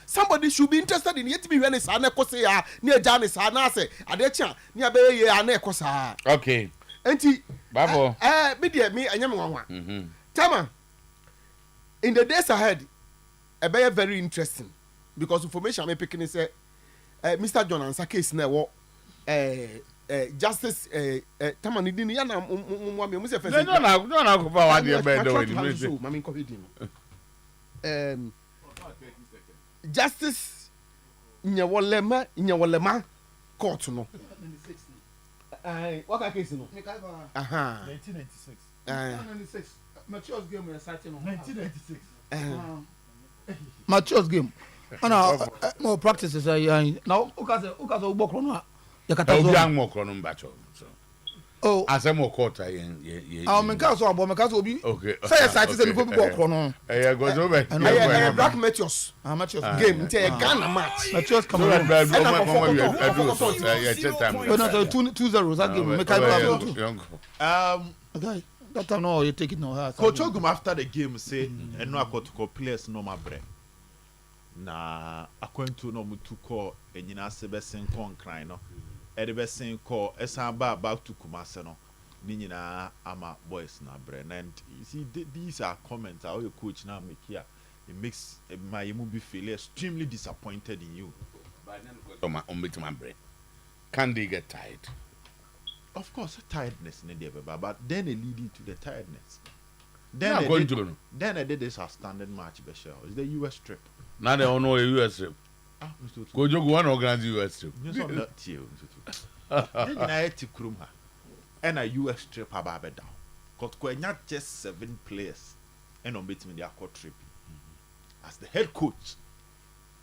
somebody should be interested in yet be when is ana kose ya ni eja ni sa na se ade chia ni abaye ye ana ekosa. Okay, enti babo me dia me anyam nwanwa tama in the days ahead e be very interesting because information I'm picking say Mr. John Ansa case na wo justice tama ni din ya na mo me say first no na ko ba wa dey be do we mami ko hidi no justice nyewolema court no what case no 1996 Matthias game we starting on 1996 Matthias game ana more practices now ukaze ubokro no yakata zo obi mo kro no mbacho so oh asemo court ye menka so abo menka so obi okay say site say people bokro no go zo be black Matthias game nti e Ghana match Matthias come on yeah, 2-0 that game make I okay that time no you take it no Coach Ogum after the game say eno akotoko players no mabre na akwantu no mutuko enyina sebesen konkran no edebesen ko esamba back to Kumase no ni nyina ama boys na bre and you see these are comments how your coach now make here it makes my be feel extremely disappointed in you. Can they get tired? Of course tiredness in there but then it leading to the tiredness Then I did this outstanding match, Beshel. It's the US trip. Now they don't know a US trip. Go to one organize US trip. Just on that deal. Then I had to Krumha. And a US trip about down. Because not just 7 players. And on beating their court trip. As the head coach,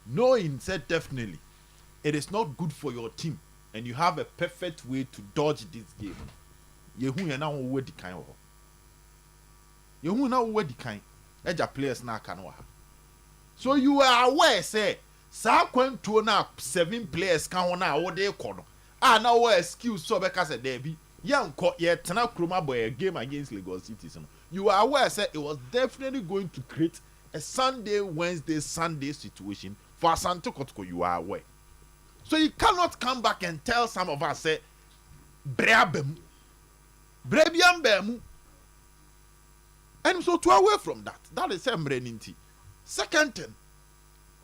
knowing said definitely it is not good for your team and you have a perfect way to dodge this game. You now where the kind of you now where the kind edge players now can work. So you are aware say sa to now 7 players can now what they call now what excuse so because there be young yet tana kroma boy a game against Lagos City. You are aware say it was definitely going to create a Sunday, Wednesday, Sunday situation for Asante Kotoko. You are aware. So you cannot come back and tell some of us say Breabem Brebiambemu. And so to away from that is a Mreninti. Second thing,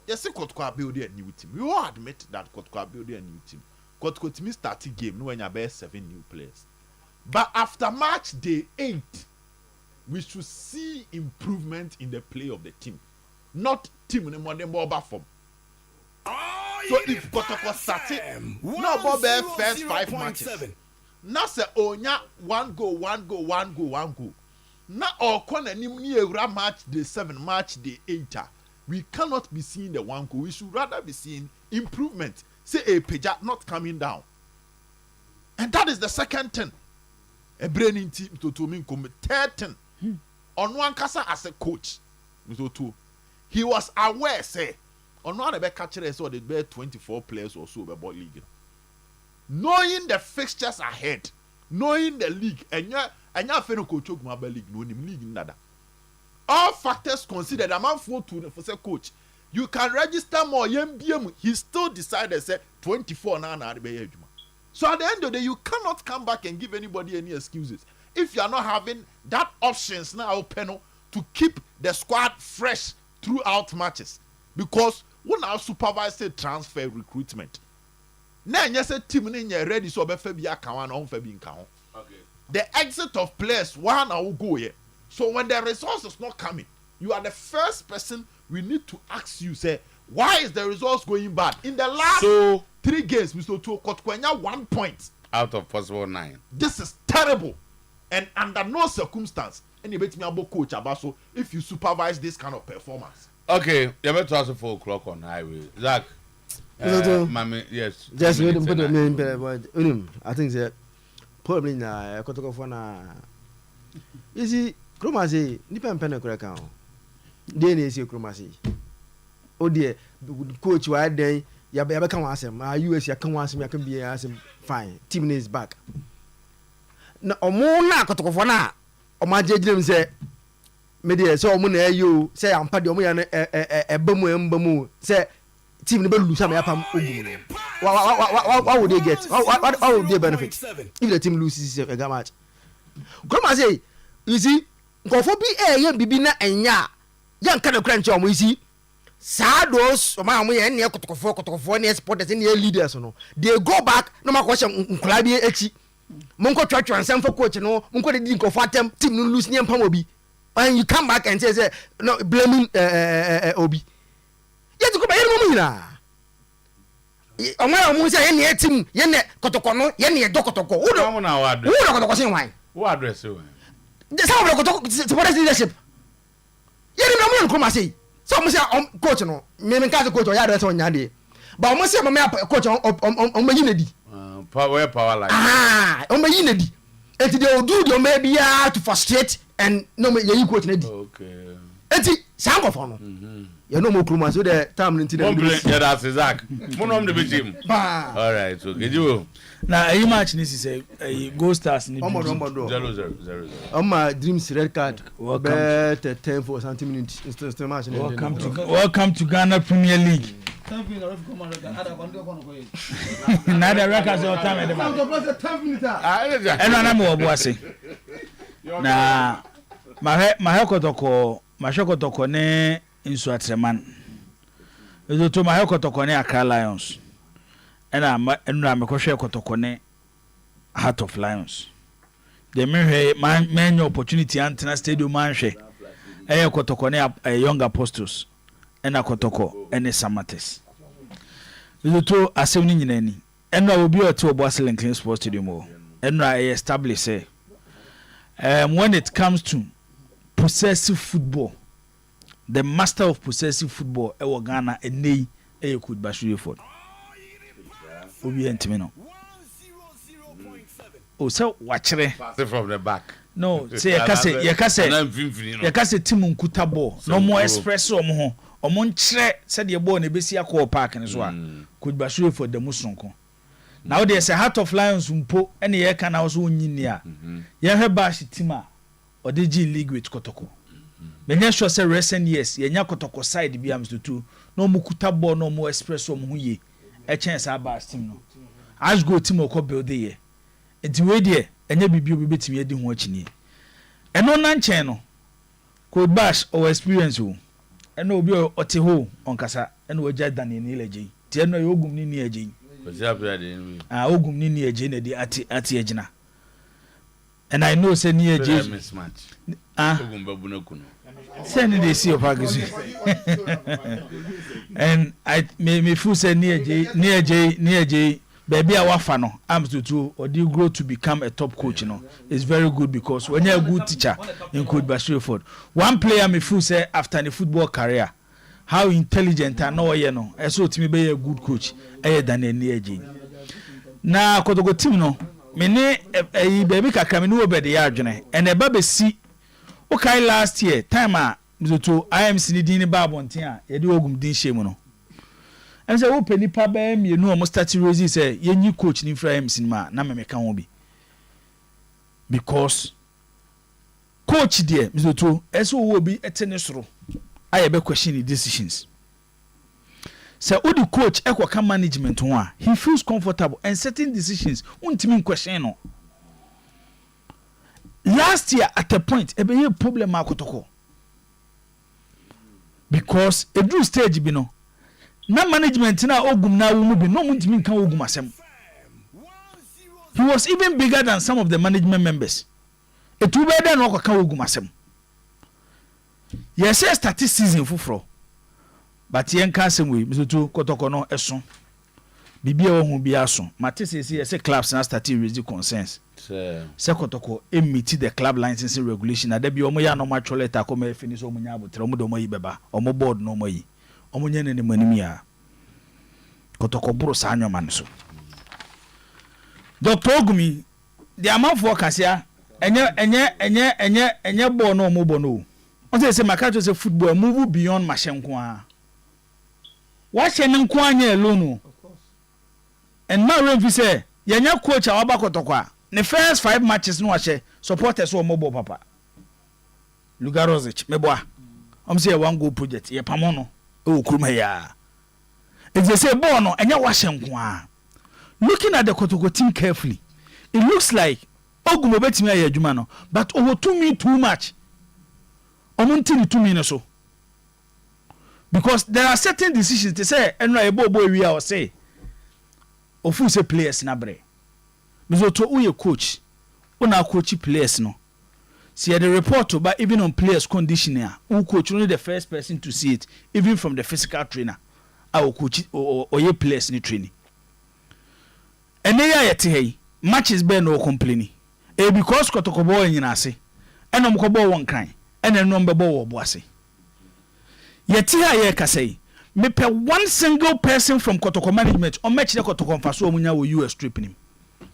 yes, Kotoko build a new team. We all admit that Kotoko build a new team. Kotoko team started game when you have 7 new players. But after match day 8, we should see improvement in the play of the team, not team in the modern ball form. So if Kotoko started, no Bob first 5 matches. Now say onya 1 goal. Now or corner near match day 7, match day 8. We cannot be seeing the 1 goal. We should rather be seeing improvement. Say a Peja not coming down, and that is the second thing. A braining team to me come 3rd thing. On one kasa as a coach, he was aware say on one of the catchers so they bear 24 players or so about league. Knowing the fixtures ahead, knowing the league, and you're fair coach league, no league nada. All factors considered, a man for the coach. You can register more. He still decided say 24 now. So at the end of the day, you cannot come back and give anybody any excuses. If you are not having that options now open to keep the squad fresh throughout matches, because we now supervise the transfer recruitment. Now you say team in ready so be akawan on febi nkan. The exit of players one will go here. So when the resource is not coming, you are the first person we need to ask you say why is the results going bad in the last 3 games? Mr. Otuo-Acheampong 1 point out of possible 9. This is terrible. And under no circumstance, any bet me about coach Abaso if you supervise this kind of performance. Okay, you're about to ask 4 o'clock on highway. Zach, Mami, yes. Just wait and put the name, but I think that probably na Kotoko for na. You see, Kromasi, Nipan Penacracan. Then is your Kromasi. Oh dear, coach, why day? You ever come ask him? US, you come ask me, I can be asking. Fine, team is back. Na omona kotokofona o ma jejim se me de se omo na ayo se ampa de omo ya na ebamu se team ne be lose am yapam ogum what would they get what would they benefit if the team loses a match come and say you see nkofo bi eye bibi na enya ya nka na kranche omo you see sados o ma omo ya ne kotokofo ne supporters ne leaders no they go back no ma ko hye nkula bi echi Munko transfer for coach no munko de dinko for team no lose near Pamobi and you come back and say no blaming Obi yet go by na omo say any team ye ne kotoko no ye ne dokotoko who kotoko say why who address you the some of kotoko support leadership ye ne mo nko say so mo say coach no me can coach o ya address on yade but mo say mo coach on mayinedi power line. On my unity. And they do your maybe to frustrate and no me you quote nedi. Okay. Enti sang of ono. You know more Kruma so the time into the yeah, that's Isaac. Monom the gym. All right, so get you. Now a match needs to say a Go Stars ni 0-0. My dreams red card. Better 10 for something minutes. Welcome to Ghana Premier League. Nada records all time at the back. And I'm more bossy. Na mahekotoko ne Nsuatreman. Ezo to mahekotoko ne Accra Lions. And I'm kotoko ne Heart of Lions. the man opportunity antena stadium manhwe kotoko ne young apostles ena kotoko ene samates bizuto asem ni nyinani ena obi o te Obuasi Lincoln Sports Stadium o ena establish say when it comes to possessive football, the master of possessive football ewo Ghana enei could Bashir Ford obi entime no so watchere from the back. No, say yakase team nkuta ball no more express omo nkyere said the ball na besi akọ park ne so a could Bashir for the musonko. Now there's a Heart of Lions mpo ene ye kan na so onyini a ye hwe bash team a odigi league with Kotoko. Menya sure say recent years ye nya Kotoko side bi am to no mu kuta ball no more express omo hu ye e chance bash team no. As go team okọ build ye. Enti we de enye bibio bi betimi edi ho akini. Eno na nchen no could bash or experience o. Eno obi ote ho onkasa eno wagya dan ni leje. Ti eno ye ogum ni ni aje. Ogum ni ni aje na di ati agina. And I know say ni aje mismatch. Ogum babu na kuno. Send they see of agisi. And I me fu say ni aje baby a wafa no am to or do you grow to become a top coach, you know. It's very good because when you're a good teacher in Coach Bashir Ford. One player me fu say after the football career how intelligent and know you know so to me be a good coach than any age. Na Kotoko team no me ne baby kakra me no be the adwene and e ba be si okay last year time a to IMC ni din ba bonten a ye de ogum din shemu no. And say wo penipa ba me no mo start rosy say ye nyi coach ni fra IMC ma na me ka ho bi because coach there to eso wo bi etene soro I be question the decisions. So the coach ekwa management ho a he feels comfortable and certain decisions untimi question no. Last year at a point e be problem akotoko. Because e do stage bi no. Na management na ogum na wo mu bi no untimi kan ogum asem. He was even bigger than some of the management members. It will be then no kan ogum asem. Yes, start season fufro. But yen ka sem we misotu Kotoko no eso. Bibia wo hu bia so. Mate say clubs na start raise concerns. Se Kotoko meet the club licensing regulation na da bi omo ya no ma letter ko ma finish omo nya abotre omo do mo yi beba. Omo board no mo yi. Omo nya ne manim ya. Kotoko bro sa anyoman so. Dr. Ogumi, the amount for kasia enye ball no mo bono. What say Makato say football move beyond mashenkwa. What shenkwa anya alone. And my referee say, yenya coach awaba Kotoko. The first 5 matches no ahye supporters wo mobo papa. Lugarozic meboa. Say one goal project ye pamono e okuruma ya. If they say ball no enya washenkwa. Looking at the Kotoko team carefully, it looks like Ogumo betimi aye adwuma no, but over too much. Omuntini 2 minutes so. Because there are certain decisions they say enra ebo we are say ofu say players na bre. Mizoto uye coach, una coach players no. See the report about even on players conditioner, who coach only the first person to see it, even from the physical trainer. Our coach or ye players ni training. And they are yet matches be no complaining. Because Kotoko boy nyina ase. Enom ko bo won kan. Ene no mbebo wo boase. Yet here ye ka say me pe one single person from Kotoko management on match the Kotoko mfaso omunya wo US trip nim.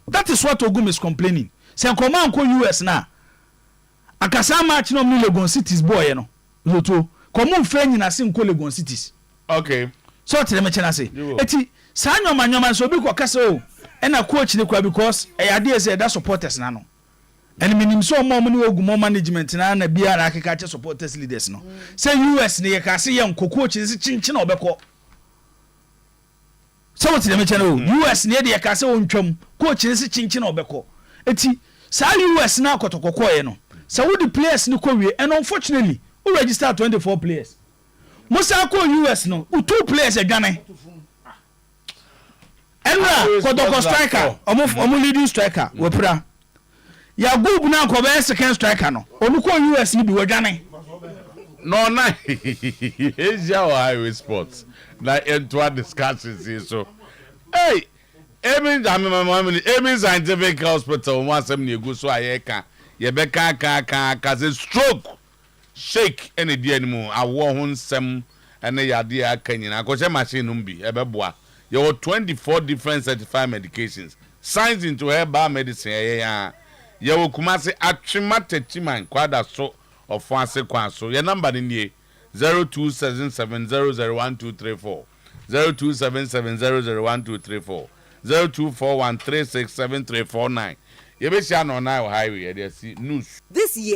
That is what Ogum is complaining. Say command ko US na. Akasa match no mi Legon Cities boy no. Zoto komu mfa nyina se nko Legon Cities. Okay. So tell me chena say. Eti sa nyoma so bi ko kasa o. Ena coach ni kwa because ade say that supporters na no. And minim so mo ni Ogum management na bia na akeka che supporters leaders no. Say US ni ye ka se ye nko coach ni chinchin na obekọ. So what tell me chena o. US ni ye ka se ontwam coach ni chinchin na obekọ. Eti sa US na Kotoko ye no. So who the players ni ko wie and unfortunately who register 24 players. Musa ko US no, 2 players adwane. Enra Kotoko striker, omo leading striker, wopra. ya go bu na ko be second striker no onu ko US ni bi wadwane no na Asia or highway sports na into discussions so hey Emin scientific hospital one sem na egu so ayeka ye be ka say stroke shake any dia ni mu awo ho nsem ene yade aka nyina ko che machine numbi ebeboa ye 24 different certified medications signs into herbal medicine ye wo Kumasi Atwimatachiman kwada so of Fancy Kwanso your number ni 0277001234 0277001234 0241367349 you be sure on our highway there see news this year.